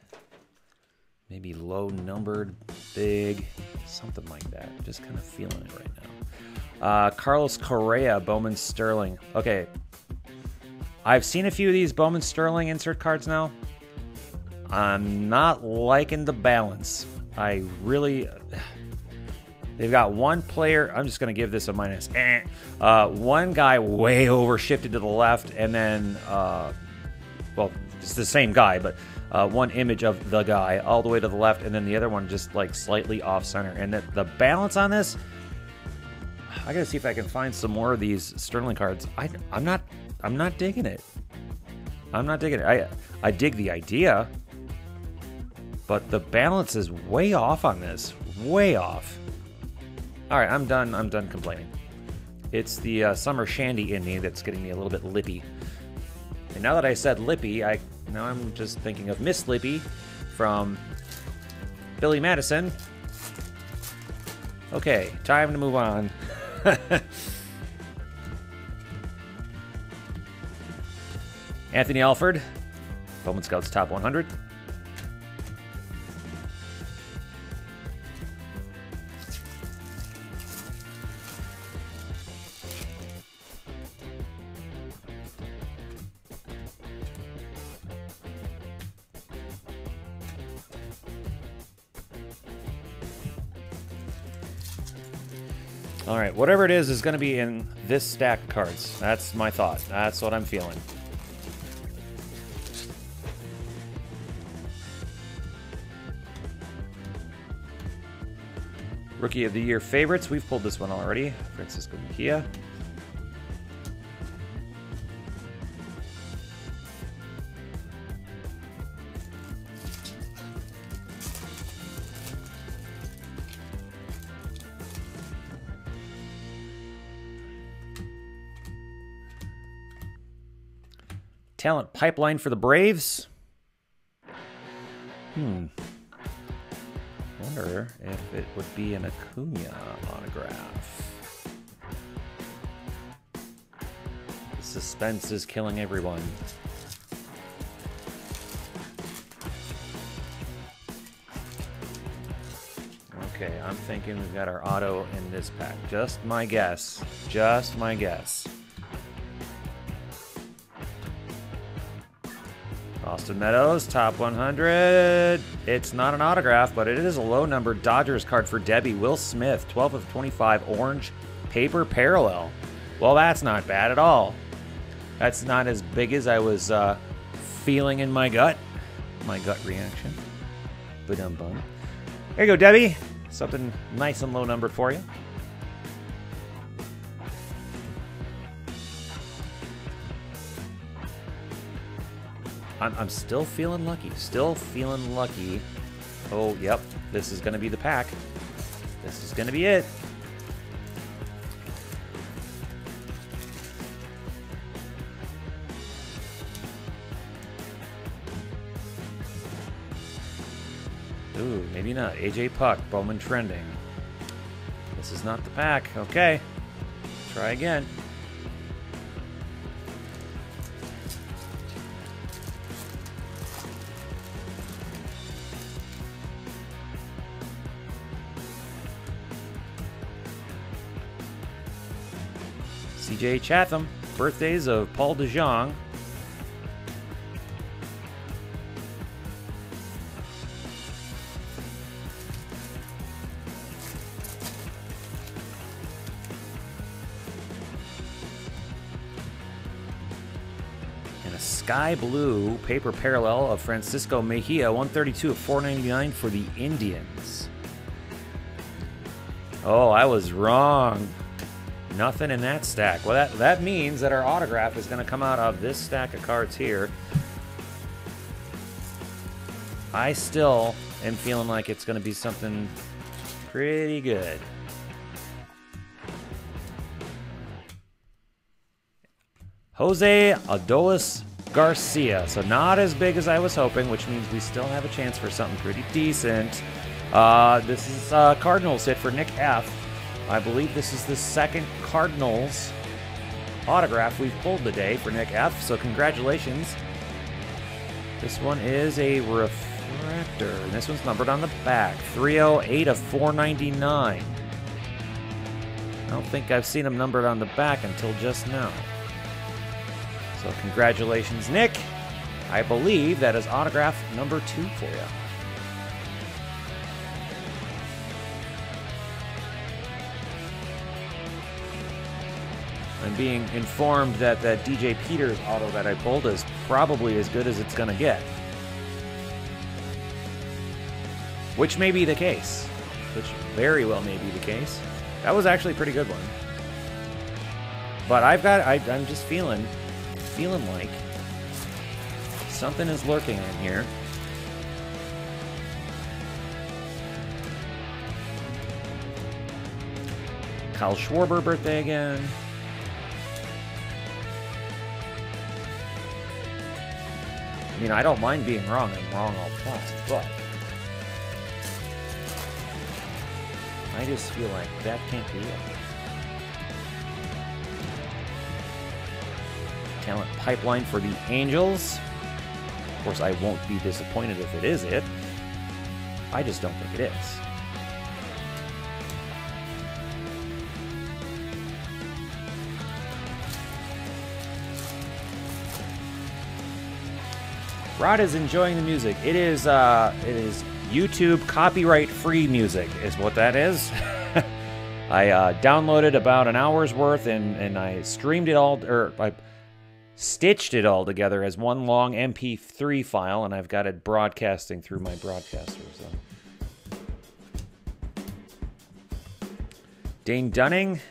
low numbered big. Something like that. Just kind of feeling it right now. Carlos Correa, Bowman Sterling. Okay. I've seen a few of these Bowman Sterling insert cards now. I'm not liking the balance. I really... They've got one player... I'm just going to give this a minus. One guy way overshifted to the left, and then... well, it's the same guy, but one image of the guy all the way to the left, and then the other one just like slightly off center. And the balance on this... I got to see if I can find some more of these Sterling cards. I'm not digging it. I'm not digging it. I dig the idea, but the balance is way off on this. Way off. All right, I'm done complaining. It's the Summer Shandy in me that's getting me a little bit lippy. And now that I said lippy, now I'm just thinking of Miss Lippy from Billy Madison. Okay, time to move on. Anthony Alford, Bowman Scouts top 100. All right, whatever it is going to be in this stack of cards. That's my thought. That's what I'm feeling. Rookie of the Year favorites. We've pulled this one already. Francisco Mejia. Talent pipeline for the Braves. Wonder if it would be an Acuna autograph. The suspense is killing everyone. Okay, I'm thinking we've got our auto in this pack. Just my guess. Just my guess. Austin Meadows, top 100. It's not an autograph, but it is a low-numbered Dodgers card for Debbie. Will Smith, 12 of 25, orange paper parallel. Well, that's not bad at all. That's not as big as I was feeling in my gut. My gut reaction. Ba-dum-bum. There you go, Debbie. Something nice and low-numbered for you. I'm still feeling lucky. Still feeling lucky. Oh, yep. This is going to be the pack. This is going to be it. Ooh, maybe not. AJ Puck, Bowman trending. This is not the pack. Okay. Try again. CJ Chatham, birthdays of Paul DeJong. sky blue paper parallel of Francisco Mejia, 132 of 499 for the Indians. Oh, I was wrong. Nothing in that stack. Well, that means that our autograph is going to come out of this stack of cards here. I still am feeling like it's going to be something pretty good. Jose Adolis Garcia. So not as big as I was hoping, which means we still have a chance for something pretty decent. This is a Cardinals hit for Nick F. I believe this is the second Cardinals autograph we've pulled today for Nick F. So congratulations. This one is a refractor, and this one's numbered on the back. 308 of 499. I don't think I've seen them numbered on the back until just now. So congratulations, Nick. I believe that is autograph number 2 for you. I'm being informed that that DJ Peters auto that I pulled is probably as good as it's going to get. Which may be the case. Which very well may be the case. That was actually a pretty good one. But I'm just feeling like something is lurking in here. Kyle Schwarber birthday again. I mean, I don't mind being wrong. I'm wrong all the time, but I just feel like that can't be it. Talent pipeline for the Angels. Of course, I won't be disappointed if it is it. I just don't think it is. Rod is enjoying the music. It is YouTube copyright-free music, is what that is. I downloaded about an hour's worth and I streamed it all, or I stitched it all together as one long MP3 file, and I've got it broadcasting through my broadcaster. So. Dane Dunning,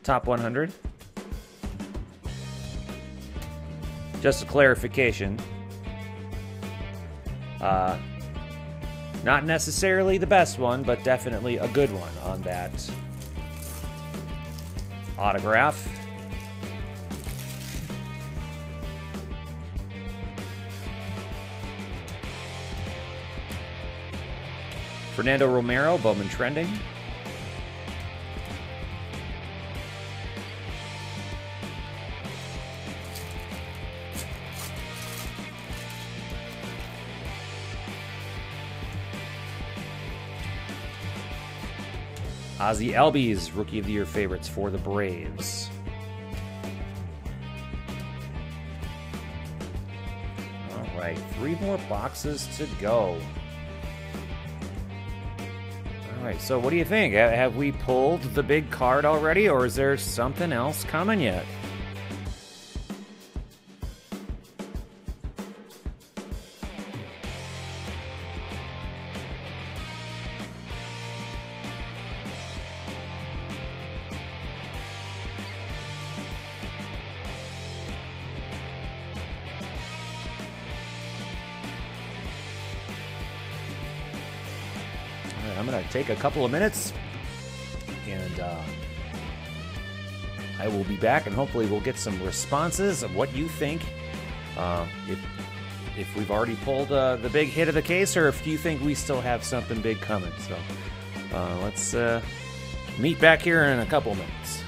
top 100. Just a clarification. Not necessarily the best one, but definitely a good one on that autograph. Fernando Romero, Bowman trending. Ozzie Albies, Rookie of the Year favorites for the Braves. All right, 3 more boxes to go. All right, so what do you think? Have we pulled the big card already, or is there something else coming yet? I'm going to take a couple of minutes, and I will be back, and hopefully we'll get some responses of what you think. If we've already pulled the big hit of the case, or if you think we still have something big coming. So let's meet back here in a couple of minutes.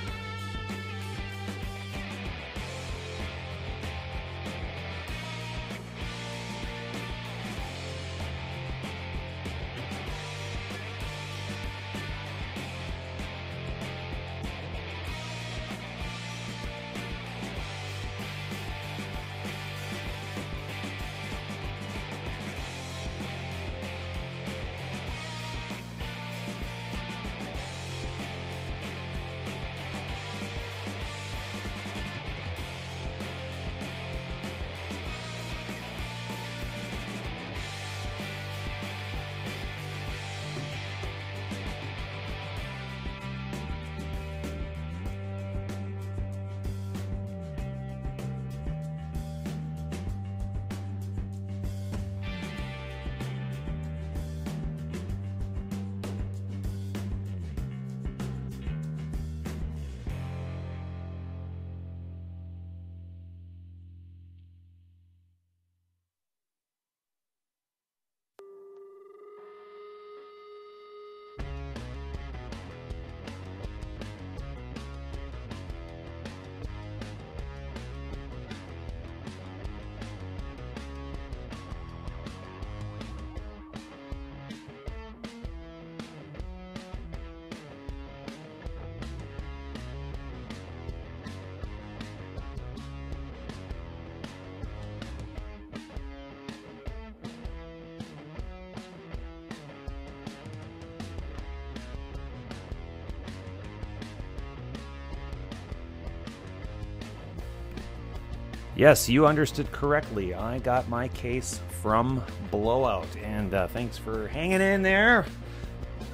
Yes, you understood correctly. I got my case from Blowout, and thanks for hanging in there.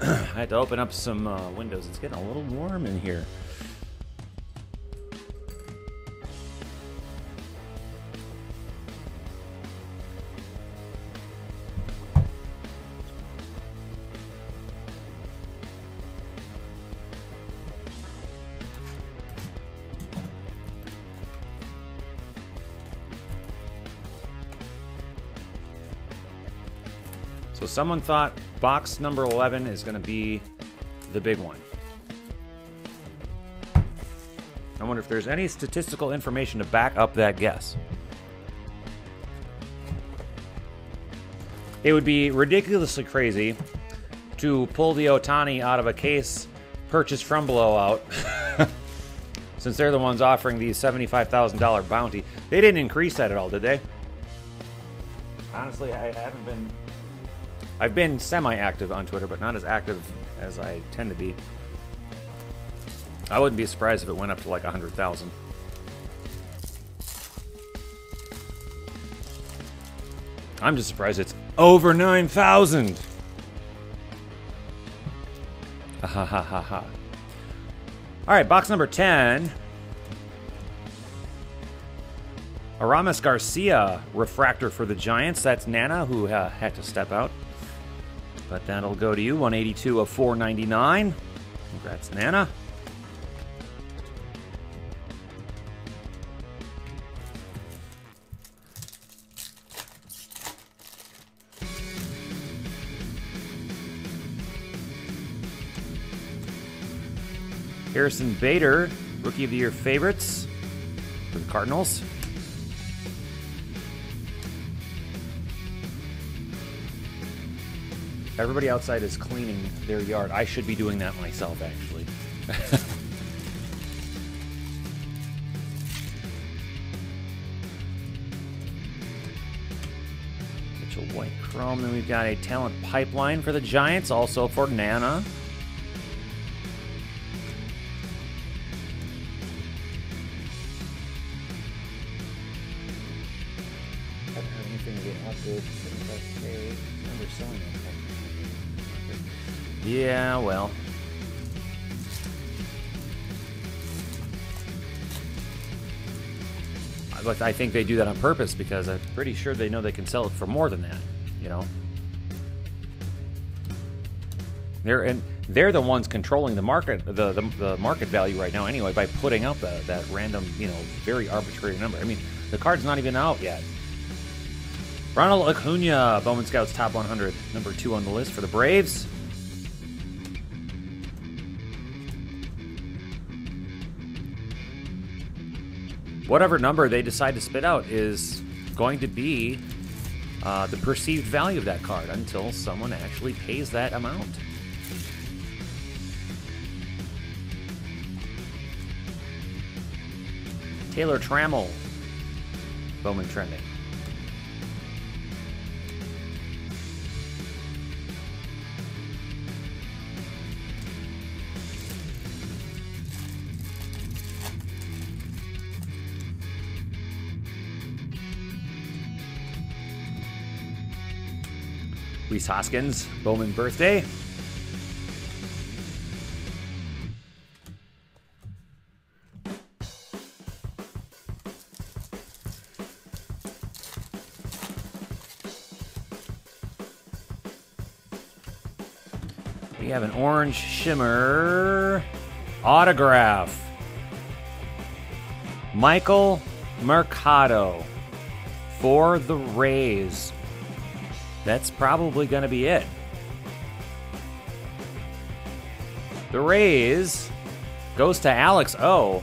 I had to open up some windows. It's getting a little warm in here. So someone thought box number 11 is going to be the big one. I wonder if there's any statistical information to back up that guess. It would be ridiculously crazy to pull the Ohtani out of a case purchased from Blowout, since they're the ones offering the $75,000 bounty. They didn't increase that at all, did they? Honestly, I haven't been... I've been semi-active on Twitter, but not as active as I tend to be. I wouldn't be surprised if it went up to like 100,000. I'm just surprised it's over 9,000. Ha ha ha ha. All right, box number 10. Aramis Garcia refractor for the Giants. That's Nana, who had to step out. But that'll go to you, 182 of 499. Congrats, Nana. Harrison Bader, Rookie of the Year favorites for the Cardinals. Everybody outside is cleaning their yard. I should be doing that myself, actually. Mitchell White Chrome. Then we've got a talent pipeline for the Giants, also for Nana. Haven't heard anything to get updated. 75K. Remember selling that. Yeah, well. But I think they do that on purpose because I'm pretty sure they know they can sell it for more than that, you know. They're the ones controlling the market, the market value right now anyway, by putting out that random, you know, very arbitrary number. I mean, the card's not even out yet. Ronald Acuna, Bowman Scouts Top 100, number 2 on the list for the Braves. Whatever number they decide to spit out is going to be the perceived value of that card until someone actually pays that amount. Taylor Trammell, Bowman trending. Reese Hoskins, Bowman birthday. We have an orange shimmer autograph. Michael Mercado for the Rays. That's probably going to be it. The Rays goes to Alex O.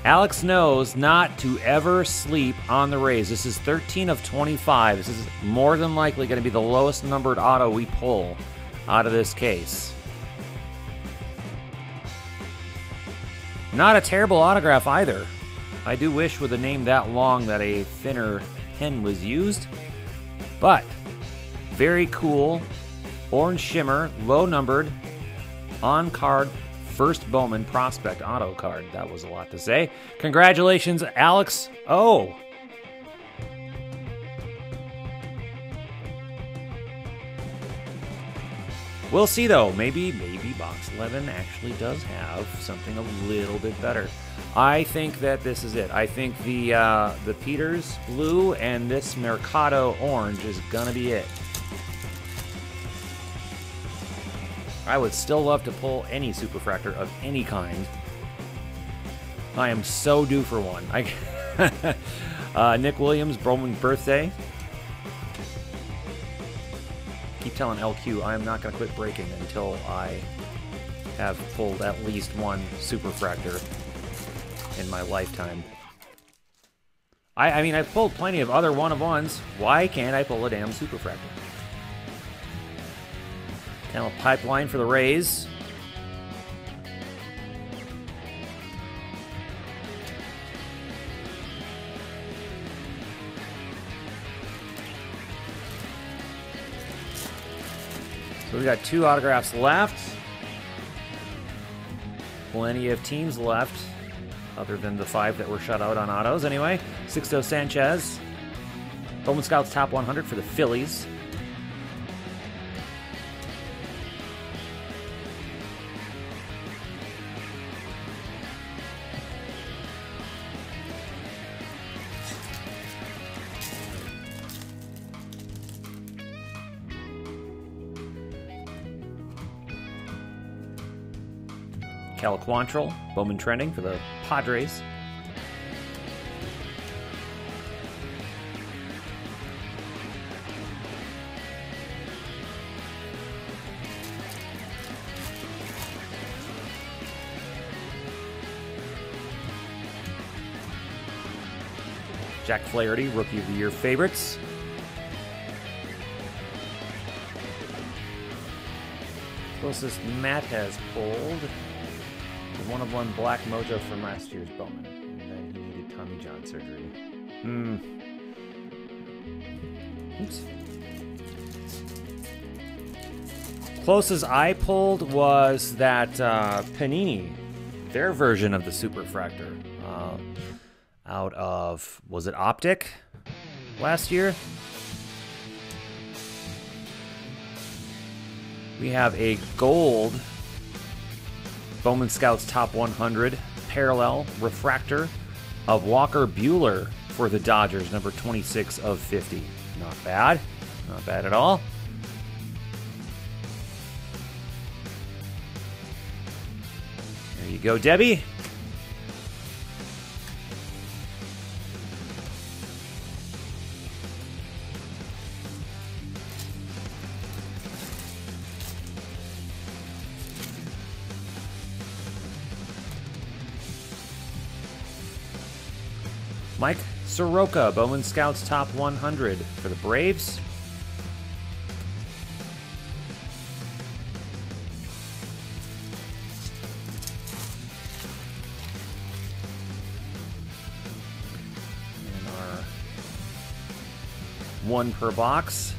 Alex knows not to ever sleep on the Rays. This is 13 of 25. This is more than likely going to be the lowest numbered auto we pull out of this case. Not a terrible autograph either. I do wish with a name that long that a thinner pen was used. But very cool, orange shimmer, low numbered, on card first Bowman prospect auto card. That was a lot to say. Congratulations, Alex O. We'll see, though. Maybe Box 11 actually does have something a little bit better. I think that this is it. I think the Peters blue and this Mercado orange is gonna be it. I would still love to pull any Superfractor of any kind. I am so due for one. Nick Williams, Bowman birthday. Keep telling LQ I am not going to quit breaking until I have pulled at least one Superfractor in my lifetime. I mean, I've pulled plenty of other one-of-ones. Why can't I pull a damn Superfractor? Kind of pipeline for the Rays. So we got 2 autographs left. Plenty of teams left, other than the 5 that were shut out on autos. Anyway, Sixto Sanchez, Bowman Scouts top 100 for the Phillies. Cal Quantrill, Bowman trending for the Padres. Jack Flaherty, Rookie of the Year favorites. Closest Matt has pulled. One-of-one Black Mojo from last year's Bowman. And then he needed Tommy John surgery. Oops. Closest I pulled was that Panini, their version of the Superfractor. Out of, was it Optic last year? We have a gold Bowman Scouts top 100 parallel refractor of Walker Buehler for the Dodgers, number 26 of 50. Not bad. Not bad at all. There you go, Debbie. Mike Soroka, Bowman Scouts top 100 for the Braves. And our 1 per box.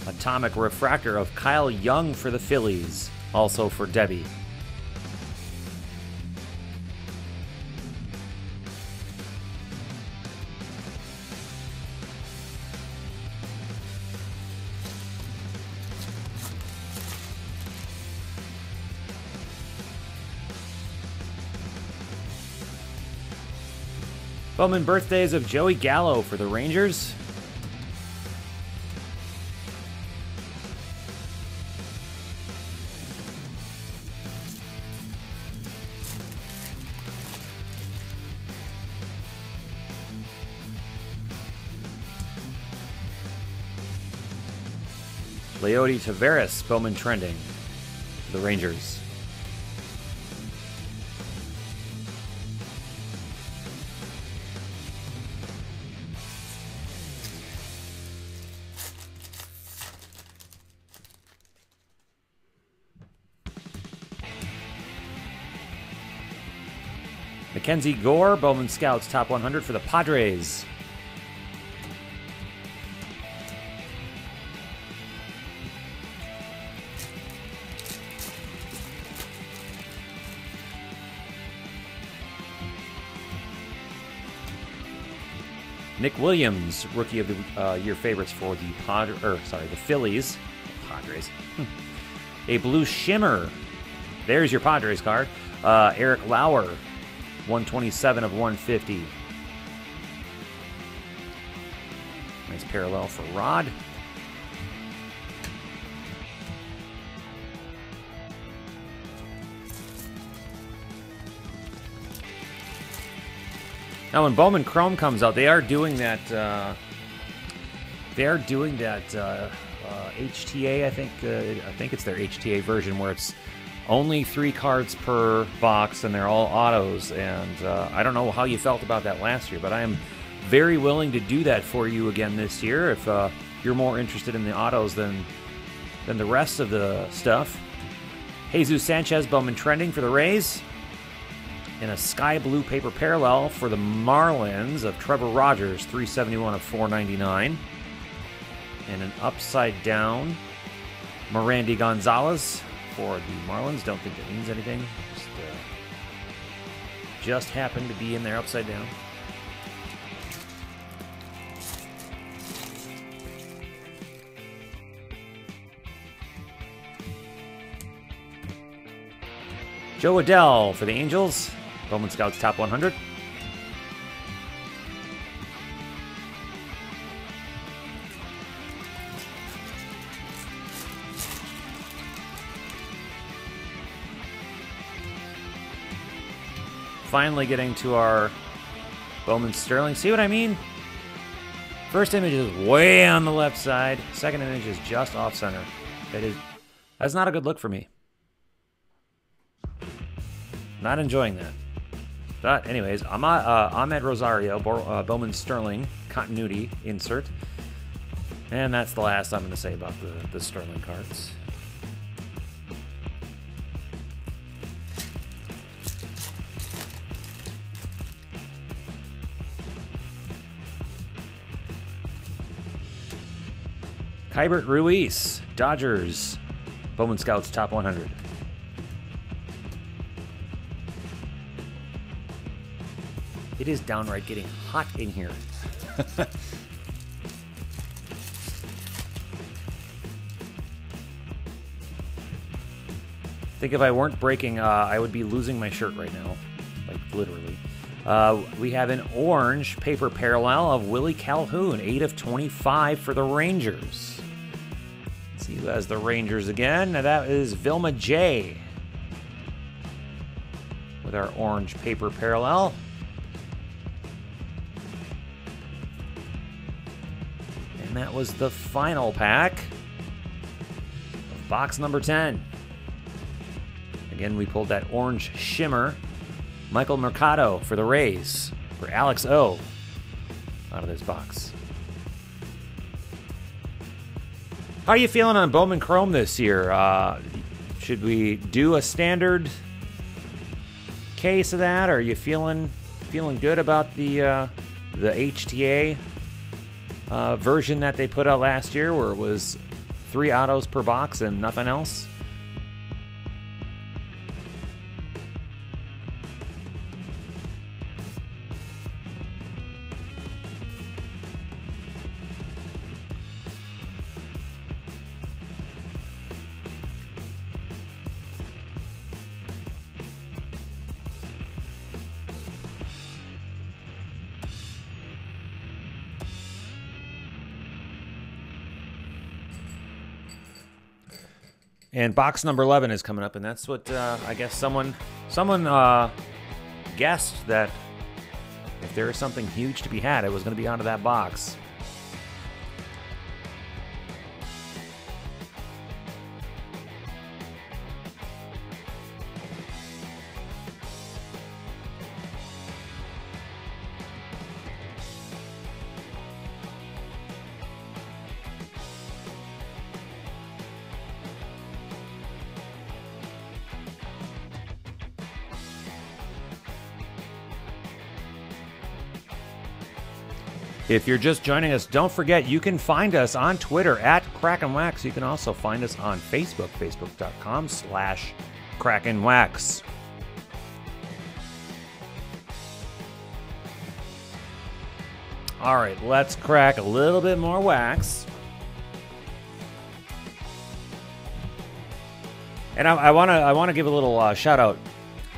Atomic Refractor of Kyle Young for the Phillies, also for Debbie. Bowman birthdays of Joey Gallo for the Rangers. Leody Taveras, Bowman trending for the Rangers. Mackenzie Gore, Bowman Scouts top 100 for the Padres. Nick Williams, Rookie of the Year favorites for the Phillies. Padres. A blue shimmer. There's your Padres card. Eric Lauer, 127 of 150. Nice parallel for Rod. Now, when Bowman Chrome comes out, they are doing that. HTA. I think it's their HTA version where it's only 3 cards per box, and they're all autos. And I don't know how you felt about that last year, but I am very willing to do that for you again this year if you're more interested in the autos than the rest of the stuff. Jesus Sanchez, Bowman trending for the Rays. And a sky blue paper parallel for the Marlins of Trevor Rogers, 371 of 499. And an upside down Mirandy Gonzalez for the Marlins. Don't think that means anything. Just happened to be in there upside down. Joe Adell for the Angels. Bowman Scouts Top 100. Finally getting to our Bowman Sterling. See what I mean? First image is way on the left side. Second image is just off center. That's not a good look for me. Not enjoying that. But anyways, Ahmed Rosario, Bowman Sterling continuity insert. And that's the last I'm going to say about the Sterling cards. Keibert Ruiz, Dodgers, Bowman Scouts Top 100. It is downright getting hot in here. I think if I weren't breaking, I would be losing my shirt right now. Like, literally. We have an orange paper parallel of Willie Calhoun, 8 of 25 for the Rangers. Let's see who has the Rangers again. Now that is Vilma J. with our orange paper parallel. And that was the final pack of box number 10. Again, we pulled that orange shimmer. Michael Mercado for the Rays, for Alex O, out of this box. How are you feeling on Bowman Chrome this year? Should we do a standard case of that? Or are you feeling good about the HTA version that they put out last year, where it was 3 autos per box and nothing else? And box number 11 is coming up, and that's what I guess someone guessed, that if there is something huge to be had, it was going to be out of that box. If you're just joining us, don't forget you can find us on Twitter at @KrakenWax. You can also find us on Facebook, facebook.com/KrakenWax. All right, let's crack a little bit more wax. And I want to give a little shout out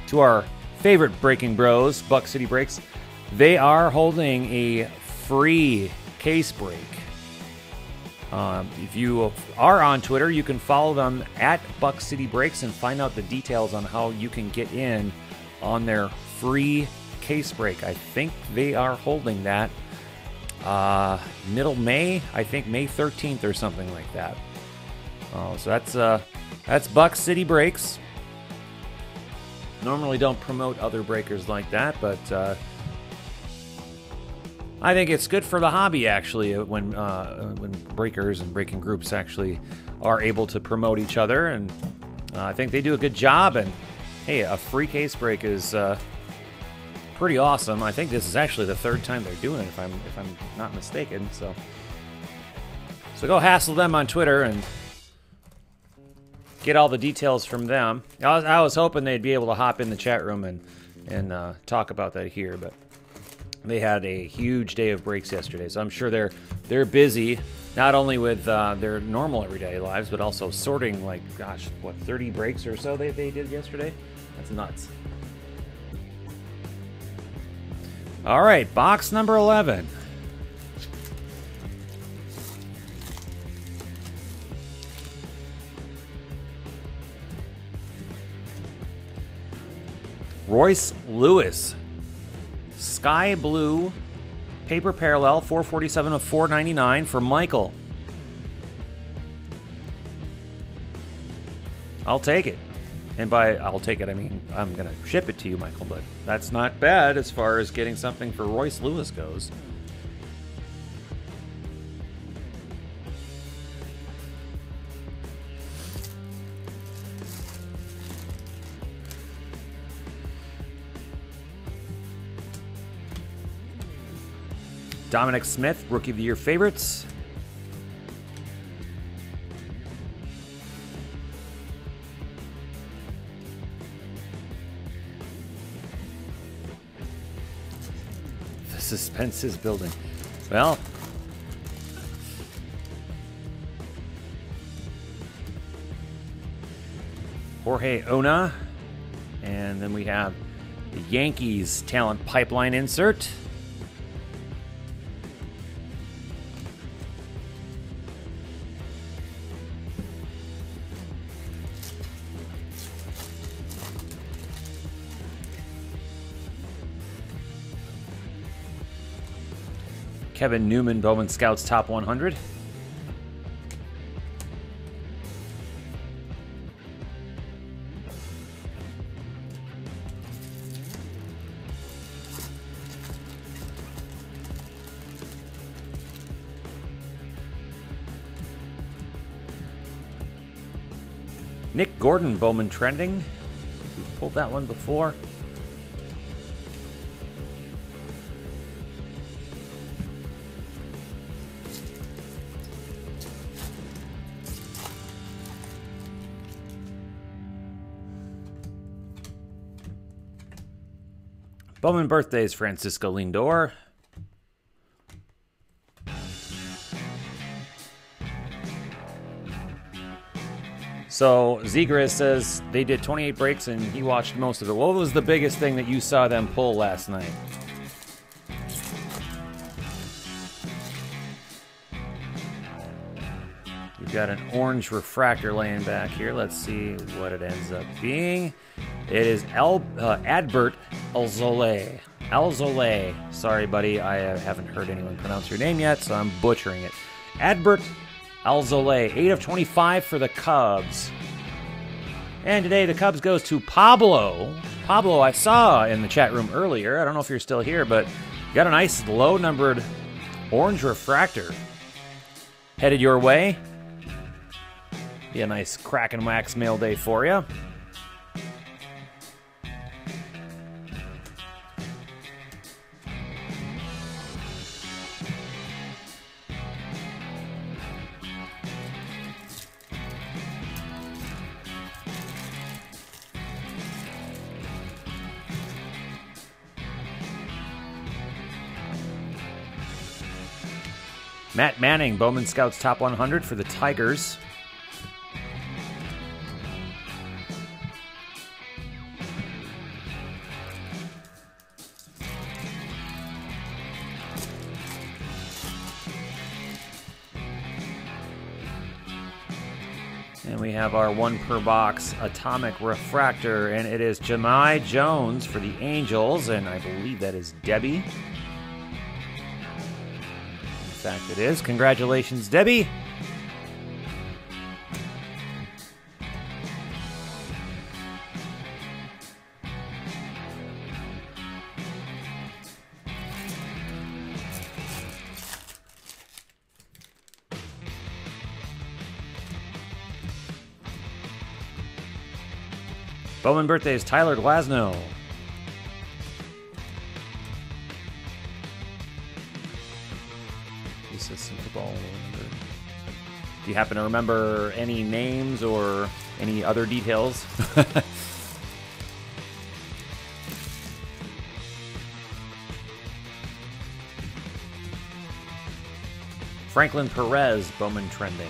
to our favorite breaking bros, Buck City Breaks. They are holding a free case break. If you are on Twitter, you can follow them at Buck City Breaks and find out the details on how you can get in on their free case break. I think they are holding that middle May, I think May 13th or something like that. So that's Buck City Breaks. Normally don't promote other breakers like that, but I think it's good for the hobby, actually, when breakers and breaking groups actually are able to promote each other, and I think they do a good job. And hey, a free case break is pretty awesome. I think this is actually the third time they're doing it, if I'm not mistaken. So go hassle them on Twitter and get all the details from them. I was hoping they'd be able to hop in the chat room and talk about that here, but they had a huge day of breaks yesterday, so I'm sure they're busy, not only with their normal everyday lives, but also sorting, like, gosh, what, 30 breaks or so they did yesterday? That's nuts. All right, box number 11. Royce Lewis. Sky Blue Paper Parallel, 447 of 499 for Michael. I'll take it. And by I'll take it, I mean I'm going to ship it to you, Michael, but that's not bad as far as getting something for Royce Lewis goes. Dominic Smith, Rookie of the Year favorites. The suspense is building. Well, Jorge Ona. And then we have the Yankees talent pipeline insert. Kevin Newman, Bowman Scouts Top 100. Nick Gordon, Bowman Trending. We've pulled that one before. Bowman birthdays, Francisco Lindor. So Zegras says they did 28 breaks and he watched most of it. What was the biggest thing that you saw them pull last night? We've got an orange refractor laying back here. Let's see what it ends up being. It is Adbert Alzolay. Alzolay. Sorry, buddy. I haven't heard anyone pronounce your name yet, so I'm butchering it. Adbert Alzolay. 8 of 25 for the Cubs. And today the Cubs goes to Pablo. Pablo, I saw in the chat room earlier. I don't know if you're still here, but you got a nice low-numbered orange refractor headed your way. Be a nice crack and wax mail day for you. Matt Manning, Bowman Scouts Top 100 for the Tigers. And we have our 1 per box Atomic Refractor, and it is Jahmai Jones for the Angels, and I believe that is Debbie. In fact, it is. Congratulations, Debbie. Bowman birthday is Tyler Glasnow. Assistant football. Do you happen to remember any names or any other details? Franklin Perez, Bowman trending.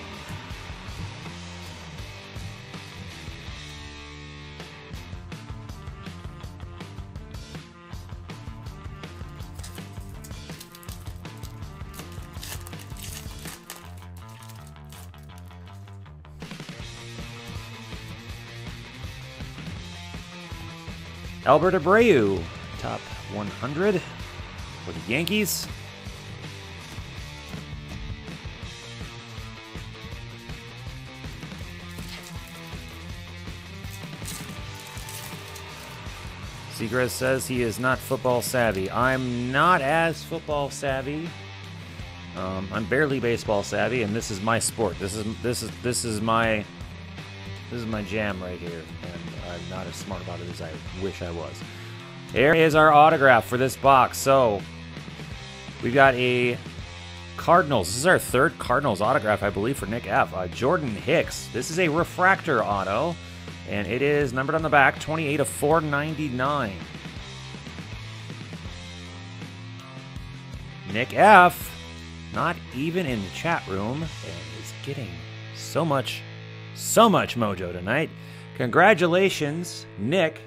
Albert Abreu, top 100 for the Yankees. Seagrass says he is not football savvy. I'm not as football savvy. I'm barely baseball savvy, and this is my sport. This is my jam right here, and I'm not as smart about it as I wish I was. Here is our autograph for this box. So we've got a Cardinals. This is our 3rd Cardinals autograph, I believe, for Nick F. Jordan Hicks. This is a refractor auto, and it is numbered on the back, 28 of 499. Nick F. not even in the chat room and is getting so much mojo tonight. Congratulations, Nick.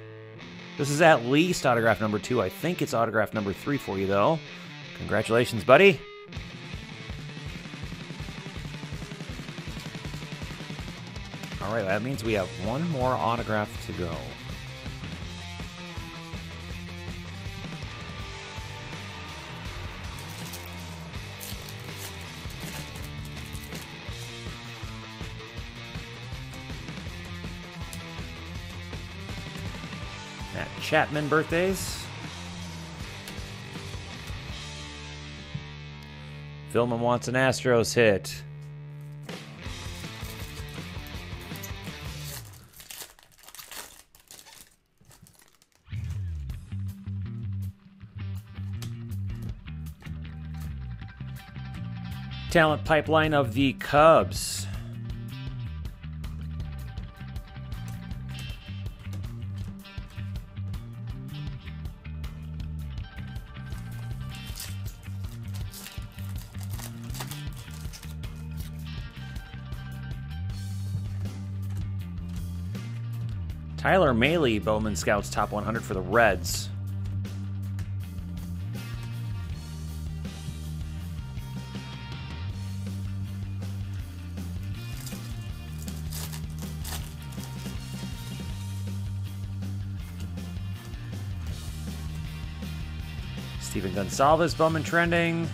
This is at least autograph number 2. I think it's autograph number 3 for you, though. Congratulations, buddy. All right, that means we have one more autograph to go. Matt Chapman birthdays. Philman wants an Astros hit. Talent pipeline of the Cubs. Tyler Mahle, Bowman Scouts Top 100 for the Reds. Steven Gonsalves, Bowman trending.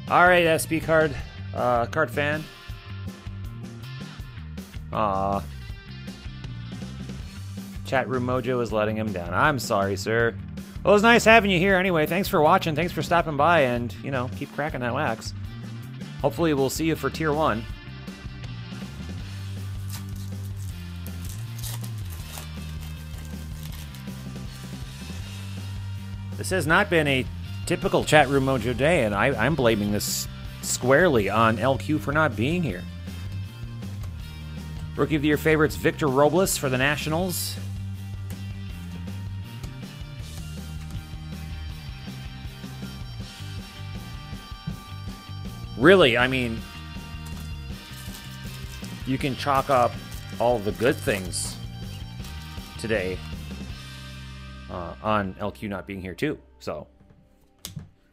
All right, SB card fan. Aw. Chat room mojo is letting him down. I'm sorry, sir. Well, it was nice having you here anyway. Thanks for watching. Thanks for stopping by, and, you know, keep cracking that wax. Hopefully we'll see you for Tier 1. This has not been a typical chat room mojo day, and I'm blaming this squarely on LQ for not being here. Rookie of the Year favorites, Victor Robles for the Nationals. really, I mean, you can chalk up all the good things today on LQ not being here too. So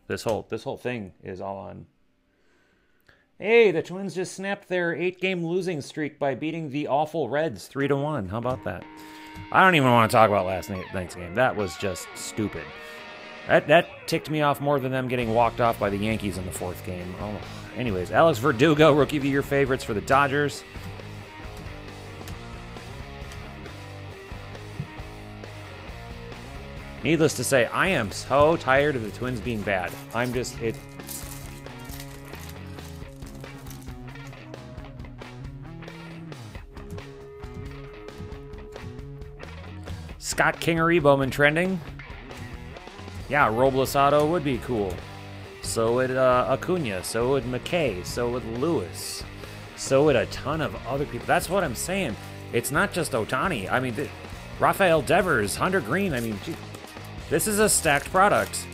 this whole thing is all on. Hey, the Twins just snapped their 8-game losing streak by beating the awful Reds 3-1. How about that? I don't even want to talk about last night's game. That was just stupid. That ticked me off more than them getting walked off by the Yankees in the 4th game. Oh, anyways, Alex Verdugo, Rookie of the Year favorites for the Dodgers. Needless to say, I am so tired of the Twins being bad. I'm just... Scott Kingery, Bowman trending. Yeah, Robles auto would be cool. So would Acuna. So would McKay. So would Lewis. So would a ton of other people. That's what I'm saying. It's not just Ohtani. I mean, Rafael Devers, Hunter Green. I mean, gee, this is a stacked product.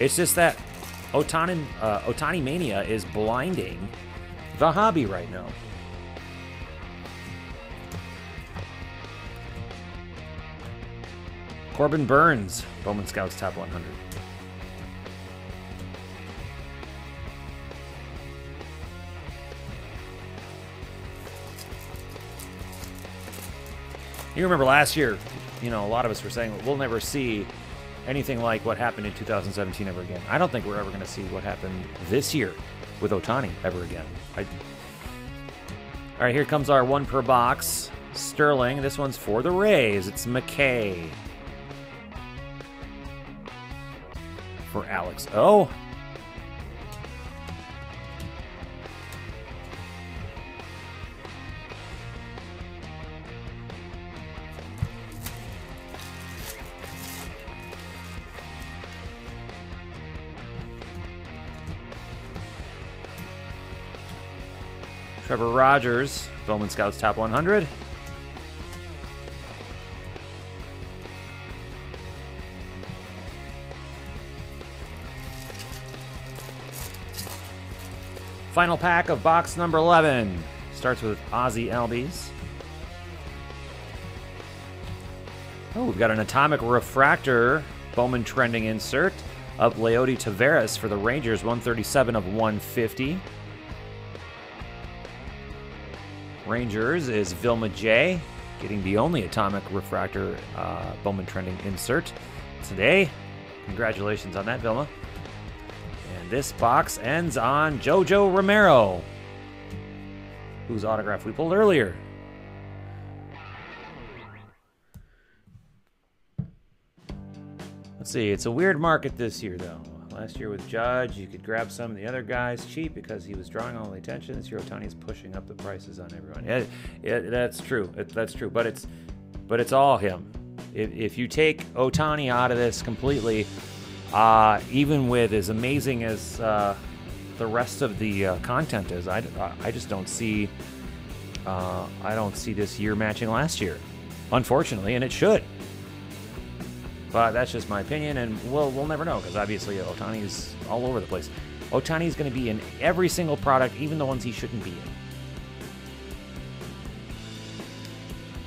It's just that Ohtani mania is blinding the hobby right now. Corbin Burns, Bowman Scouts Top 100. You remember last year, you know, a lot of us were saying we'll never see anything like what happened in 2017 ever again. I don't think we're ever going to see what happened this year with Ohtani ever again. All right, here comes our 1 per box. Sterling. This one's for the Rays. It's McKay. For Alex O. Trevor Rogers, Bowman Scouts Top 100. Final pack of box number 11. Starts with Ozzie Albies. Oh, we've got an Atomic Refractor Bowman trending insert of Leody Taveras for the Rangers, 137 of 150. Rangers is Vilma J, getting the only Atomic Refractor Bowman trending insert today. Congratulations on that, Vilma. And this box ends on Jojo Romero, whose autograph we pulled earlier. Let's see, it's a weird market this year, though. Last year with Judge, you could grab some of the other guys cheap because he was drawing all the attention. This year, Ohtani's pushing up the prices on everyone. Yeah, that's true. That's true. But it's all him. If you take Ohtani out of this completely, even with as amazing as the rest of the content is, I just don't see. I don't see this year matching last year, unfortunately, and it should. But that's just my opinion, and we'll never know, because obviously Ohtani's all over the place. Ohtani's going to be in every single product, even the ones he shouldn't be in.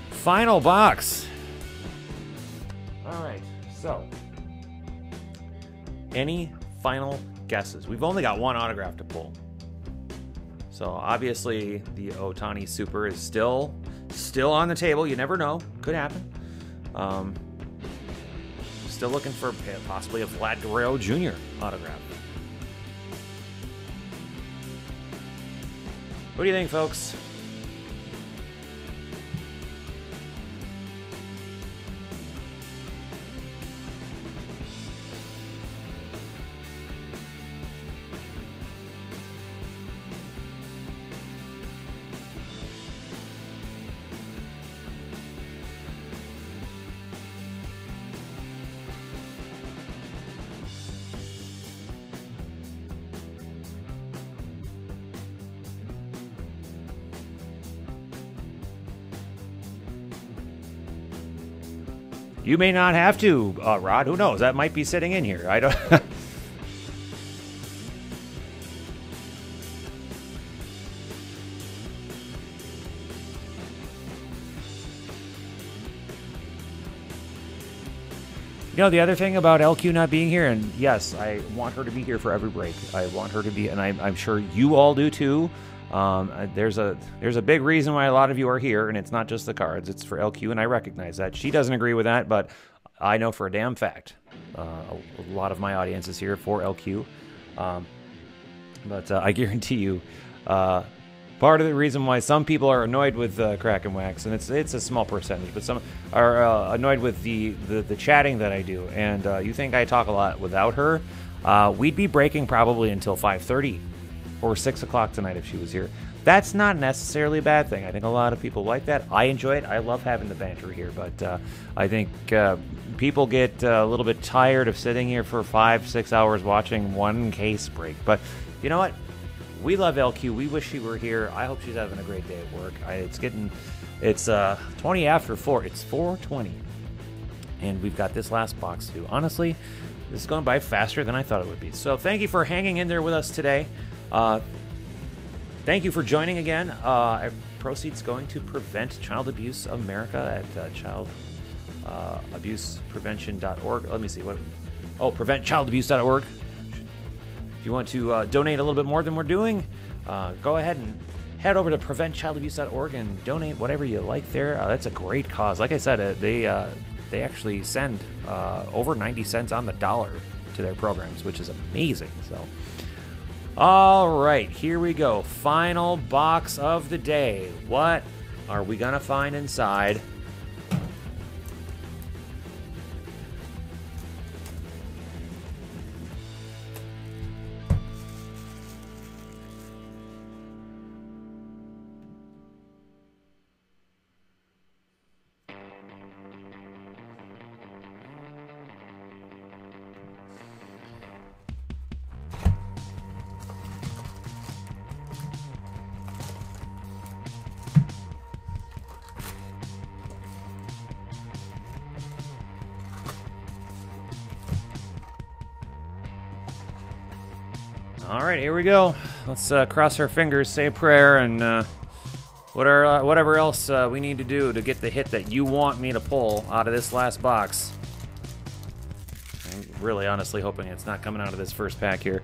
Final box. All right, so any final guesses? We've only got one autograph to pull. So obviously the Ohtani Super is still on the table. You never know. Could happen. Still looking for possibly a Vlad Guerrero Jr. autograph. What do you think, folks? You may not have to, Rod. Who knows? That might be sitting in here. I don't. You know, the other thing about LQ not being here, and yes, I want her to be here for every break. I want her to be, and I'm sure you all do too. There's a big reason why a lot of you are here, and it's not just the cards. It's for LQ, and I recognize that. She doesn't agree with that, but I know for a damn fact a lot of my audience is here for LQ. But I guarantee you, part of the reason why some people are annoyed with Crack and Wax, and it's a small percentage, but some are annoyed with the chatting that I do. And you think I talk a lot without her? We'd be breaking probably until 5:30 or 6 o'clock tonight if she was here. That's not necessarily a bad thing. I think a lot of people like that. I enjoy it. I love having the banter here, but I think people get a little bit tired of sitting here for 5-6 hours watching one case break. But you know what? We love LQ. We wish she were here. I hope she's having a great day at work. It's 20 after 4. It's 4:20. And we've got this last box too. Honestly, this is going by faster than I thought it would be. So thank you for hanging in there with us today. Thank you for joining again. Proceeds going to Prevent Child Abuse America at childabuseprevention.org. Let me see. preventchildabuse.org. If you want to donate a little bit more than we're doing, go ahead and head over to preventchildabuse.org and donate whatever you like there. That's a great cause. Like I said, they actually send over 90 cents on the dollar to their programs, which is amazing. So, all right, here we go. Final box of the day. What are we going to find inside? All right, here we go. Let's cross our fingers, say a prayer, and whatever else we need to do to get the hit that you want me to pull out of this last box. I'm really honestly hoping it's not coming out of this first pack here.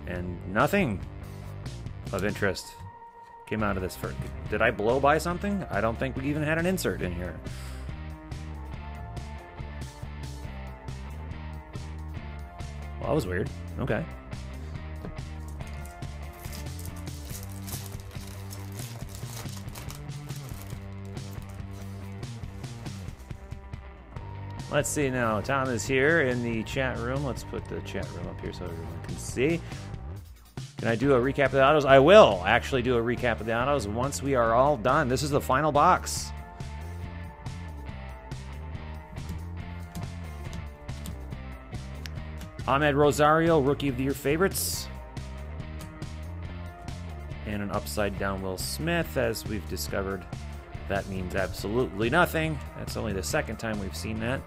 And nothing of interest came out of this first. Did I blow by something? I don't think we even had an insert in here. Well, that was weird. Okay. Let's see now. Tom is here in the chat room. Let's put the chat room up here so everyone can see. Can I do a recap of the autos? I will actually do a recap of the autos once we are all done. This is the final box. Ahmed Rosario, Rookie of the Year favorites. And an upside down Will Smith, as we've discovered. That means absolutely nothing. That's only the second time we've seen that.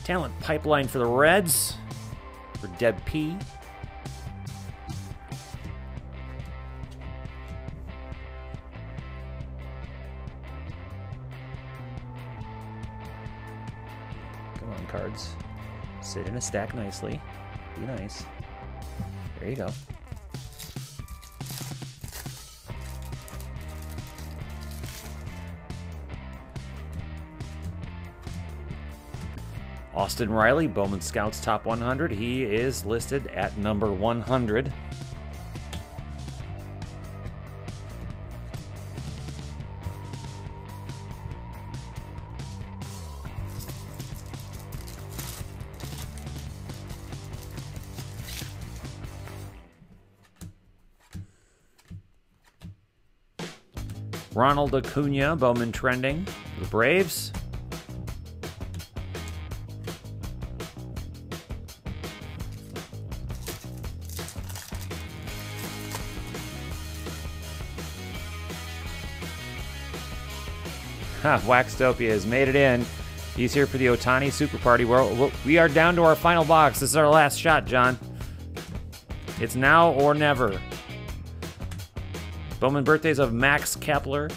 Talent pipeline for the Reds, for Deb P. Come on, cards. Sit in a stack nicely. Be nice. There you go. Austin Riley, Bowman Scouts Top 100. He is listed at number 100. Ronald Acuna, Bowman trending. The Braves. Waxtopia has made it in. He's here for the Otani Super Party. We are down to our final box. This is our last shot, John. It's now or never. Bowman birthdays of Max Kepler.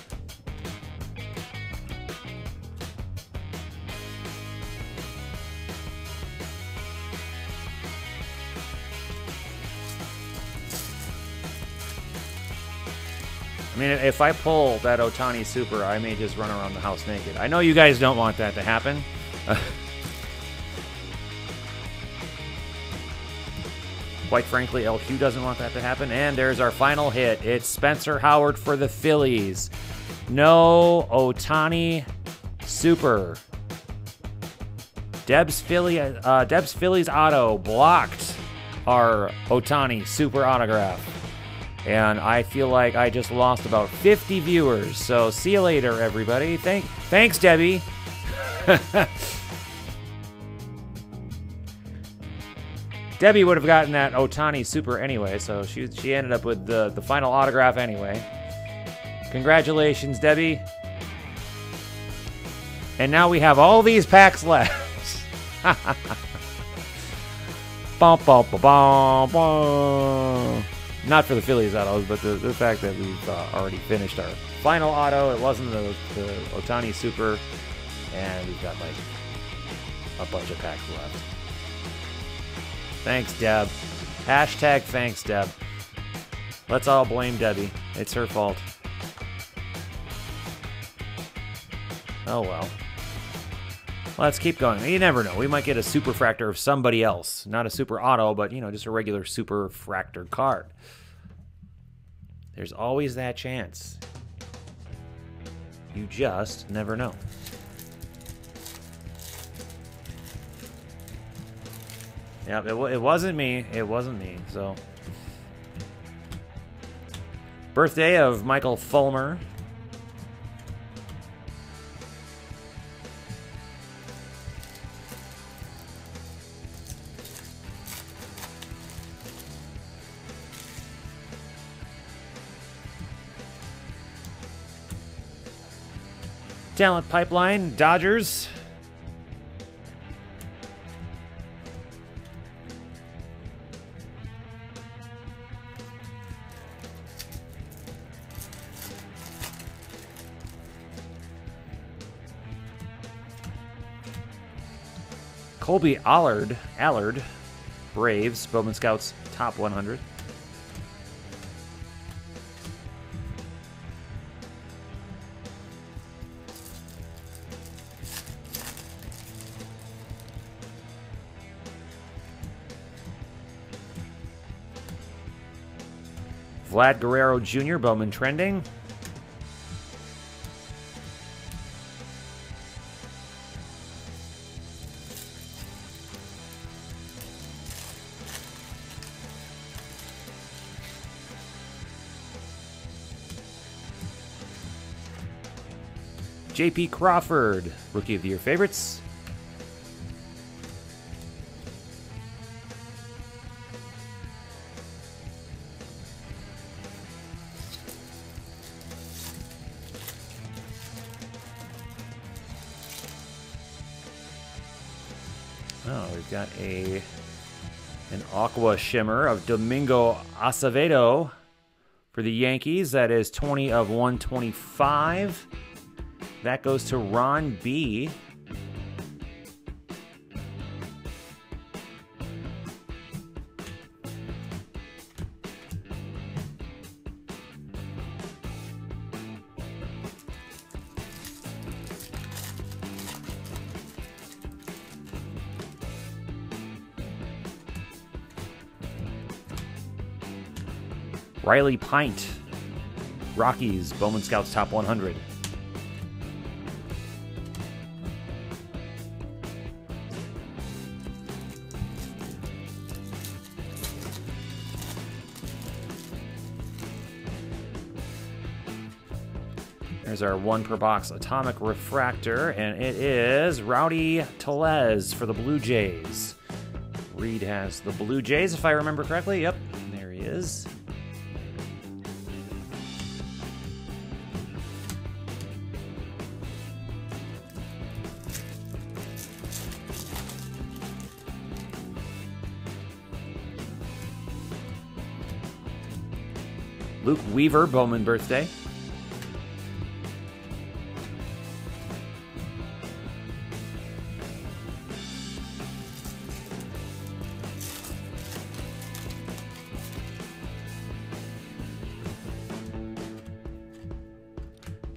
I mean, if I pull that Otani Super, I may just run around the house naked. I know you guys don't want that to happen. Quite frankly, LQ doesn't want that to happen. And there's our final hit. It's Spencer Howard for the Phillies. No Otani Super. Deb's Phillies auto blocked our Otani Super autograph. And I feel like I just lost about 50 viewers. So see you later, everybody. Thanks, Debbie. Debbie would have gotten that Otani Super anyway, so she ended up with the final autograph anyway. Congratulations, Debbie. And now we have all these packs left. Bum, bum, bum, bum, bum. Not for the Phillies autos, but the fact that we've already finished our final auto. It wasn't the Otani Super, and we've got like a bunch of packs left. Thanks, Deb. Hashtag thanks, Deb. Let's all blame Debbie. It's her fault. Oh well. Let's keep going. You never know. We might get a super fractor of somebody else. Not a super auto, but, you know, just a regular super fractor card. There's always that chance. You just never know. Yep, it wasn't me. It wasn't me, so. Birthday of Michael Fulmer. Talent Pipeline, Dodgers. Colby Allard, Braves, Bowman Scouts Top 100. Vlad Guerrero Jr., Bowman Trending. J.P. Crawford, Rookie of the Year favorites. Oh, we've got an Aqua Shimmer of Domingo Acevedo for the Yankees. That is 20 of 125. That goes to Ron B. Riley Pint, Rockies, Bowman Scouts Top 100. There's our 1 per box Atomic Refractor, and it is Rowdy Tellez for the Blue Jays. Reed has the Blue Jays, if I remember correctly. Yep, there he is. Luke Weaver, Bowman birthday.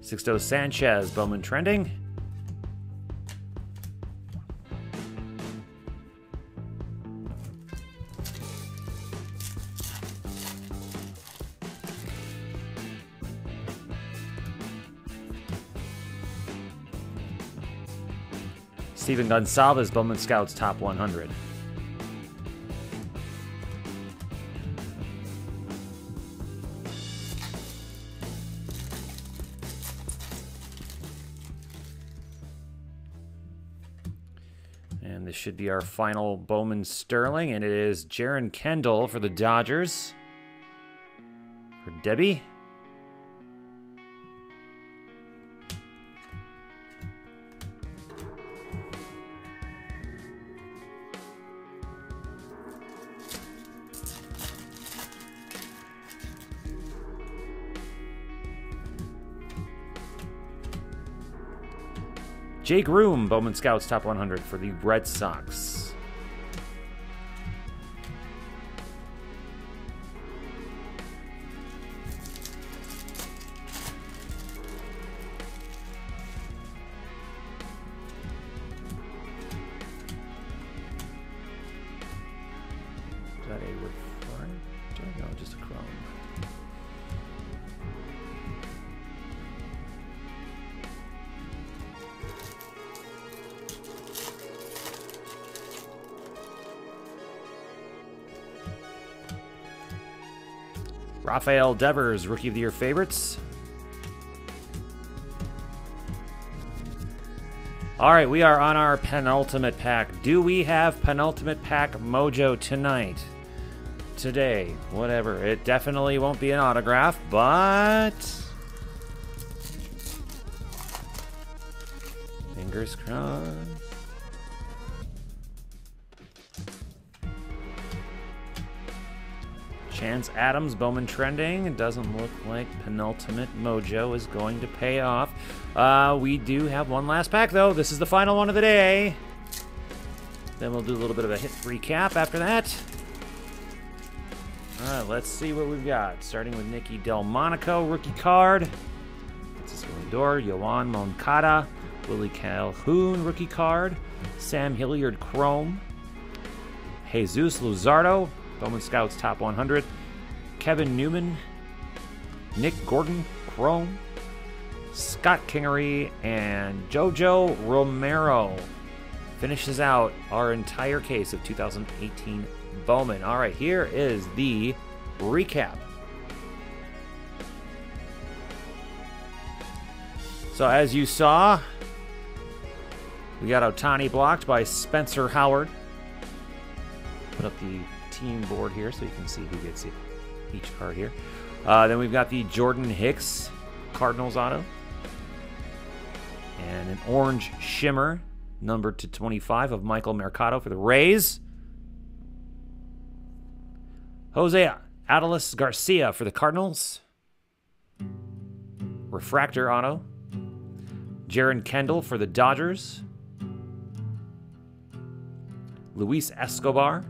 Sixto Sanchez, Bowman trending. Steven Gonsalves, Bowman Scouts Top 100. And this should be our final Bowman Sterling, and it is Jaron Kendall for the Dodgers. For Debbie. Jake Room, Bowman Scouts Top 100 for the Red Sox. Is that a refractor? No, just a chrome. Rafael Devers, Rookie of the Year favorites. All right, we are on our penultimate pack. Do we have penultimate pack mojo tonight? Today, whatever. It definitely won't be an autograph, but fingers crossed. Chance Adams, Bowman trending. It doesn't look like penultimate mojo is going to pay off. We do have one last pack, though. This is the final one of the day. Then we'll do a little bit of a hit recap after that. All right, let's see what we've got. Starting with Nicky Delmonico, rookie card. Francisco Lindor, Yoan Moncada, Willie Calhoun, rookie card. Sam Hilliard, chrome. Jesus Luzardo, Bowman Scouts Top 100. Kevin Newman, Nick Gordon, chrome. Scott Kingery, and Jojo Romero finishes out our entire case of 2018 Bowman. All right, here is the recap. So as you saw, we got Ohtani blocked by Spencer Howard. Put up the team board here so you can see who gets each card here. Then we've got the Jordan Hicks Cardinals auto. And an orange shimmer, numbered to 25, of Michael Mercado for the Rays. Jose Adolis Garcia for the Cardinals. Refractor auto. Jaron Kendall for the Dodgers. Luis Escobar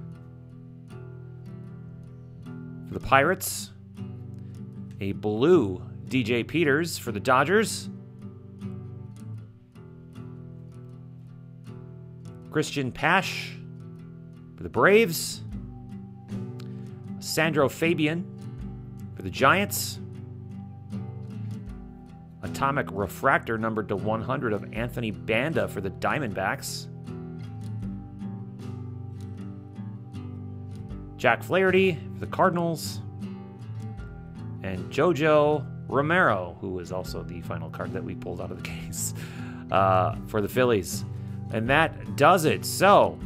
for the Pirates. A blue DJ Peters for the Dodgers. Christian Pash for the Braves. Sandro Fabian for the Giants. Atomic Refractor numbered to 100 of Anthony Banda for the Diamondbacks. Jack Flaherty for the Cardinals. And Jojo Romero, who was also the final card that we pulled out of the case, for the Phillies. And that does it. So,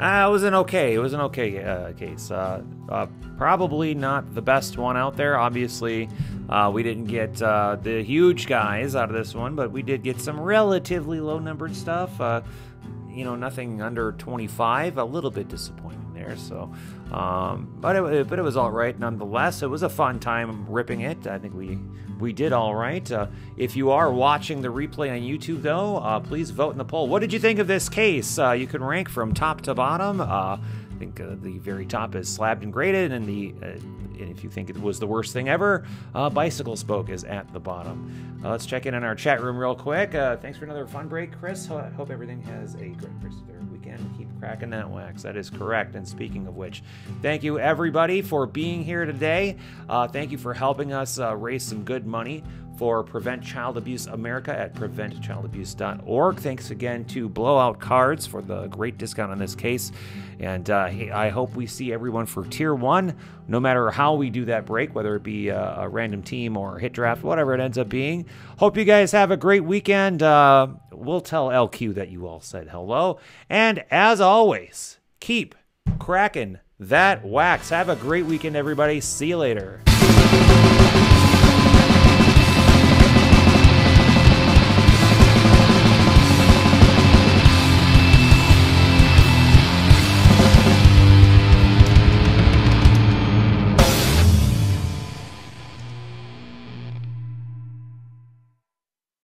it was an okay case. Probably not the best one out there. Obviously, we didn't get the huge guys out of this one, but we did get some relatively low-numbered stuff. You know, nothing under 25. A little bit disappointing there. there. So, but it was all right nonetheless. It was a fun time ripping it. I think we did all right. If you are watching the replay on YouTube, though, please vote in the poll. What did you think of this case? You can rank from top to bottom. I think the very top is slabbed and graded, and and if you think it was the worst thing ever, Bicycle Spoke is at the bottom. Let's check in on our chat room real quick. Thanks for another fun break, Chris. I hope everything has a great rest of their weekend. Keep cracking that wax. That is correct. And speaking of which, thank you everybody for being here today. Thank you for helping us raise some good money for Prevent Child Abuse America at preventchildabuse.org. Thanks again to Blowout Cards for the great discount on this case. And I hope we see everyone for Tier 1, no matter how we do that break, whether it be a random team or hit draft, whatever it ends up being. Hope you guys have a great weekend. We'll tell LQ that you all said hello. And as always, keep cracking that wax. Have a great weekend, everybody. See you later.